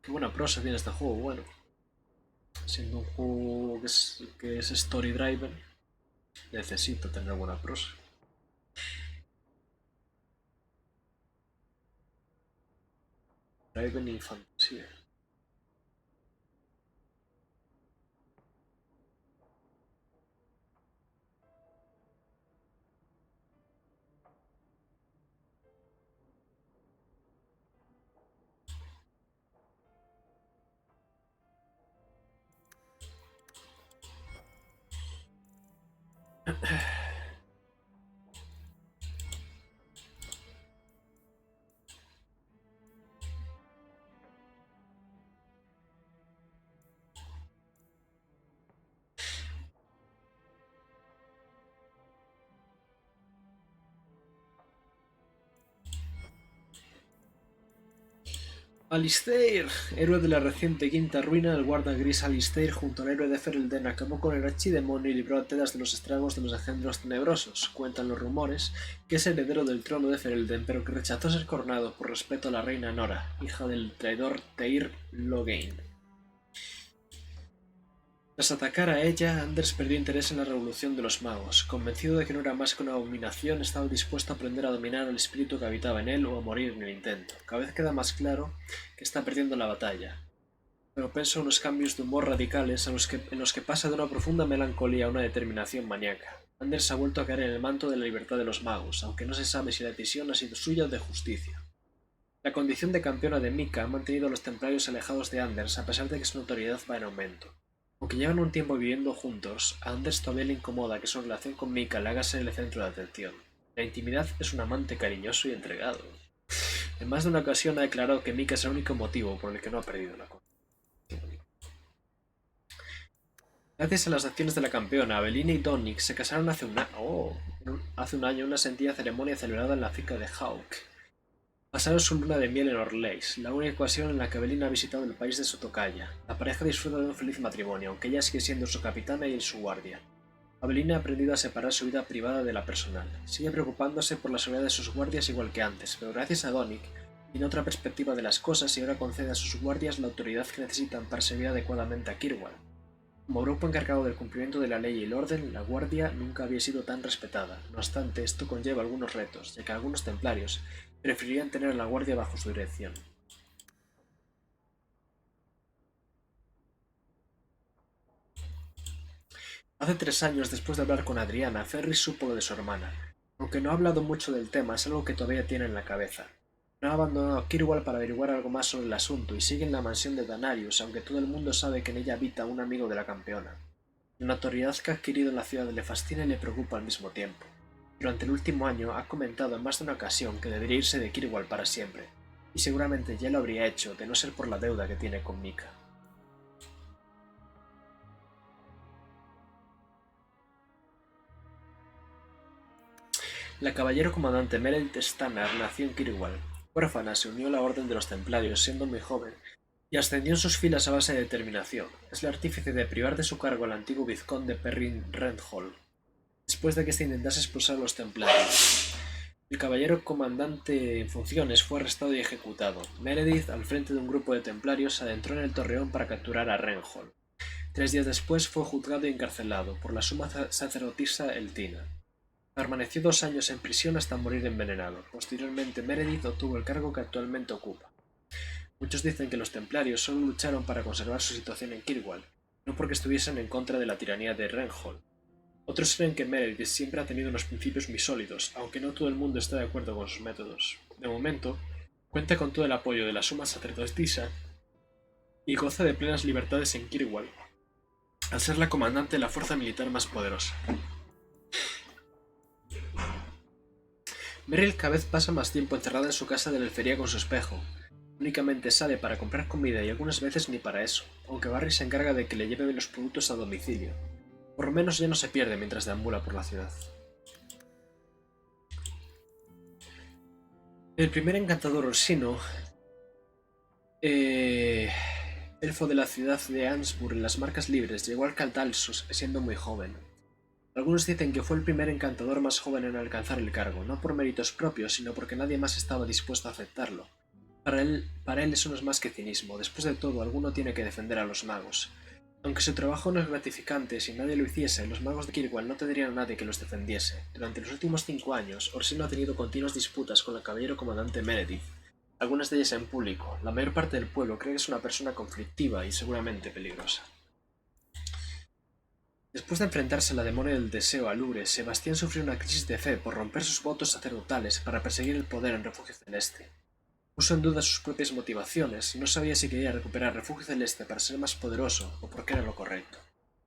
Qué buena prosa tiene este juego, bueno. Siendo un juego que es story driven, necesito tener buena prosa. Driven y fantasía. Alistair, héroe de la reciente quinta ruina, el guarda gris Alistair junto al héroe de Ferelden acabó con el archidemonio y libró a Tedas de los estragos de los engendros tenebrosos. Cuentan los rumores que es heredero del trono de Ferelden, pero que rechazó ser coronado por respeto a la reina Nora, hija del traidor Teir Logain. Tras atacar a ella, Anders perdió interés en la revolución de los magos. Convencido de que no era más que una abominación, estaba dispuesto a aprender a dominar al espíritu que habitaba en él o a morir en el intento. Cada vez queda más claro que está perdiendo la batalla. Pero pienso en unos cambios de humor radicales en los que pasa de una profunda melancolía a una determinación maníaca. Anders ha vuelto a caer en el manto de la libertad de los magos, aunque no se sabe si la decisión ha sido suya o de justicia. La condición de campeona de Mika ha mantenido a los templarios alejados de Anders a pesar de que su notoriedad va en aumento. Aunque llevan un tiempo viviendo juntos, a Anders todavía le incomoda que su relación con Mika le haga ser el centro de atención. La intimidad es un amante cariñoso y entregado. En más de una ocasión ha declarado que Mika es el único motivo por el que no ha perdido la confianza. Gracias a las acciones de la campeona, Avelina y Donnick se casaron hace un año en una sentida ceremonia celebrada en la finca de Hawk. Pasaron su luna de miel en Orleis, la única ocasión en la que Evelyn ha visitado el país de su tocaya. La pareja disfruta de un feliz matrimonio, aunque ella sigue siendo su capitana y su guardia. Evelyn ha aprendido a separar su vida privada de la personal. Sigue preocupándose por la seguridad de sus guardias igual que antes, pero gracias a Donick, tiene otra perspectiva de las cosas y ahora concede a sus guardias la autoridad que necesitan para servir adecuadamente a Kirwall. Como grupo encargado del cumplimiento de la ley y el orden, la guardia nunca había sido tan respetada. No obstante, esto conlleva algunos retos, ya que algunos templarios preferirían tener a la guardia bajo su dirección. Hace 3 años, después de hablar con Adriana, Ferris supo lo de su hermana. Aunque no ha hablado mucho del tema, es algo que todavía tiene en la cabeza. No ha abandonado a Kirwall para averiguar algo más sobre el asunto y sigue en la mansión de Danarius, aunque todo el mundo sabe que en ella habita un amigo de la campeona. La notoriedad que ha adquirido en la ciudad le fascina y le preocupa al mismo tiempo. Durante el último año ha comentado en más de una ocasión que debería irse de Kirwall para siempre, y seguramente ya lo habría hecho de no ser por la deuda que tiene con Mika. La caballero comandante Meredith Stannar nació en Kirwall. Huérfana, se unió a la Orden de los Templarios siendo muy joven y ascendió en sus filas a base de determinación. Es el artífice de privar de su cargo al antiguo vizconde Perrin Randhall, después de que éste intentase expulsar a los Templarios. El caballero comandante en funciones fue arrestado y ejecutado. Meredith, al frente de un grupo de templarios, se adentró en el torreón para capturar a Randhall. 3 días después fue juzgado y encarcelado por la suma sacerdotisa Eltina. Permaneció 2 años en prisión hasta morir envenenado. Posteriormente, Meredith obtuvo el cargo que actualmente ocupa. Muchos dicen que los templarios solo lucharon para conservar su situación en Kirwall, no porque estuviesen en contra de la tiranía de Randhall. Otros creen que Meredith siempre ha tenido unos principios muy sólidos, aunque no todo el mundo está de acuerdo con sus métodos. De momento, cuenta con todo el apoyo de la suma sacerdotisa y goza de plenas libertades en Kirwall, al ser la comandante de la fuerza militar más poderosa. Meryl cada vez pasa más tiempo encerrada en su casa de la alfería con su espejo. Únicamente sale para comprar comida y algunas veces ni para eso, aunque Barry se encarga de que le lleve los productos a domicilio. Por lo menos ya no se pierde mientras deambula por la ciudad. El primer encantador orsino, elfo de la ciudad de Ansburg en las Marcas Libres, llegó al Caldalsos siendo muy joven. Algunos dicen que fue el primer encantador más joven en alcanzar el cargo, no por méritos propios, sino porque nadie más estaba dispuesto a aceptarlo. Para él eso no es más que cinismo. Después de todo, alguno tiene que defender a los magos. Aunque su trabajo no es gratificante, si nadie lo hiciese, los magos de Kirwall no tendrían a nadie que los defendiese. Durante los últimos 5 años, Orsino ha tenido continuas disputas con el caballero comandante Meredith, algunas de ellas en público. La mayor parte del pueblo cree que es una persona conflictiva y seguramente peligrosa. Después de enfrentarse a la demonio del deseo a Lure, Sebastián sufrió una crisis de fe por romper sus votos sacerdotales para perseguir el poder en Refugio Celeste. Puso en duda sus propias motivaciones y no sabía si quería recuperar Refugio Celeste para ser más poderoso o porque era lo correcto.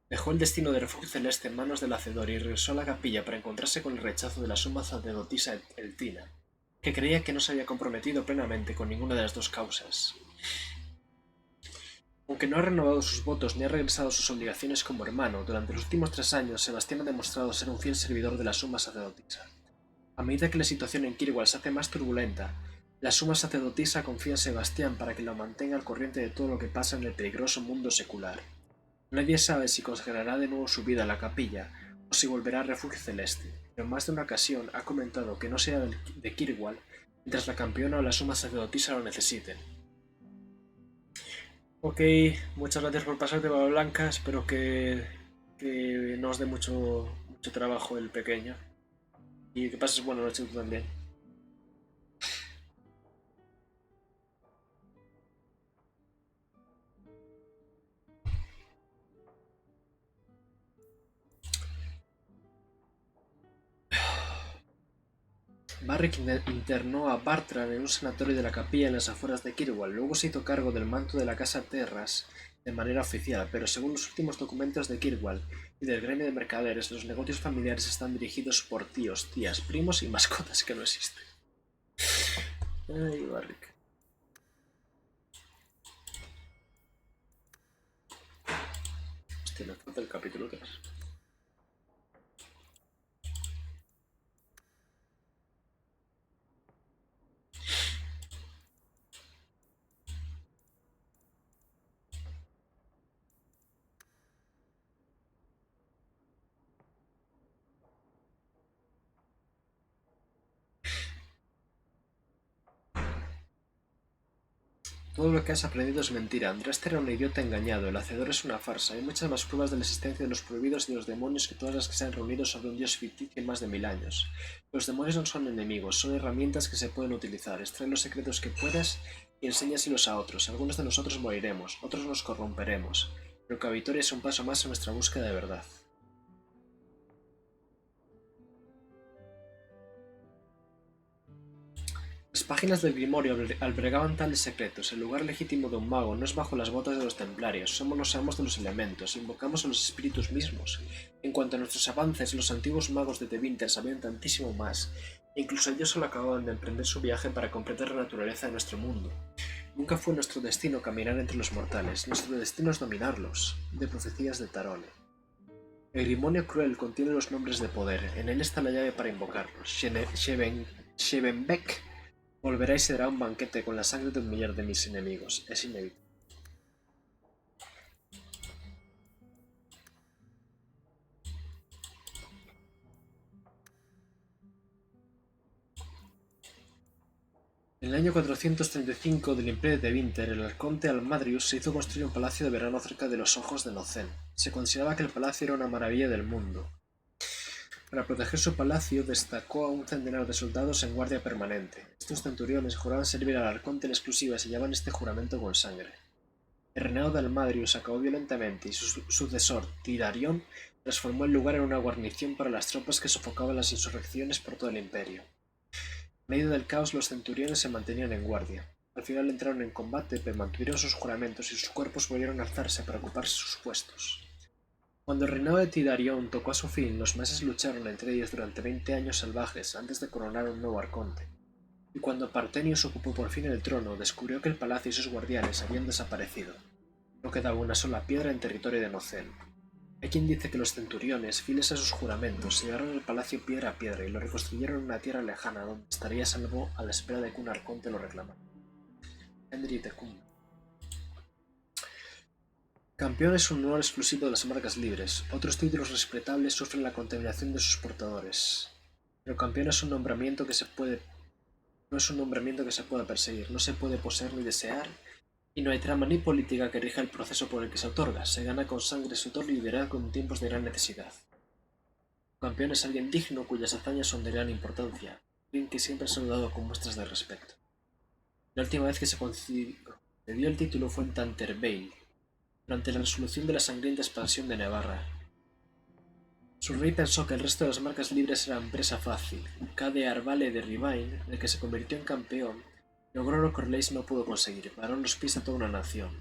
Dejó el destino de Refugio Celeste en manos del Hacedor y regresó a la capilla para encontrarse con el rechazo de la suma sacerdotisa Eltina, que creía que no se había comprometido plenamente con ninguna de las dos causas. Aunque no ha renovado sus votos ni ha regresado a sus obligaciones como hermano, durante los últimos 3 años Sebastián ha demostrado ser un fiel servidor de la suma sacerdotisa. A medida que la situación en Kirwall se hace más turbulenta, la suma sacerdotisa confía en Sebastián para que lo mantenga al corriente de todo lo que pasa en el peligroso mundo secular. Nadie sabe si consagrará de nuevo su vida a la capilla o si volverá a Refugio Celeste, pero en más de una ocasión ha comentado que no será de Kirwall mientras la campeona o la suma sacerdotisa lo necesiten. Ok, muchas gracias por pasarte, Baba Blanca. Espero que no os dé mucho trabajo el pequeño. Y que pases buena noche tú también. Barrick internó a Bartran en un sanatorio de la capilla en las afueras de Kirwall. Luego se hizo cargo del manto de la casa Terras de manera oficial, pero según los últimos documentos de Kirwall y del gremio de mercaderes, los negocios familiares están dirigidos por tíos, tías, primos y mascotas que no existen. Ay, Barrick. Hostia, me falta el capítulo 3. Todo lo que has aprendido es mentira. Andraste era un idiota engañado. El hacedor es una farsa. Hay muchas más pruebas de la existencia de los prohibidos y de los demonios que todas las que se han reunido sobre un dios ficticio en más de 1000 años. Los demonios no son enemigos, son herramientas que se pueden utilizar. Extrae los secretos que puedas y enséñaselos a otros. Algunos de nosotros moriremos, otros nos corromperemos. Pero cada victoria es un paso más en nuestra búsqueda de verdad. Las páginas del Grimorio albergaban tales secretos. El lugar legítimo de un mago no es bajo las botas de los templarios. Somos los amos de los elementos. Invocamos a los espíritus mismos. En cuanto a nuestros avances, los antiguos magos de Tevinter sabían tantísimo más. E incluso ellos solo acababan de emprender su viaje para comprender la naturaleza de nuestro mundo. Nunca fue nuestro destino caminar entre los mortales. Nuestro destino es dominarlos. De profecías de Tarone. El Grimorio Cruel contiene los nombres de poder. En él está la llave para invocarlos. Shevenbeck volverá y se dará un banquete con la sangre de 1.000.000 de mis enemigos. Es inevitable. En el año 435 del Imperio de Tevinter, el arconte Almadrius se hizo construir un palacio de verano cerca de los ojos de Nocen. Se consideraba que el palacio era una maravilla del mundo. Para proteger su palacio, destacó a un centenar de soldados en guardia permanente. Estos centuriones juraban servir al arconte en exclusiva y sellaban este juramento con sangre. El reinado de Almadrius acabó violentamente y su sucesor, Tidarion, transformó el lugar en una guarnición para las tropas que sofocaban las insurrecciones por todo el imperio. En medio del caos, los centuriones se mantenían en guardia. Al final entraron en combate, pero mantuvieron sus juramentos y sus cuerpos volvieron a alzarse para ocuparse sus puestos. Cuando el reinado de Tidarion tocó a su fin, los meses lucharon entre ellos durante 20 años salvajes antes de coronar un nuevo arconte. Y cuando Partenius ocupó por fin el trono, descubrió que el palacio y sus guardianes habían desaparecido. No quedaba una sola piedra en territorio de Nocen. Hay quien dice que los centuriones, fieles a sus juramentos, llevaron el palacio piedra a piedra y lo reconstruyeron en una tierra lejana donde estaría a salvo a la espera de que un arconte lo reclamara. Henry de Cum. Campeón es un honor exclusivo de las marcas libres. Otros títulos respetables sufren la contaminación de sus portadores. Pero campeón es un nombramiento que no es un nombramiento que se pueda perseguir, no se puede poseer ni desear, y no hay trama ni política que rija el proceso por el que se otorga. Se gana con sangre, sudor y liderazgo en tiempos de gran necesidad. Campeón es alguien digno cuyas hazañas son de gran importancia, alguien que siempre es saludado con muestras de respeto. La última vez que se concedió el título fue en Tantervale, durante la resolución de la sangrienta expansión de Navarra. Su rey pensó que el resto de las marcas libres era empresa fácil. Cade Arvale de Rivain, el que se convirtió en campeón, logró lo que Orleis no pudo conseguir, paró los pies a toda una nación.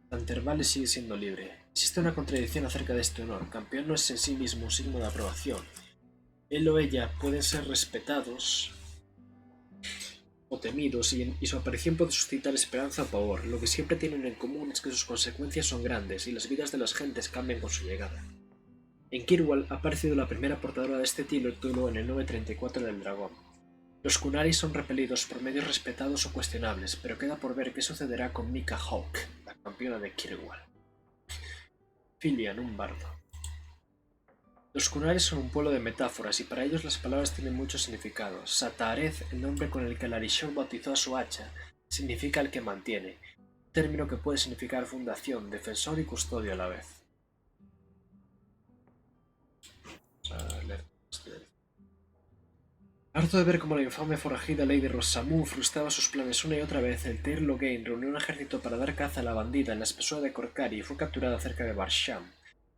Tantervale sigue siendo libre. Existe una contradicción acerca de este honor. Campeón no es en sí mismo un signo de aprobación. Él o ella pueden ser respetados o temidos, y su aparición puede suscitar esperanza o pavor. Lo que siempre tienen en común es que sus consecuencias son grandes y las vidas de las gentes cambian con su llegada. En Kirwall ha aparecido la primera portadora de este título en el 934 del Dragón. Los Kunari son repelidos por medios respetados o cuestionables, pero queda por ver qué sucederá con Mika Hawk, la campeona de Kirwall. Filian, un bardo. Los Kunari son un pueblo de metáforas y para ellos las palabras tienen mucho significado. Sataarez, el nombre con el que Larishon bautizó a su hacha, significa el que mantiene, un término que puede significar fundación, defensor y custodio a la vez. Harto de ver cómo la infame forajida Lady Rosamun frustraba sus planes una y otra vez, el Teir Logain reunió un ejército para dar caza a la bandida en la espesura de Korkari y fue capturada cerca de Barsham.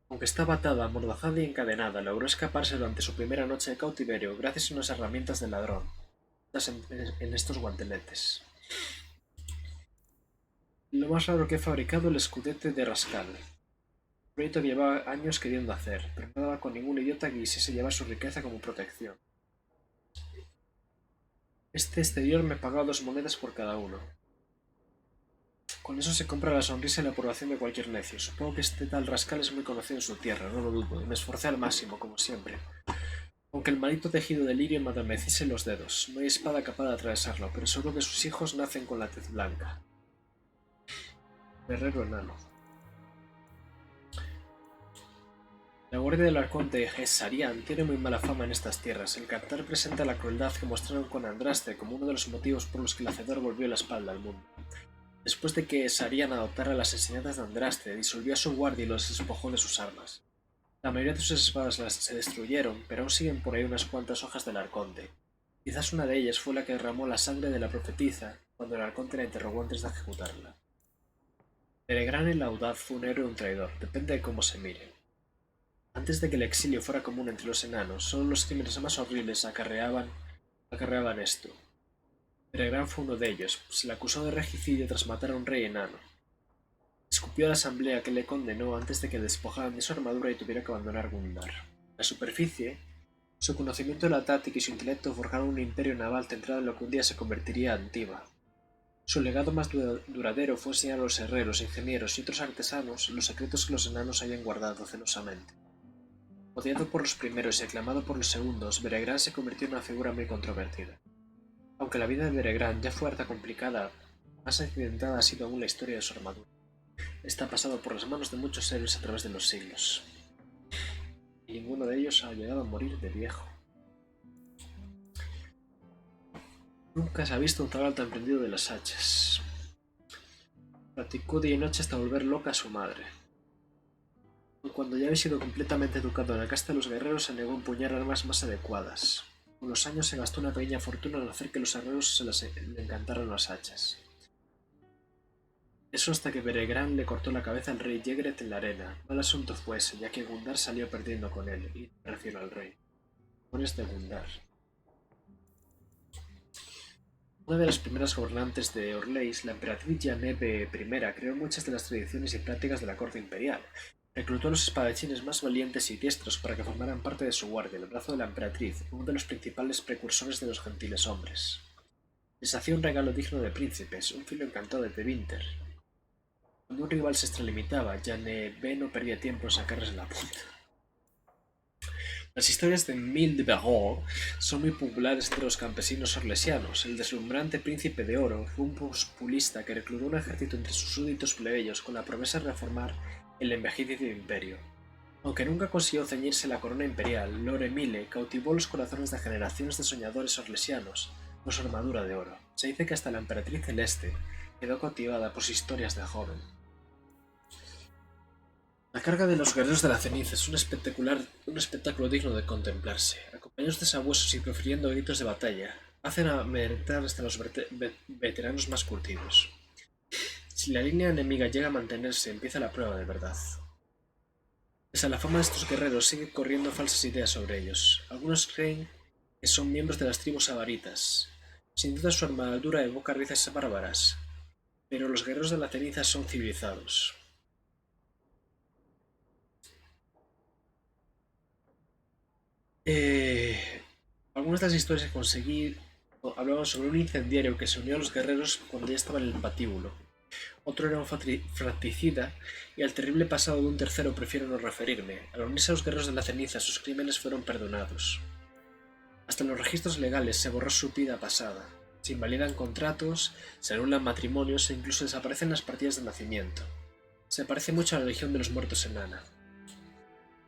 Aunque estaba atada, amordazada y encadenada, logró escaparse durante su primera noche de cautiverio gracias a unas herramientas de ladrón, en estos guanteletes. Lo más raro que he fabricado, el escudete de Rascal. El proyecto llevaba años queriendo hacer, pero no daba con ningún idiota que quisiese llevar su riqueza como protección. Este exterior me pagaba 2 monedas por cada uno. Con eso se compra la sonrisa y la aprobación de cualquier necio. Supongo que este tal Rascal es muy conocido en su tierra, no lo dudo, y me esforcé al máximo, como siempre. Aunque el maldito tejido de lirio me adormeciese los dedos, no hay espada capaz de atravesarlo, pero seguro que sus hijos nacen con la tez blanca. Guerrero enano. La guardia del arconte Gesarian tiene muy mala fama en estas tierras. El cartel presenta la crueldad que mostraron con Andraste como uno de los motivos por los que el hacedor volvió la espalda al mundo. Después de que Sarian adoptara las enseñanzas de Andraste, disolvió a su guardia y los despojó de sus armas. La mayoría de sus espadas se destruyeron, pero aún siguen por ahí unas cuantas hojas del arconte. Quizás una de ellas fue la que derramó la sangre de la profetisa cuando el arconte la interrogó antes de ejecutarla. Beregran el audaz fue un héroe o un traidor, depende de cómo se mire. Antes de que el exilio fuera común entre los enanos, solo los crímenes más horribles acarreaban esto. Beregran fue uno de ellos, se le acusó de regicidio tras matar a un rey enano. Escupió a la asamblea que le condenó antes de que despojaran de su armadura y tuviera que abandonar Gundar. La superficie, su conocimiento de la táctica y su intelecto forjaron un imperio naval centrado en lo que un día se convertiría en Antiva. Su legado más duradero fue enseñar a los herreros, ingenieros y otros artesanos los secretos que los enanos habían guardado celosamente. Odiado por los primeros y aclamado por los segundos, Beregran se convirtió en una figura muy controvertida. Aunque la vida de Beregran ya fue harta complicada, más accidentada ha sido aún la historia de su armadura. Está pasado por las manos de muchos héroes a través de los siglos. Y ninguno de ellos ha llegado a morir de viejo. Nunca se ha visto un zagal tan prendido de las hachas. Practicó día y noche hasta volver loca a su madre. Cuando ya había sido completamente educado en la casta de los guerreros, se negó a empuñar armas más adecuadas. Con los años se gastó una pequeña fortuna en hacer que los herreros le encantaran las hachas. Eso hasta que Beregran le cortó la cabeza al rey Yegret en la arena. Mal asunto fue ese, ya que Gundar salió perdiendo con él, y me refiero al rey. Pones de Gundar. Una de las primeras gobernantes de Orleis, la emperatriz Janebe I, creó muchas de las tradiciones y prácticas de la corte imperial. Reclutó a los espadachines más valientes y diestros para que formaran parte de su guardia, el brazo de la emperatriz, uno de los principales precursores de los gentiles hombres. Les hacía un regalo digno de príncipes, un filo encantado de Tevinter. Cuando un rival se extralimitaba, Janebe no perdía tiempo en sacarles la punta. Las historias de Mille de Barreau son muy populares entre los campesinos orlesianos. El deslumbrante príncipe de oro fue un populista que reclutó un ejército entre sus súbditos plebeyos con la promesa de reformar el envejecido imperio. Aunque nunca consiguió ceñirse la corona imperial, Lord Emile cautivó los corazones de generaciones de soñadores orlesianos con su armadura de oro. Se dice que hasta la emperatriz celeste quedó cautivada por sus historias de joven. La carga de los guerreros de la ceniza es un espectáculo digno de contemplarse. Acompañados de sabuesos y profiriendo gritos de batalla, hacen amedrentar hasta los veteranos más curtidos. Si la línea enemiga llega a mantenerse, empieza la prueba de verdad. Pese a la fama de estos guerreros, sigue corriendo falsas ideas sobre ellos. Algunos creen que son miembros de las tribus avaritas. Sin duda su armadura evoca raíces bárbaras, pero los guerreros de la ceniza son civilizados. Algunas de las historias que conseguí hablaban sobre un incendiario que se unió a los guerreros cuando ya estaban en el patíbulo. Otro era un fratricida, y al terrible pasado de un tercero prefiero no referirme. Al unirse a los guerreros de la ceniza, sus crímenes fueron perdonados. Hasta en los registros legales se borró su vida pasada. Se invalidan contratos, se anulan matrimonios e incluso desaparecen las partidas de nacimiento. Se parece mucho a la Legión de los Muertos enana.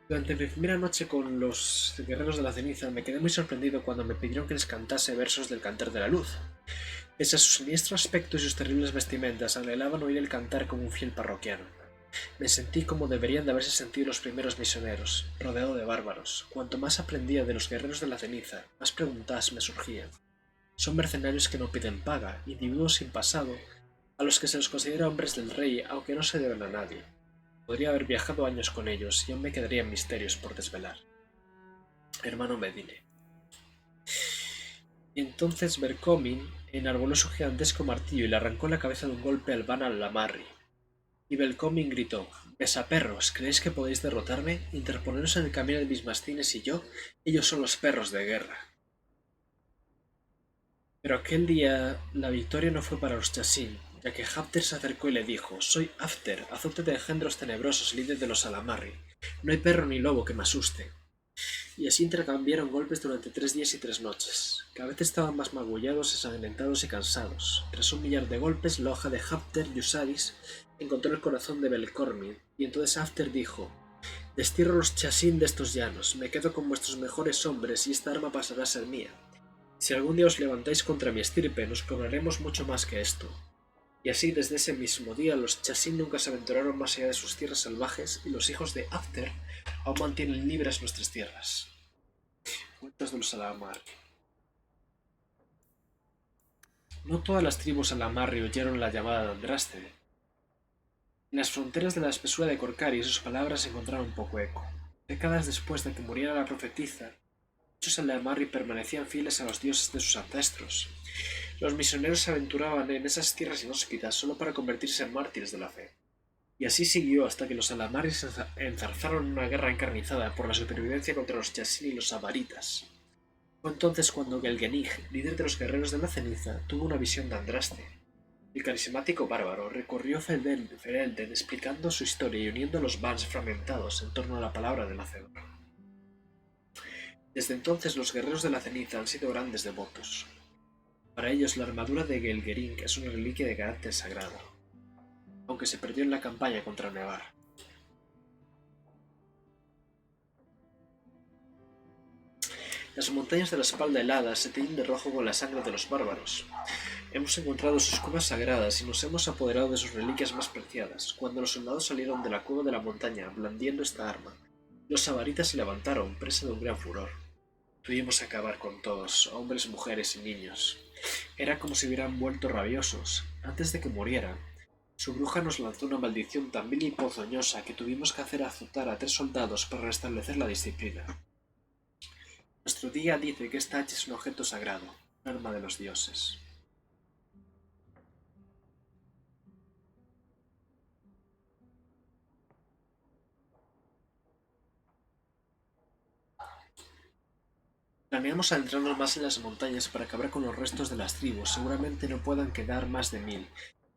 Durante mi primera noche con los guerreros de la ceniza me quedé muy sorprendido cuando me pidieron que les cantase versos del Cantar de la Luz. Pese a su siniestro aspecto y sus terribles vestimentas, anhelaban oír el cantar como un fiel parroquiano. Me sentí como deberían de haberse sentido los primeros misioneros, rodeado de bárbaros. Cuanto más aprendía de los guerreros de la ceniza, más preguntas me surgían. Son mercenarios que no piden paga, individuos sin pasado, a los que se los considera hombres del rey, aunque no se deben a nadie. Podría haber viajado años con ellos y aún me quedarían misterios por desvelar. Hermano Medine. Y entonces Belcomin enarboló su gigantesco martillo y le arrancó la cabeza de un golpe al Van al-Lamarri. Y Belcomin gritó: «Besaperros, ¿creéis que podéis derrotarme? Interponeros en el camino de mis mastines y yo, ellos son los perros de guerra». Pero aquel día la victoria no fue para los Chassin, ya que Hafter se acercó y le dijo: «Soy Hafter, azote de engendros tenebrosos, líder de los Alamarri. No hay perro ni lobo que me asuste». Y así intercambiaron golpes durante 3 días y 3 noches. Cada vez estaban más magullados, ensangrentados y cansados. Tras 1 millar de golpes, la hoja de Hafter Yusadis encontró el corazón de Belcormid, y entonces Hafter dijo: «Destierro los Chassin de estos llanos, me quedo con vuestros mejores hombres y esta arma pasará a ser mía. Si algún día os levantáis contra mi estirpe, nos cobraremos mucho más que esto». Y así, desde ese mismo día, los Chassin nunca se aventuraron más allá de sus tierras salvajes y los hijos de After aún mantienen libres nuestras tierras. Cuentos de los Alamarri. No todas las tribus Alamarri oyeron la llamada de Andraste. En las fronteras de la espesura de Corcari sus palabras encontraron poco eco. Décadas después de que muriera la profetisa, muchos Alamarri permanecían fieles a los dioses de sus ancestros. Los misioneros se aventuraban en esas tierras inhóspitas solo para convertirse en mártires de la fe. Y así siguió hasta que los Alamarri se enzarzaron en una guerra encarnizada por la supervivencia contra los Chassin y los Sabaritas. Fue entonces cuando Gelgenig, líder de los guerreros de la ceniza, tuvo una visión de Andraste. El carismático bárbaro recorrió Ferelden explicando su historia y uniendo los bands fragmentados en torno a la palabra del Hacedor. Desde entonces los guerreros de la ceniza han sido grandes devotos. Para ellos la armadura de Gelgerig es una reliquia de carácter sagrado, aunque se perdió en la campaña contra Nevar. Las montañas de la espalda helada se tiñen de rojo con la sangre de los bárbaros. Hemos encontrado sus cuevas sagradas y nos hemos apoderado de sus reliquias más preciadas. Cuando los soldados salieron de la cueva de la montaña blandiendo esta arma, los sabaritas se levantaron, presa de un gran furor. Tuvimos que acabar con todos, hombres, mujeres y niños. Era como si hubieran vuelto rabiosos. Antes de que murieran, su bruja nos lanzó una maldición tan vil y ponzoñosa que tuvimos que hacer azotar a 3 soldados para restablecer la disciplina. Nuestro guía dice que esta hacha es un objeto sagrado, un arma de los dioses. Planeamos adentrarnos más en las montañas para acabar con los restos de las tribus. Seguramente no puedan quedar más de 1000.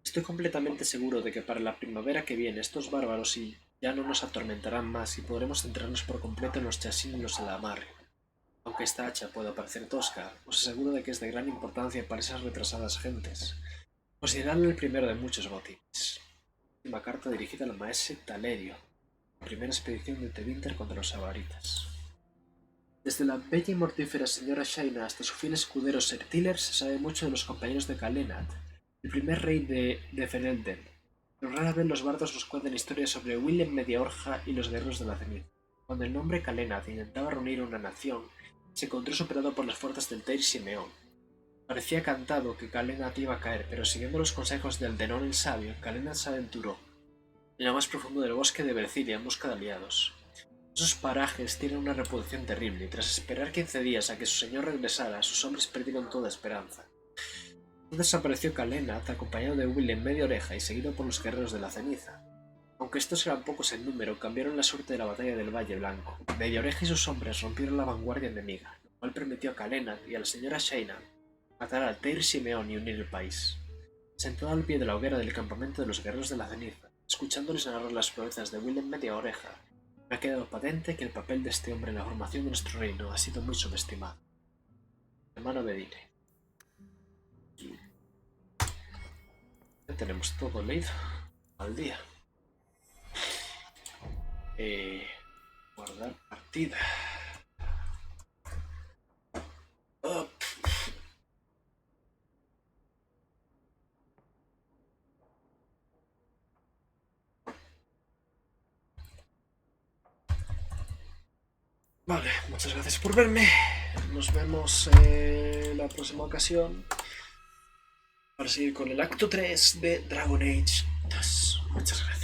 Estoy completamente seguro de que para la primavera que viene estos bárbaros ya no nos atormentarán más y podremos centrarnos por completo en los Chassin y los Alamarri. Aunque esta hacha pueda parecer tosca, os aseguro de que es de gran importancia para esas retrasadas gentes. Consideradlo el primero de muchos botines. Última carta dirigida al maestre Talerio. Primera expedición de Tevinter contra los Sabaritas. Desde la bella y mortífera señora Shaina hasta su fiel escudero Ser Tiller se sabe mucho de los compañeros de Kalenat, el primer rey de Ferelden, pero rara vez los bardos nos cuentan historias sobre Willem Mediahorja y los guerreros de la ceniza. Cuando el nombre Kalenat intentaba reunir una nación, se encontró superado por las fuerzas del Teir Simeón. Parecía cantado que Kalenat iba a caer, pero siguiendo los consejos del Denón el Sabio, Kalenat se aventuró en lo más profundo del bosque de Bercilia en busca de aliados. Esos parajes tienen una reputación terrible, y tras esperar 15 días a que su señor regresara, sus hombres perdieron toda esperanza. Entonces apareció Kalenat, acompañado de Willem Media Oreja y seguido por los guerreros de la ceniza. Aunque estos eran pocos en número, cambiaron la suerte de la batalla del Valle Blanco. Media Oreja y sus hombres rompieron la vanguardia enemiga, lo cual permitió a Kalenat y a la señora Shaina matar al Teir Simeón y unir el país. Sentado al pie de la hoguera del campamento de los guerreros de la ceniza, escuchándoles narrar las proezas de Willem Media Oreja, me ha quedado patente que el papel de este hombre en la formación de nuestro reino ha sido muy subestimado. Hermano Bedine. Ya tenemos todo leído al día. Guardar partida. Oh. Vale, muchas gracias por verme. Nos vemos en la próxima ocasión para seguir con el acto 3 de Dragon Age 2. Muchas gracias.